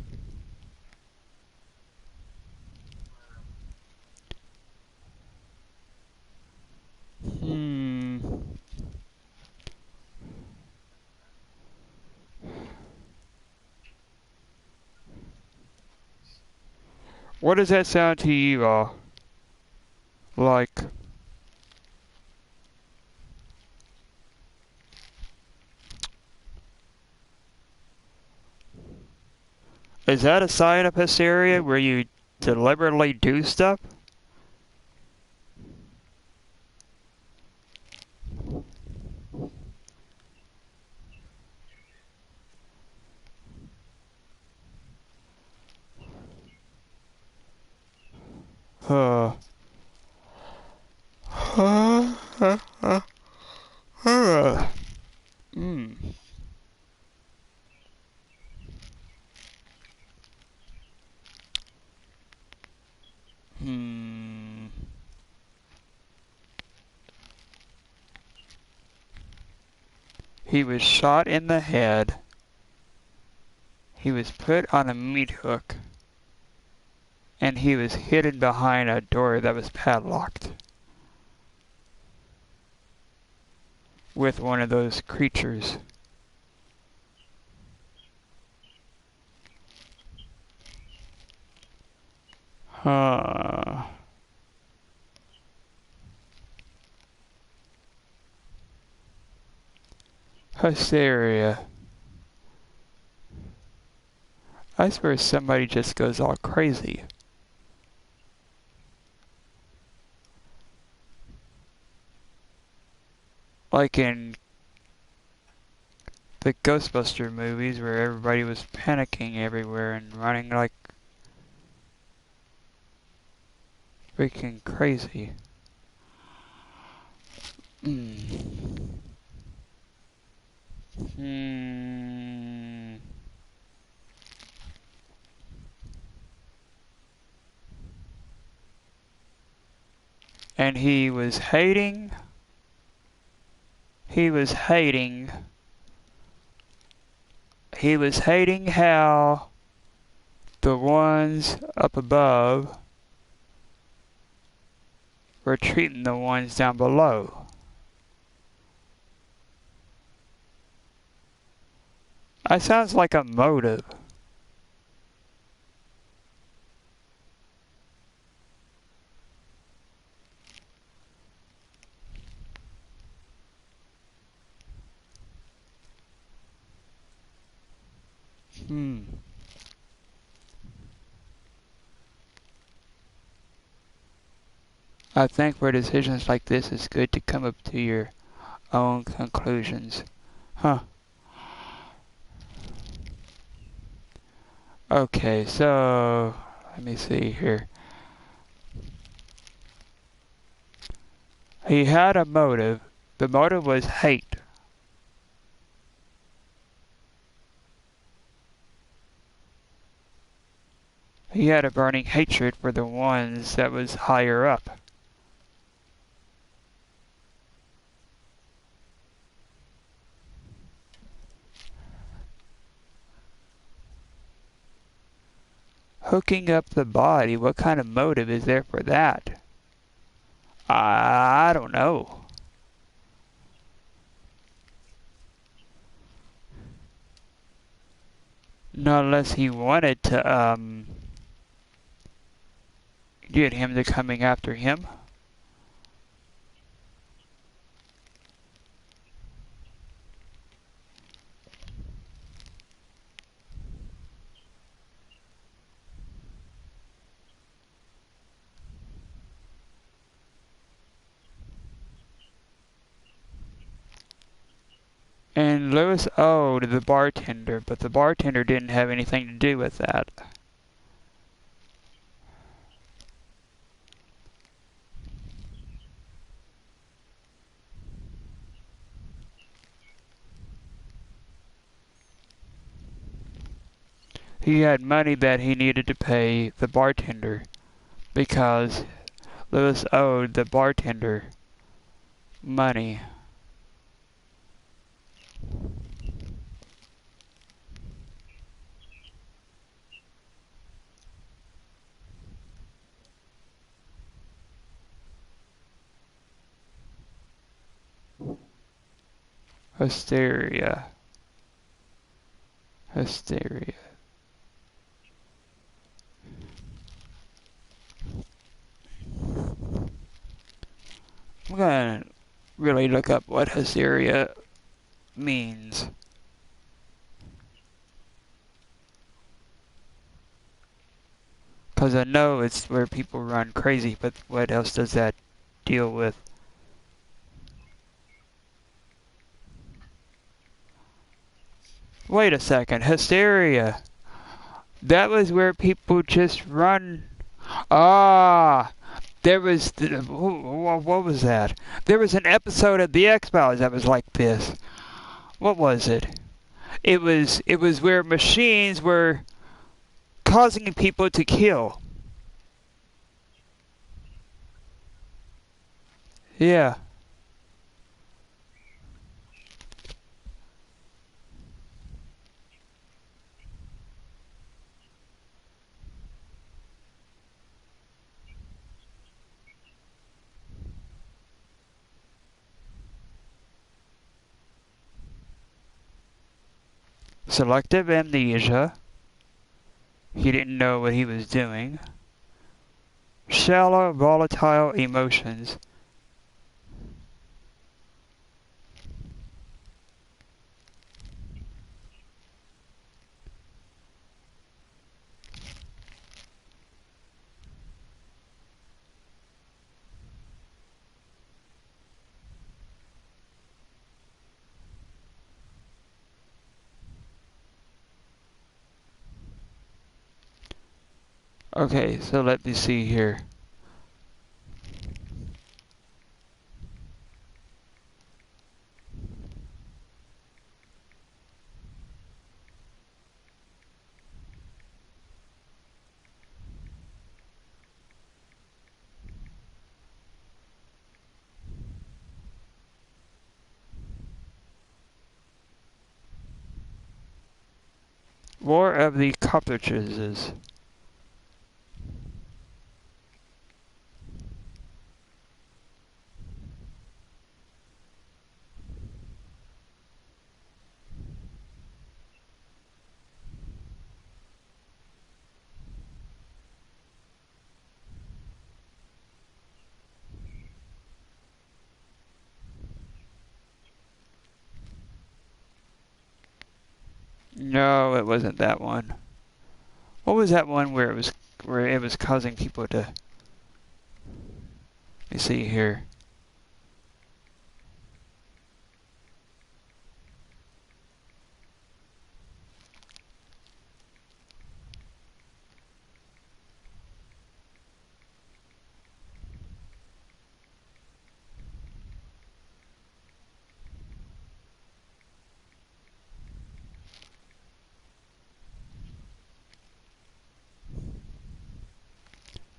What does that sound to you all like? Is that a sign of hysteria where you deliberately do stuff? He was shot in the head. He was put on a meat hook. And he was hidden behind a door that was padlocked. With one of those creatures. Hysteria. I swear somebody just goes all crazy. Like in the Ghostbuster movies where everybody was panicking everywhere and running like freaking crazy. And he was hating he was hating how the ones up above were treating the ones down below. That sounds like a motive. I think for decisions like this, it's good to come up to your own conclusions. Huh. Okay, so let me see here. He had a motive. The motive was hate. He had a burning hatred for the ones that was higher up. Hooking up the body, what kind of motive is there for that? I don't know. Not unless he wanted to, get him to coming after him. And Lewis owed the bartender, but the bartender didn't have anything to do with that. He had money that he needed to pay the bartender because Lewis owed the bartender money. Hysteria. Hysteria. I'm gonna really look up what hysteria means. Because I know it's where people run crazy, but what else does that deal with? Wait a second, hysteria. That was where people just run. Ah, there was, what was that? There was an episode of The X-Files that was like this. What was it? It was where machines were causing people to kill. Yeah. Selective amnesia. He didn't know what he was doing. Shallow, volatile emotions. Okay, so let me see here. War of the Cartridges. No, it wasn't that one. What was that one where it was causing people to? Let me see here.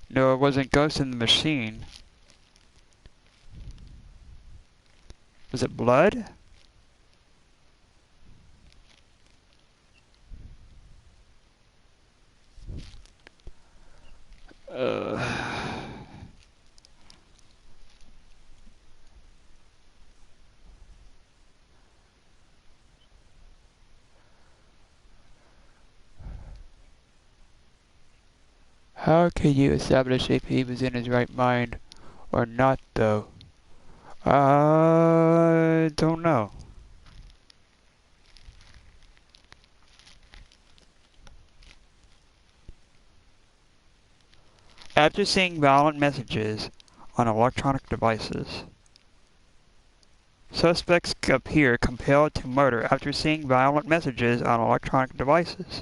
No, it wasn't Ghost in the Machine. Was it Blood? How can you establish if he was in his right mind or not, though? I don't know. After seeing violent messages on electronic devices, suspects appear compelled to murder after seeing violent messages on electronic devices.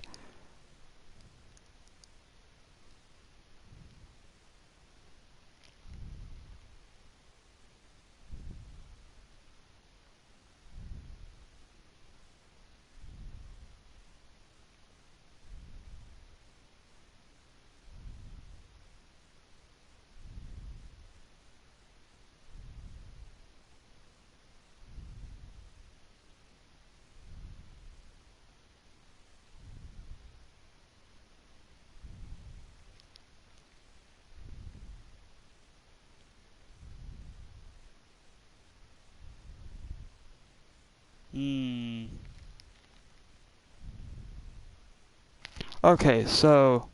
Okay, so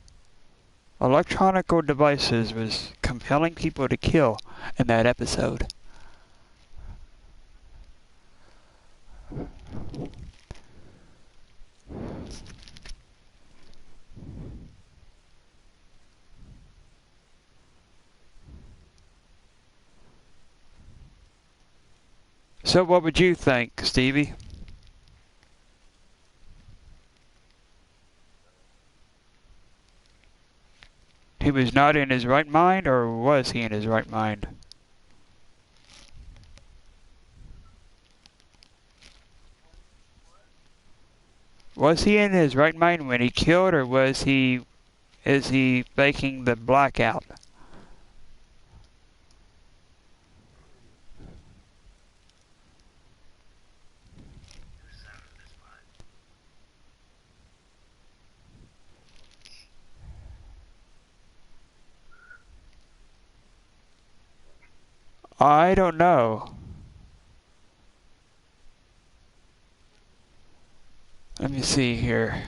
electronic devices was compelling people to kill in that episode. So what would you think, Stevie? He was not in his right mind, or was he in his right mind? Was he in his right mind when he killed, or is he faking the blackout? I don't know. Let me see here.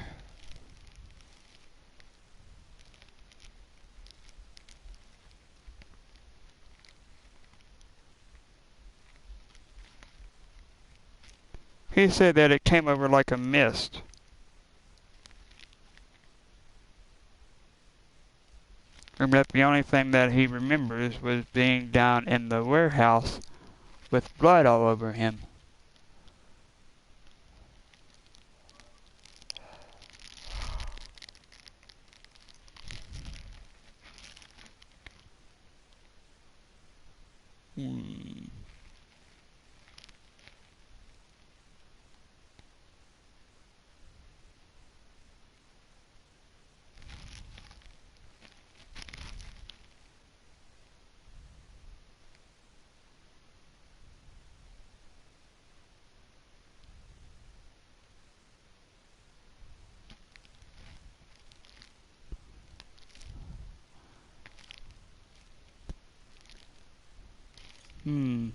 He said that it came over like a mist. And that the only thing that he remembers was being down in the warehouse with blood all over him. Hmm.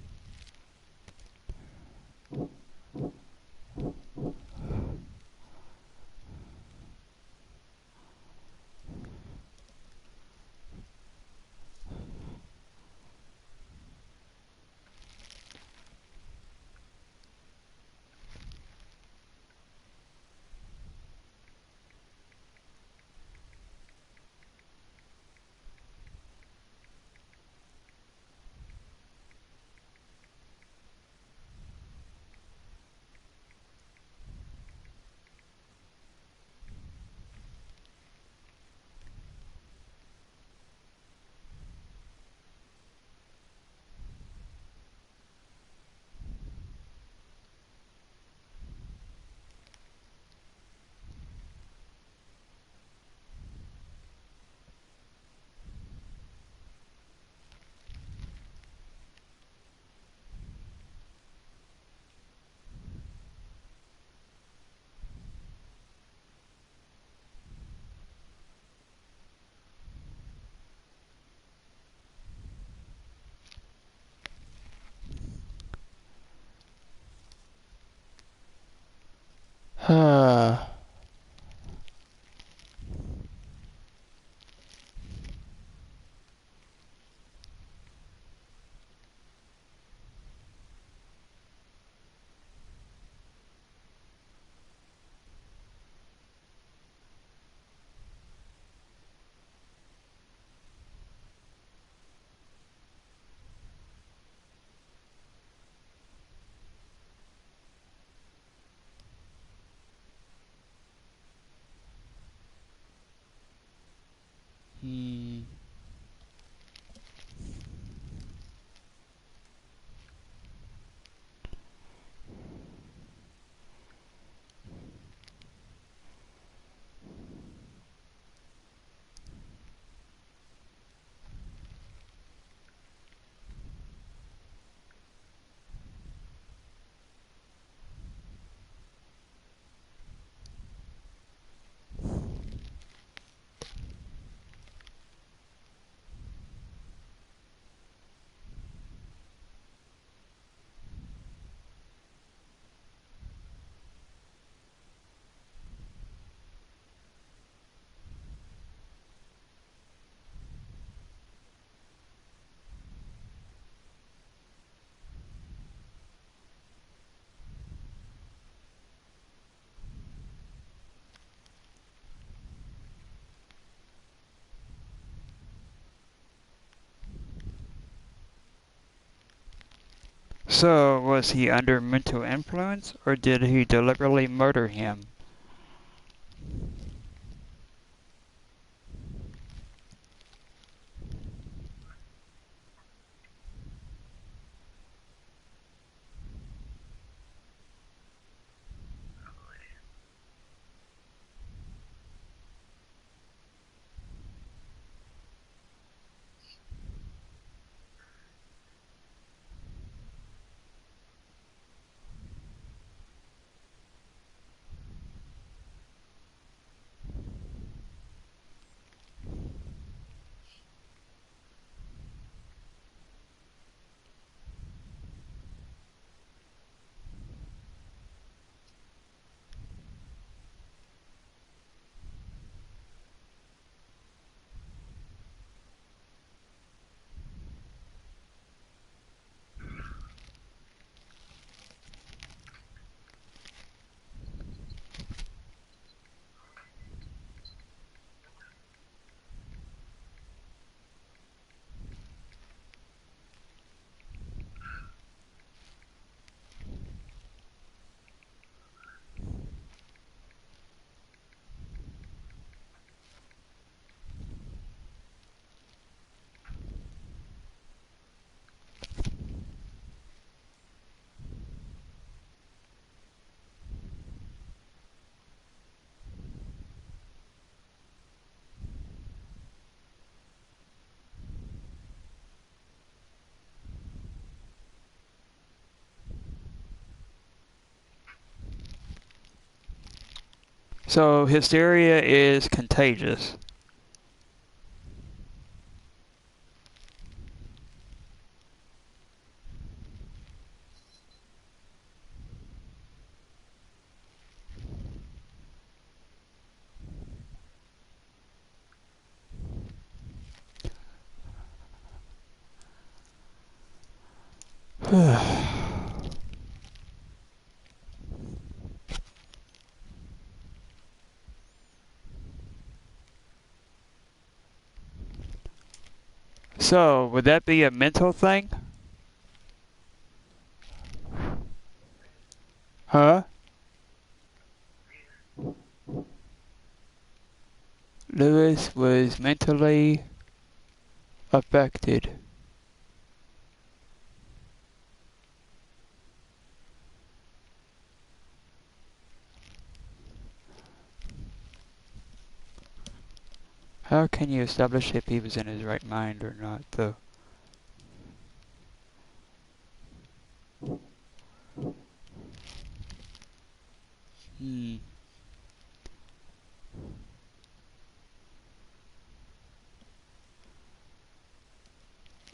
Hmm. So, was he under mental influence, or did he deliberately murder him? So, hysteria is contagious. So, would that be a mental thing? Huh? Lewis was mentally affected. How can you establish if he was in his right mind or not, though?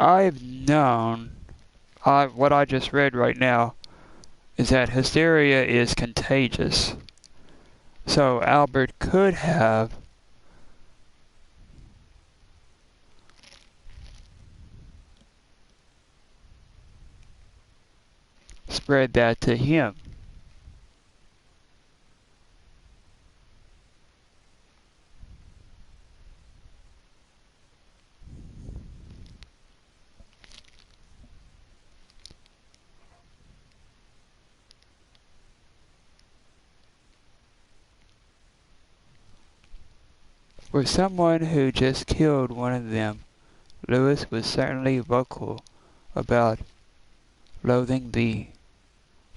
I've known, what I just read right now, is that hysteria is contagious. So Albert could have spread that to him. For someone who just killed one of them, Lewis was certainly vocal about loathing the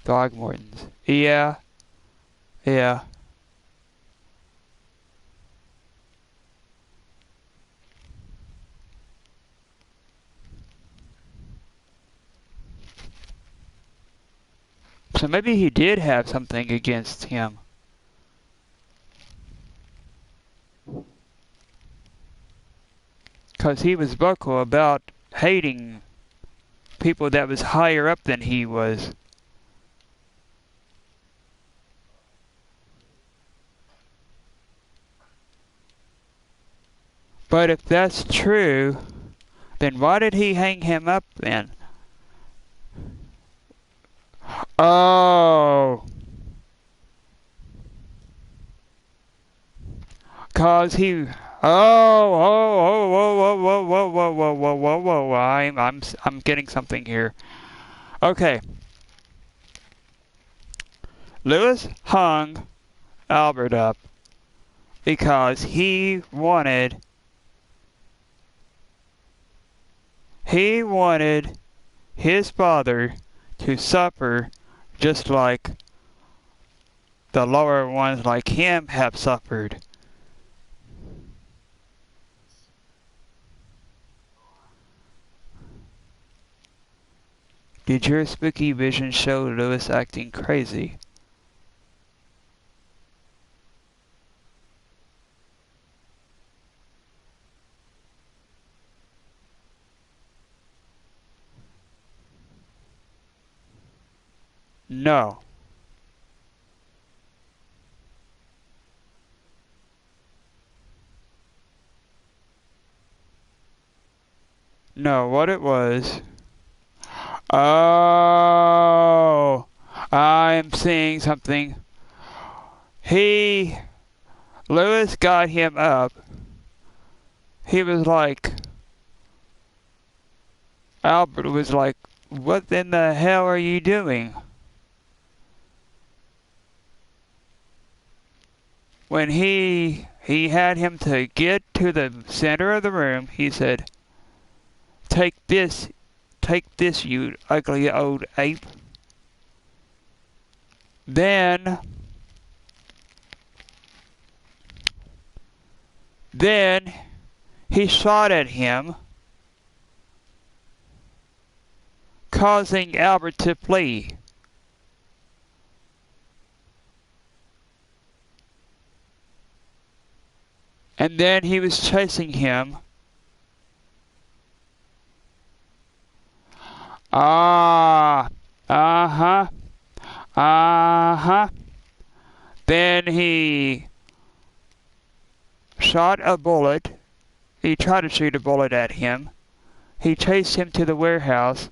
Throgmortons. Yeah. So maybe he did have something against him. Because he was vocal about hating people that was higher up than he was. But if that's true, then why did he hang him up then? Oh. Cause he whoa. I'm getting something here. Okay. Lewis hung Albert up because he wanted his father to suffer just like the lower ones like him have suffered. Did your spooky vision show Lewis acting crazy? No. No, what it was... Oh, I'm seeing something. Lewis got him up. He was like, Albert was like, what in the hell are you doing? When he had him to get to the center of the room, he said, Take this, you ugly old ape. Then he shot at him, causing Albert to flee. And then he was chasing him. Then he shot a bullet. He tried to shoot a bullet at him. He chased him to the warehouse.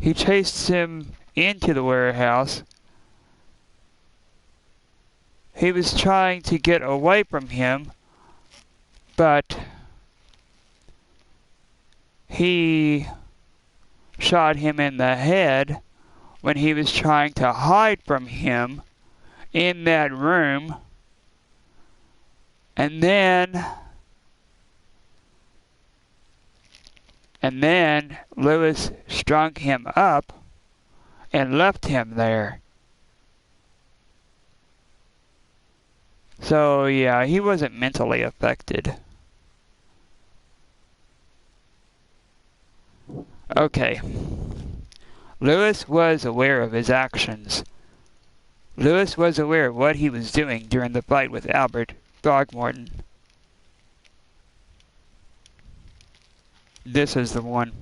He chased him into the warehouse. He was trying to get away from him, but he shot him in the head when he was trying to hide from him in that room. And then Lewis strung him up and left him there. So yeah, he wasn't mentally affected. Okay. Lewis was aware of his actions. Lewis was aware of what he was doing during the fight with Albert Throgmorton. This is the one.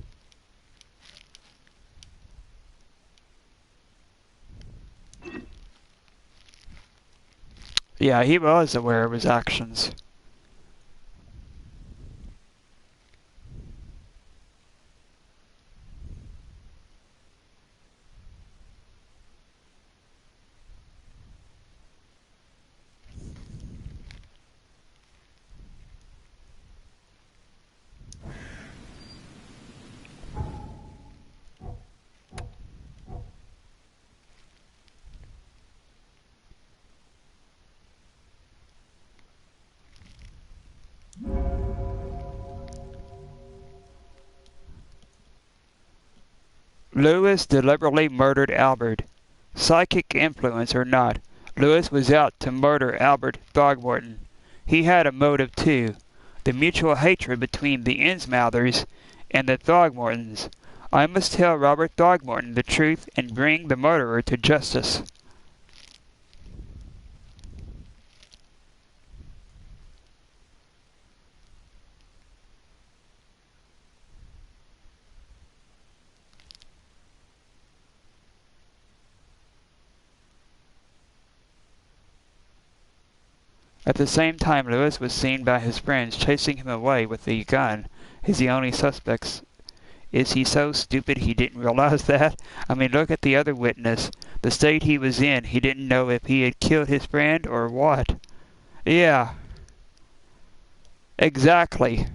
Yeah, he was aware of his actions. Lewis deliberately murdered Albert. Psychic influence or not, Lewis was out to murder Albert Throgmorton. He had a motive too, the mutual hatred between the Innsmouthers and the Throgmortons. I must tell Robert Throgmorton the truth and bring the murderer to justice. At the same time, Lewis was seen by his friends chasing him away with the gun. He's the only suspect. Is he so stupid he didn't realize that? I mean, look at the other witness. The state he was in, he didn't know if he had killed his friend or what. Yeah. Exactly.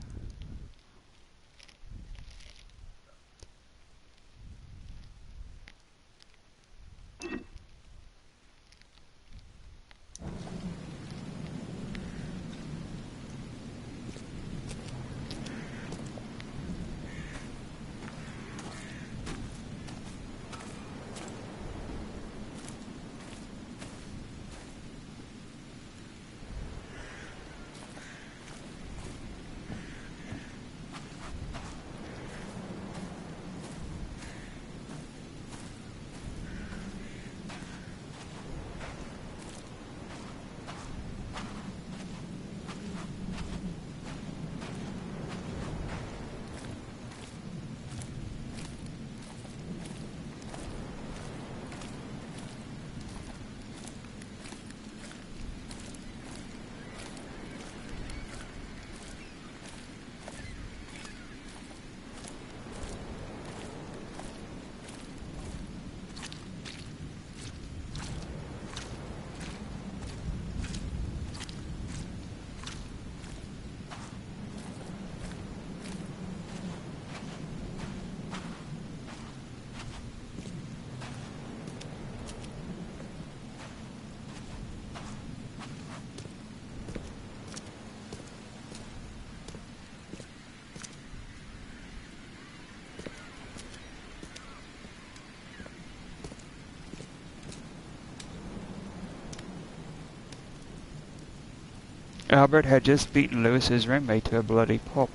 Albert had just beaten Lewis's roommate to a bloody pulp.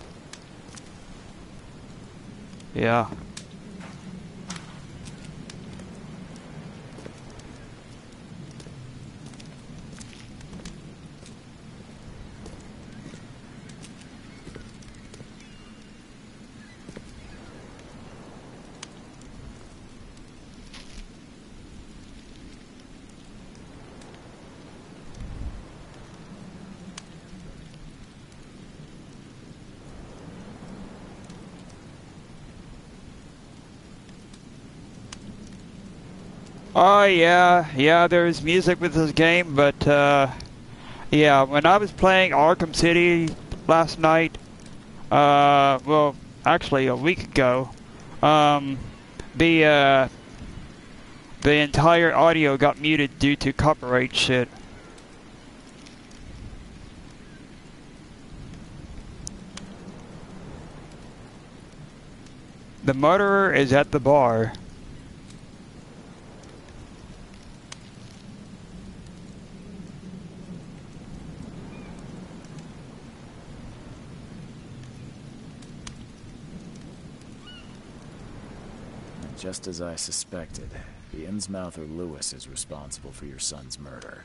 Yeah. Oh yeah, there's music with this game, but yeah, when I was playing Arkham City last night, well, actually a week ago, the entire audio got muted due to copyright shit. The murderer is at the bar. Just as I suspected, the Innsmouther Lewis is responsible for your son's murder.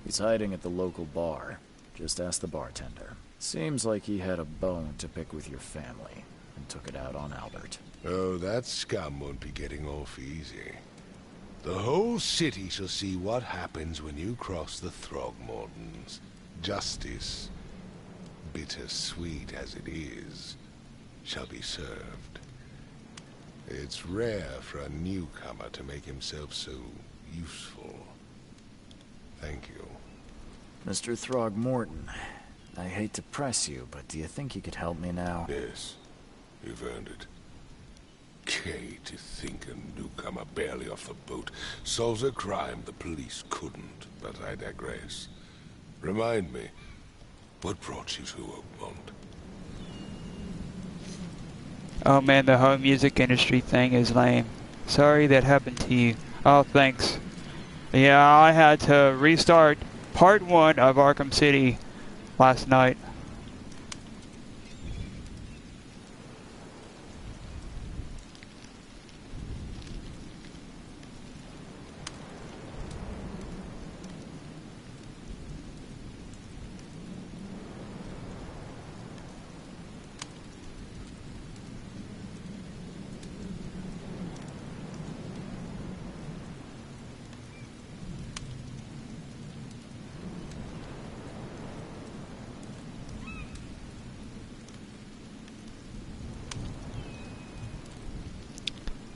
He's hiding at the local bar. Just ask the bartender. Seems like he had a bone to pick with your family, and took it out on Albert. Oh, that scum won't be getting off easy. The whole city shall see what happens when you cross the Throgmortons. Justice, bittersweet as it is, shall be served. It's rare for a newcomer to make himself so useful. Thank you. Mr. Throgmorton, I hate to press you, but do you think you could help me now? Yes, you've earned it. Kay, to think a newcomer barely off the boat solves a crime the police couldn't, but I digress. Remind me, what brought you to Oakmont? Oh man, the whole music industry thing is lame. Sorry that happened to you. Oh, thanks. Yeah, I had to restart part 1 of Arkham City last night.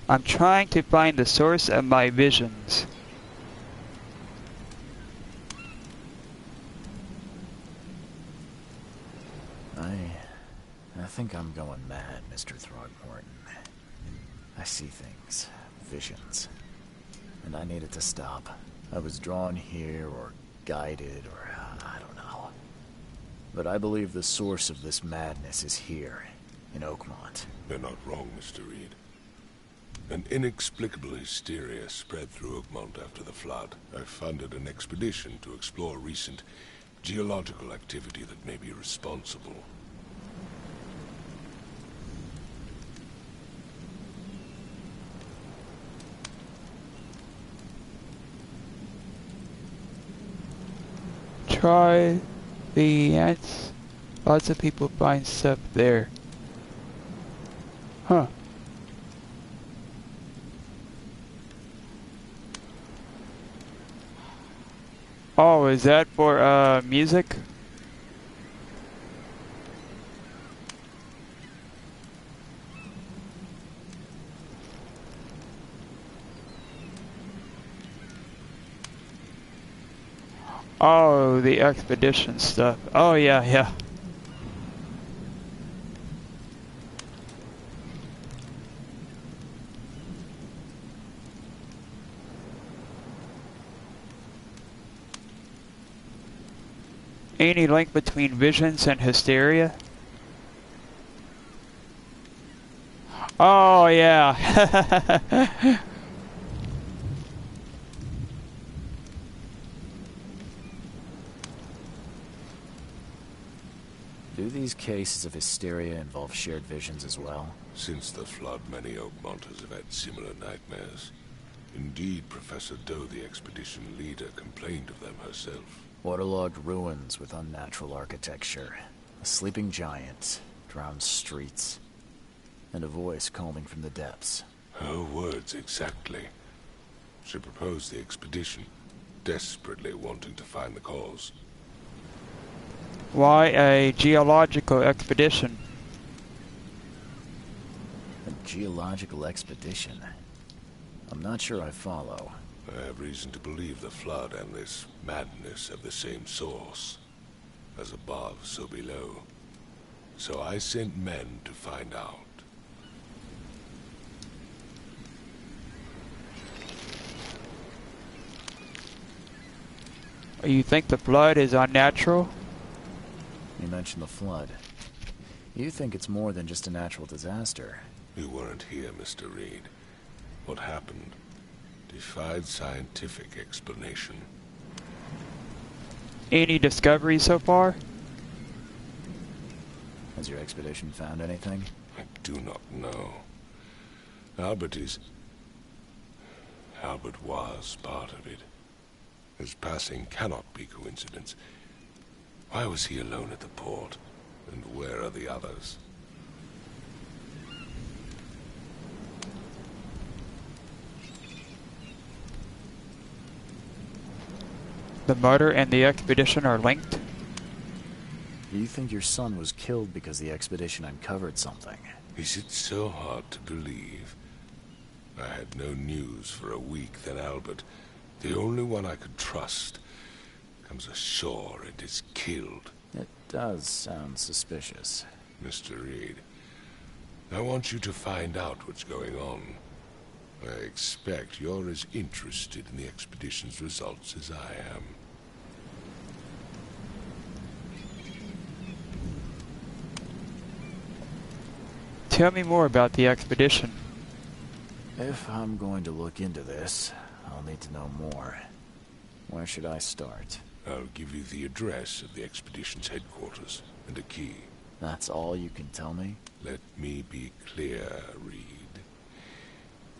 I'm trying to find the source of my visions. I think I'm going mad, Mr. Throgmorton. I see things, visions, and I need it to stop. I was drawn here, or guided, or I don't know. But I believe the source of this madness is here, in Oakmont. They're not wrong, Mr. Reed. An inexplicable hysteria spread through Oakmont after the flood. I funded an expedition to explore recent geological activity that may be responsible. Try the ants. Lots of people find stuff there. Huh. Oh, is that for music? Oh, the expedition stuff. Oh, yeah, yeah. Any link between visions and hysteria? Oh, yeah. Do these cases of hysteria involve shared visions as well? Since the flood, many Oakmonters have had similar nightmares. Indeed, Professor Doe, the expedition leader, complained of them herself. Waterlogged ruins with unnatural architecture, a sleeping giant, drowned streets, and a voice calming from the depths. Her words exactly. She proposed the expedition, desperately wanting to find the cause. Why a geological expedition? A geological expedition? I'm not sure I follow. I have reason to believe the flood and this madness have the same source. As above, so below. So I sent men to find out. You think the flood is unnatural? You mentioned the flood. You think it's more than just a natural disaster. You weren't here, Mr. Reed. What happened defied scientific explanation. Any discoveries so far? Has your expedition found anything? I do not know. Albert was part of it. His passing cannot be coincidence. Why was he alone at the port? And where are the others? The murder and the expedition are linked? Do you think your son was killed because the expedition uncovered something? Is it so hard to believe? I had no news for a week, then Albert, the only one I could trust, comes ashore and is killed. It does sound suspicious. Mr. Reed, I want you to find out what's going on. I expect you're as interested in the expedition's results as I am. Tell me more about the expedition. If I'm going to look into this, I'll need to know more. Where should I start? I'll give you the address of the expedition's headquarters and a key. That's all you can tell me? Let me be clear, Reed.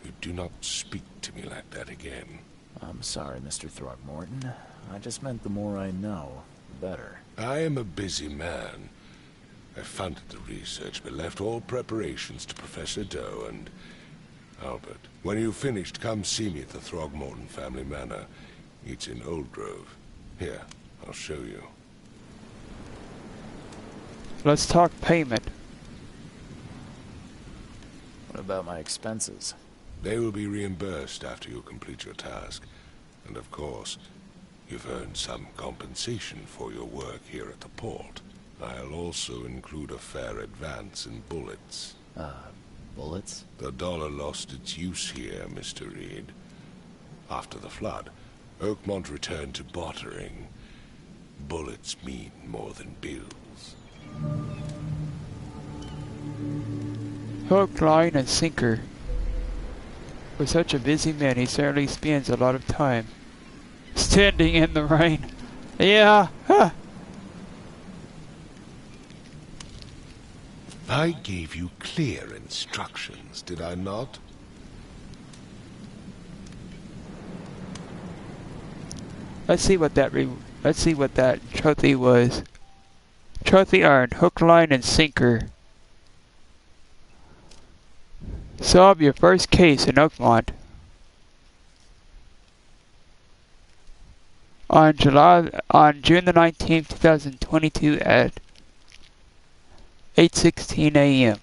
You do not speak to me like that again. I'm sorry, Mr. Throgmorton. I just meant the more I know, the better. I am a busy man. I funded the research, but left all preparations to Professor Doe and Albert. When you've finished, come see me at the Throgmorton family manor. It's in Old Grove. Here, I'll show you. Let's talk payment. What about my expenses? They will be reimbursed after you complete your task. And of course, you've earned some compensation for your work here at the port. I'll also include a fair advance in bullets. Bullets? The dollar lost its use here, Mr. Reed. After the flood, Oakmont returned to bartering. Bullets mean more than bills. Hook, line, and sinker. For such a busy man, he certainly spends a lot of time standing in the rain. Yeah, huh. I gave you clear instructions, did I not? Let's see what that trophy was. Trophy earned, hook, line, and sinker. Solve your first case in Oakmont. On June the 19th, 2022 at 8:16 a.m.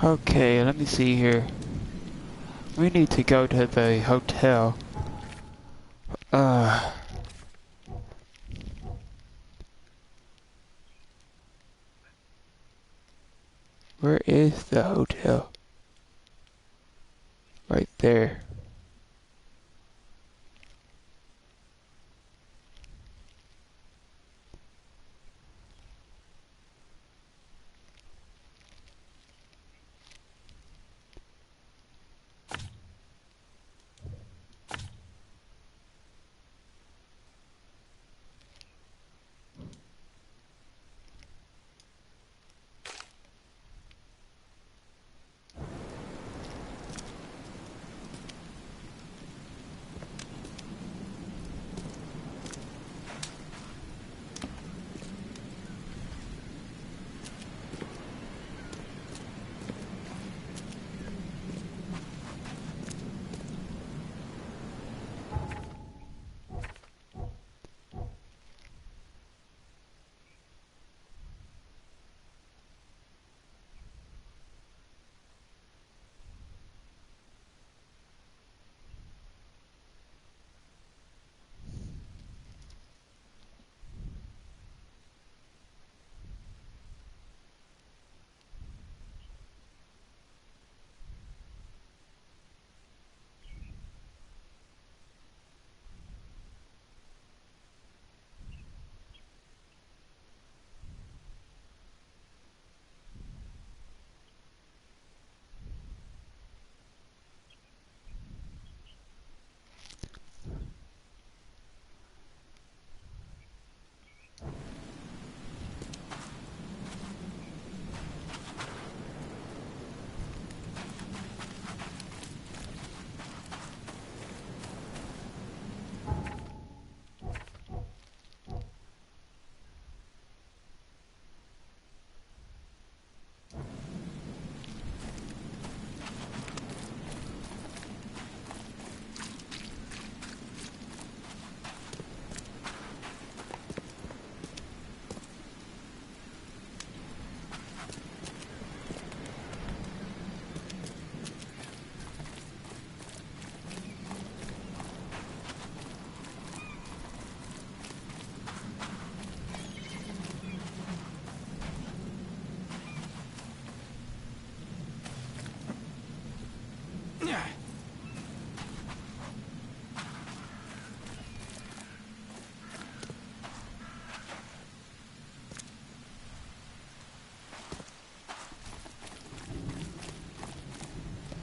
Okay, let me see here. We need to go to the hotel. Where is the hotel? Right there.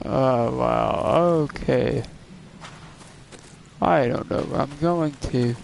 Oh, wow, okay. I don't know where I'm going to.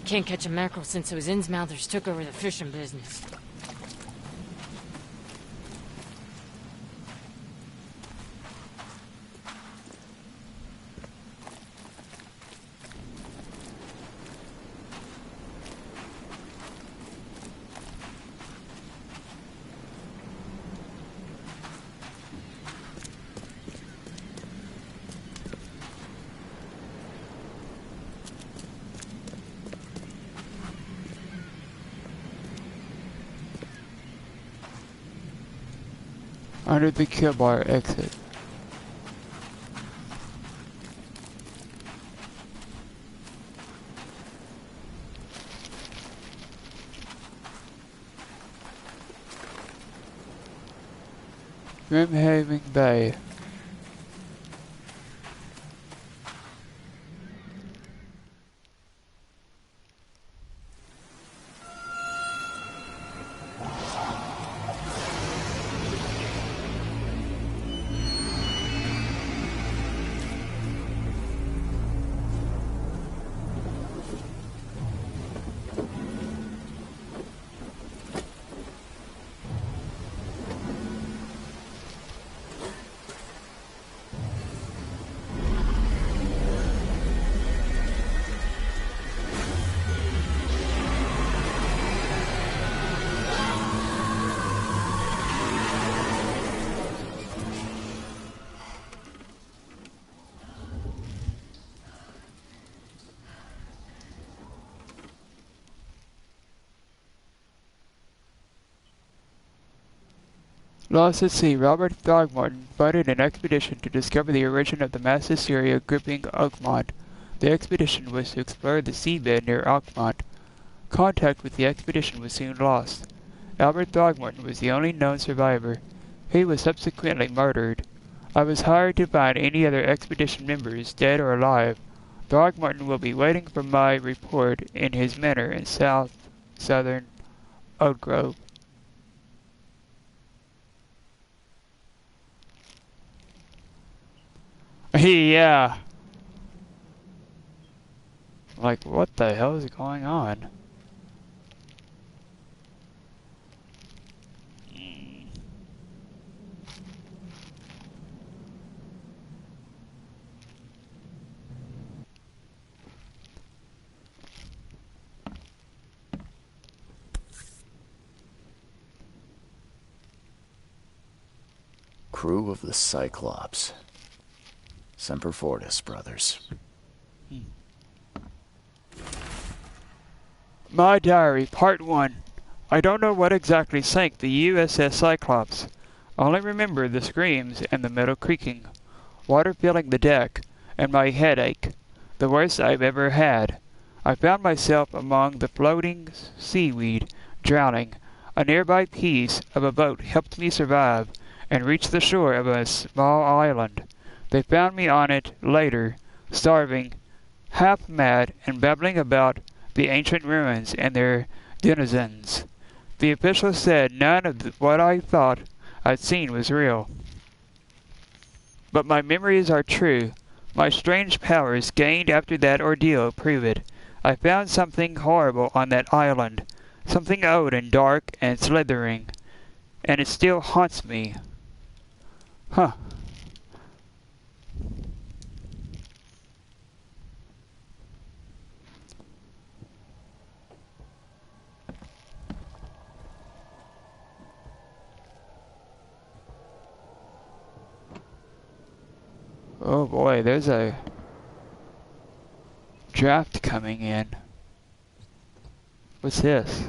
Can't catch a mackerel since those Innsmouthers took over the fishing business. Under the kill bar exit. Grimhaven Bay. Lost at sea, Robert Throgmorton funded an expedition to discover the origin of the mass hysteria gripping Oakmont. The expedition was to explore the seabed near Oakmont. Contact with the expedition was soon lost. Albert Throgmorton was the only known survivor. He was subsequently murdered. I was hired to find any other expedition members, dead or alive. Throgmorton will be waiting for my report in his manor in southern Oak Grove. Yeah. Like, what the hell is going on? Crew of the Cyclops. Semper Fortis, brothers. My diary, part 1. I don't know what exactly sank the USS Cyclops. Only remember the screams and the metal creaking, water filling the deck, and my headache, the worst I've ever had. I found myself among the floating seaweed, drowning. A nearby piece of a boat helped me survive and reach the shore of a small island. They found me on it later, starving, half mad, and babbling about the ancient ruins and their denizens. The officials said none of what I thought I'd seen was real. But my memories are true. My strange powers gained after that ordeal prove it. I found something horrible on that island, something old and dark and slithering, and it still haunts me. Huh. Oh boy, there's a draft coming in. What's this?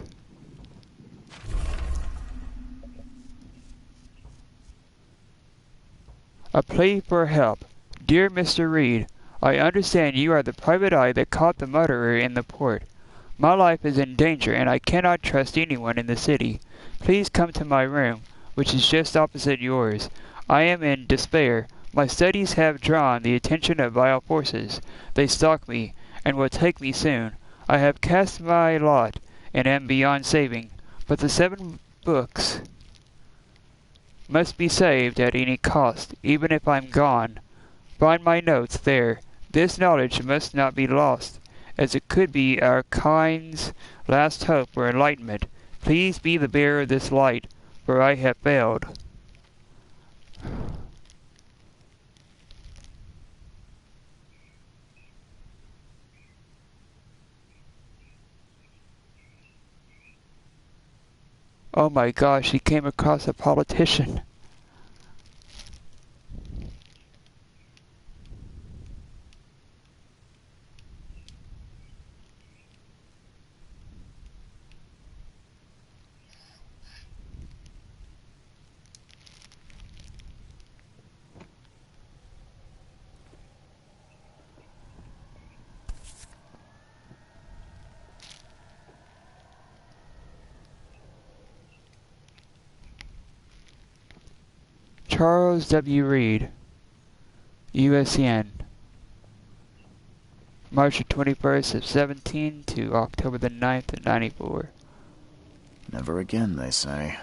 A plea for help. Dear Mr. Reed, I understand you are the private eye that caught the murderer in the port. My life is in danger and I cannot trust anyone in the city. Please come to my room, which is just opposite yours. I am in despair. My studies have drawn the attention of vile forces. They stalk me, and will take me soon. I have cast my lot, and am beyond saving. But the 7 books must be saved at any cost, even if I'm gone. Find my notes there. This knowledge must not be lost, as it could be our kind's last hope for enlightenment. Please be the bearer of this light, for I have failed. Oh my gosh, he came across a politician. Charles W. Reed, USN, March the 21st of 17 to October the 9th of 94. Never again, they say.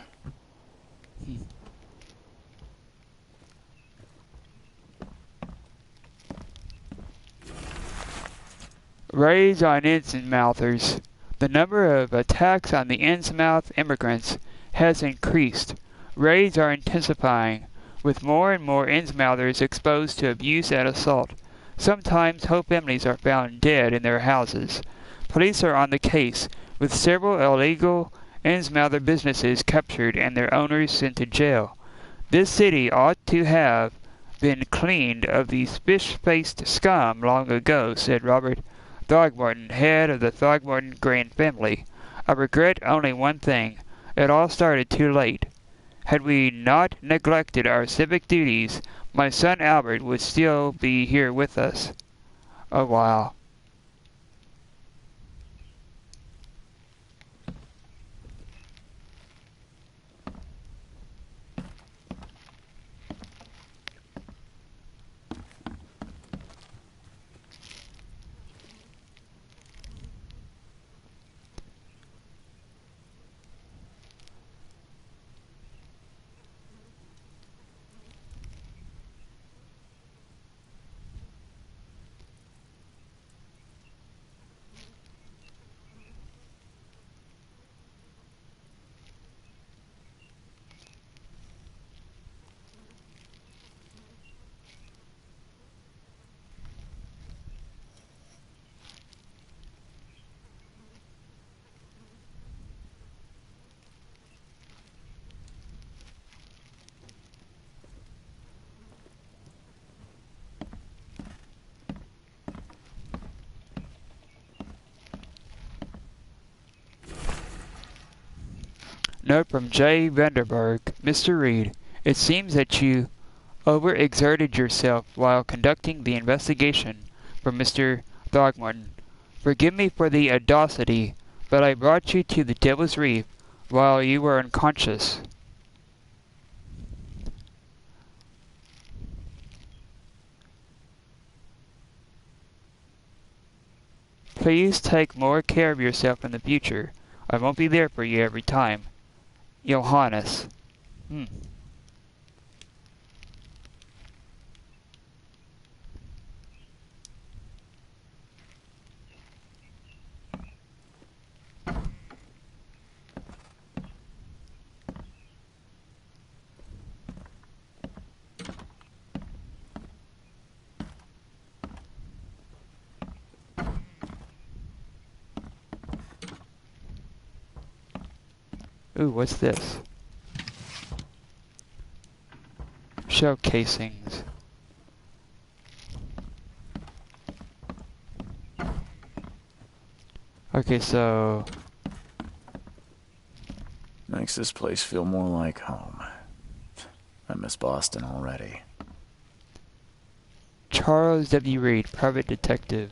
Raids on Innsmouthers. The number of attacks on the Innsmouth immigrants has increased. Raids are intensifying, with more and more Innsmouthers exposed to abuse and assault. Sometimes whole families are found dead in their houses. Police are on the case, with several illegal Innsmouther businesses captured and their owners sent to jail. This city ought to have been cleaned of these fish-faced scum long ago, said Robert Throgmorton, head of the Throgmorton Grand family. I regret only one thing. It all started too late. Had we not neglected our civic duties, my son Albert would still be here with us. Oh, wow. Note from J. Vanderberg. Mr. Reed, it seems that you overexerted yourself while conducting the investigation for Mr. Throgmorton. Forgive me for the audacity, but I brought you to the Devil's Reef while you were unconscious. Please take more care of yourself in the future. I won't be there for you every time. Johannes. Ooh, what's this? Shell casings. Okay, so... Makes this place feel more like home. I miss Boston already. Charles W. Reed, private detective.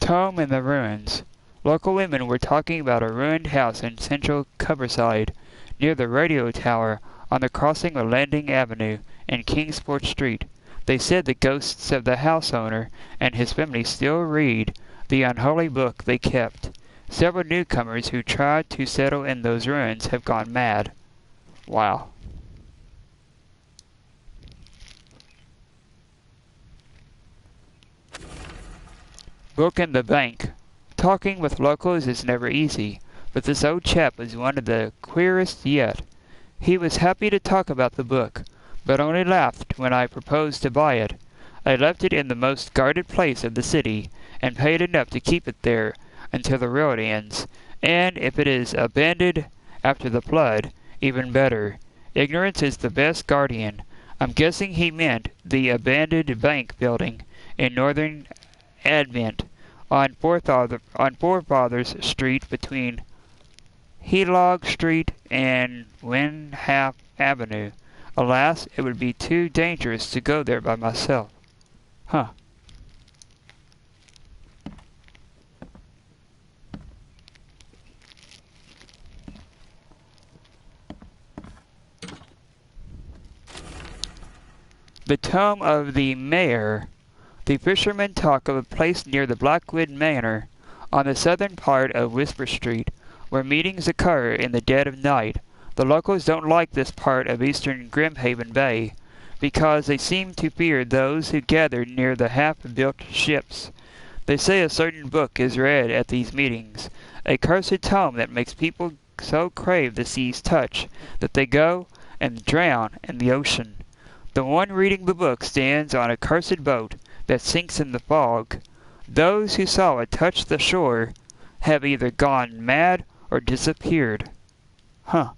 Home in the ruins. Local women were talking about a ruined house in central Coverside, near the radio tower on the crossing of Landing Avenue and Kingsport Street. They said the ghosts of the house owner and his family still read the unholy book they kept. Several newcomers who tried to settle in those ruins have gone mad. Wow. Book in the bank. Talking with locals is never easy, but this old chap was one of the queerest yet. He was happy to talk about the book, but only laughed when I proposed to buy it. I left it in the most guarded place of the city, and paid enough to keep it there until the road ends, and if it is abandoned after the flood, even better. Ignorance is the best guardian. I'm guessing he meant the abandoned bank building in northern Advent on Forefathers Street between Helog Street and Windham Avenue. Alas, it would be too dangerous to go there by myself. Huh. The Tome of the Mayor. The fishermen talk of a place near the Blackwood Manor, on the southern part of Whisper Street, where meetings occur in the dead of night. The locals don't like this part of eastern Grimhaven Bay, because they seem to fear those who gather near the half-built ships. They say a certain book is read at these meetings, a cursed tome that makes people so crave the sea's touch that they go and drown in the ocean. The one reading the book stands on a cursed boat that sinks in the fog. Those who saw it touch the shore have either gone mad or disappeared. Huh.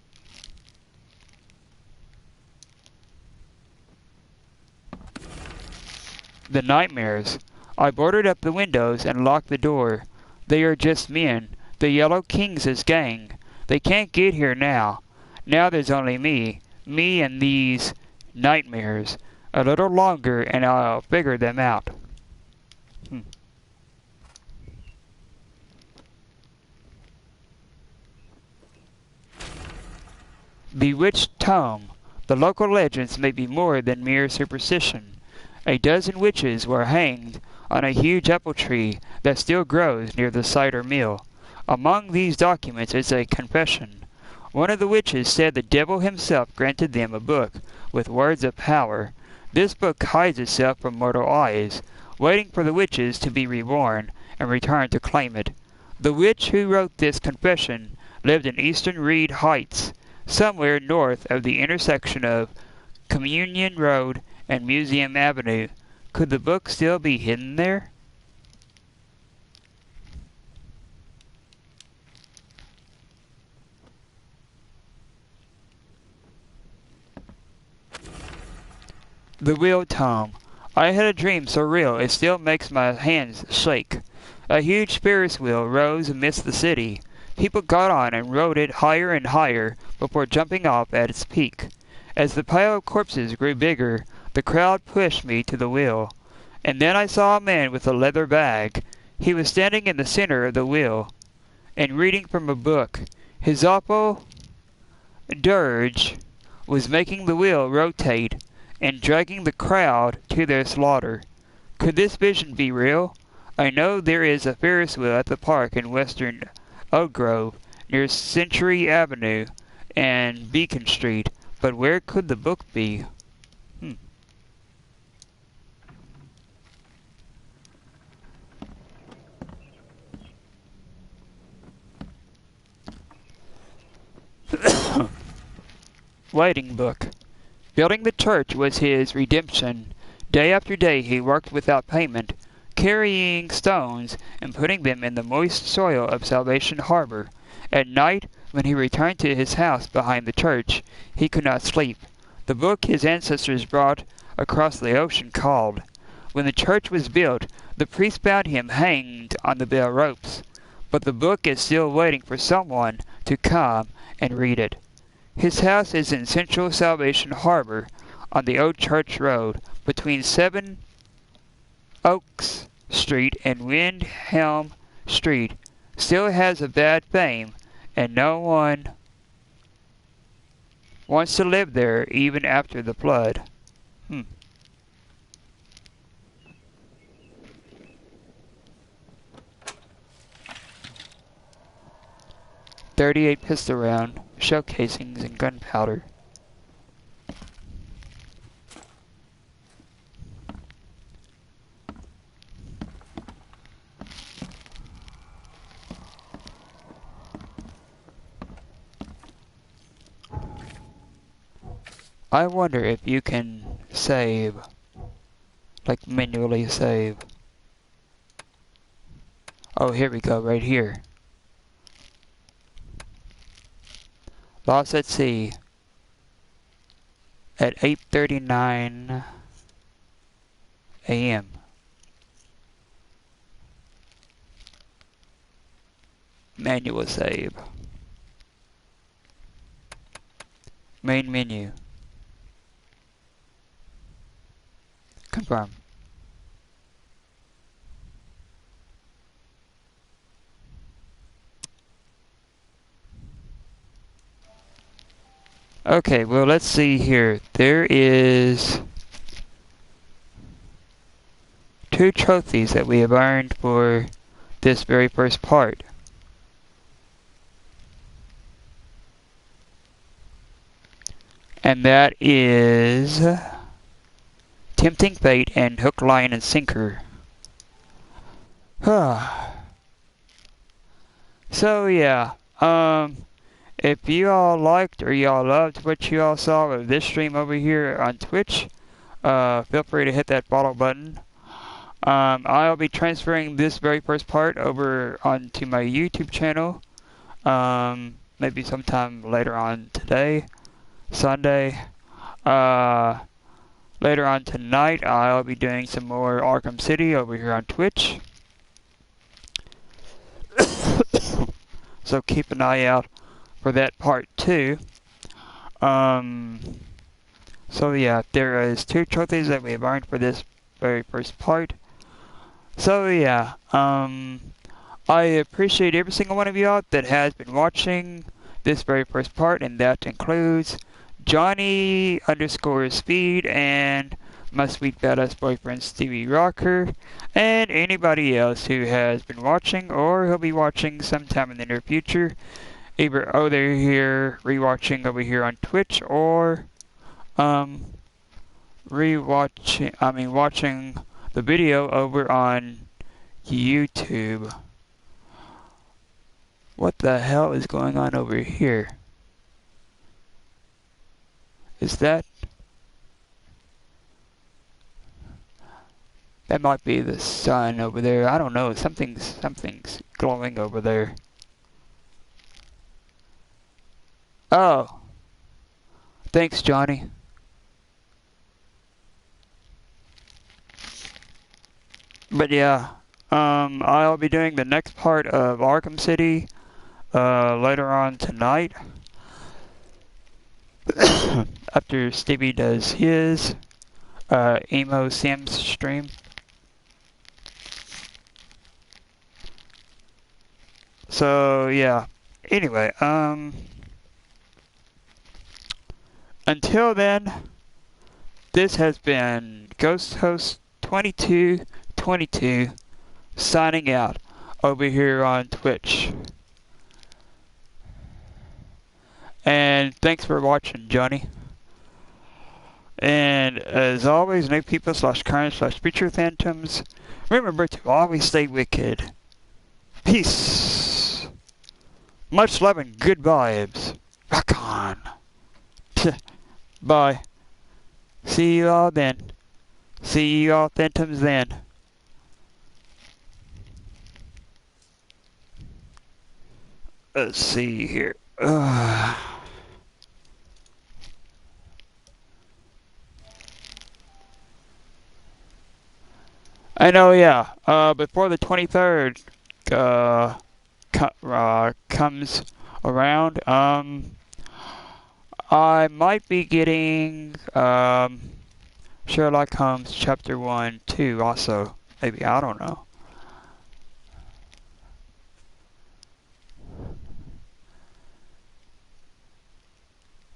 The nightmares. I boarded up the windows and locked the door. They are just men. The Yellow Kings' gang. They can't get here now. Now there's only me. Me and these nightmares. A little longer and I'll figure them out. Bewitched Tome. The local legends may be more than mere superstition. A dozen witches were hanged on a huge apple tree that still grows near the cider mill. Among these documents is a confession. One of the witches said the devil himself granted them a book with words of power. This book hides itself from mortal eyes, waiting for the witches to be reborn and return to claim it. The witch who wrote this confession lived in Eastern Reed Heights, somewhere north of the intersection of Communion Road and Museum Avenue. Could the book still be hidden there? The Wheel Tome. I had a dream so real it still makes my hands shake. A huge Ferris wheel rose amidst the city. People got on and rode it higher and higher before jumping off at its peak. As the pile of corpses grew bigger, the crowd pushed me to the wheel. And then I saw a man with a leather bag. He was standing in the center of the wheel and reading from a book. His awful dirge was making the wheel rotate and dragging the crowd to their slaughter. Could this vision be real? I know there is a Ferris wheel at the park in western Oak Grove, near Century Avenue and Beacon Street, but where could the book be? Waiting book. Building the church was his redemption. Day after day he worked without payment, carrying stones and putting them in the moist soil of Salvation Harbor. At night, when he returned to his house behind the church, he could not sleep. The book his ancestors brought across the ocean called. When the church was built, the priest found him hanged on the bell ropes. But the book is still waiting for someone to come and read it. His house is in central Salvation Harbor on the Old Church Road between 7 Oaks Street and Windhelm Street. Still has a bad fame, and no one wants to live there even after the flood. 38 pistol round, shell casings, and gunpowder. I wonder if you can save, like manually save. Oh, here we go, right here. Lost at sea at 8:39 a.m. Manual save. Main menu. Confirm. Okay, well, let's see here. There is 2 trophies that we have earned for this very first part. And that is Tempting Fate and Hook, Line, and Sinker. So yeah, if you all liked or y'all loved what you all saw of this stream over here on Twitch, feel free to hit that follow button. I'll be transferring this very first part over onto my YouTube channel, maybe sometime later on today, Sunday. Later on tonight, I'll be doing some more Arkham City over here on Twitch. So keep an eye out for that part too. So yeah, there is 2 trophies that we have earned for this very first part. So yeah, I appreciate every single one of y'all that has been watching this very first part, and that includes Johnny_Speed and my sweet badass boyfriend Stevie Rocker, and anybody else who has been watching or who'll be watching sometime in the near future, either they're here rewatching over here on Twitch or watching the video over on YouTube. What the hell is going on over here? Is that might be the sun over there. I don't know. Something's glowing over there. Oh. Thanks, Johnny. But yeah, I'll be doing the next part of Arkham City later on tonight. After Stevie does his Emo Sims stream. So yeah. Anyway, until then, this has been Ghost Host 2222 signing out over here on Twitch. And thanks for watching, Johnny. And as always, new people /current/future phantoms, remember to always stay wicked. Peace. Much love and good vibes. Rock on. Bye. See you all then. See you all phantoms then. Let's see here. I know, yeah. Before the 23rd comes around, I might be getting Sherlock Holmes Chapter 1, 2 also. Maybe, I don't know.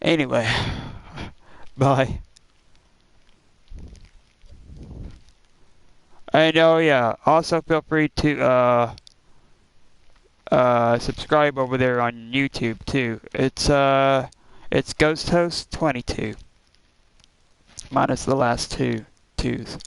Anyway, bye. And oh yeah, also feel free to subscribe over there on YouTube too. It's Ghost Host 22. Minus the last 2 twos.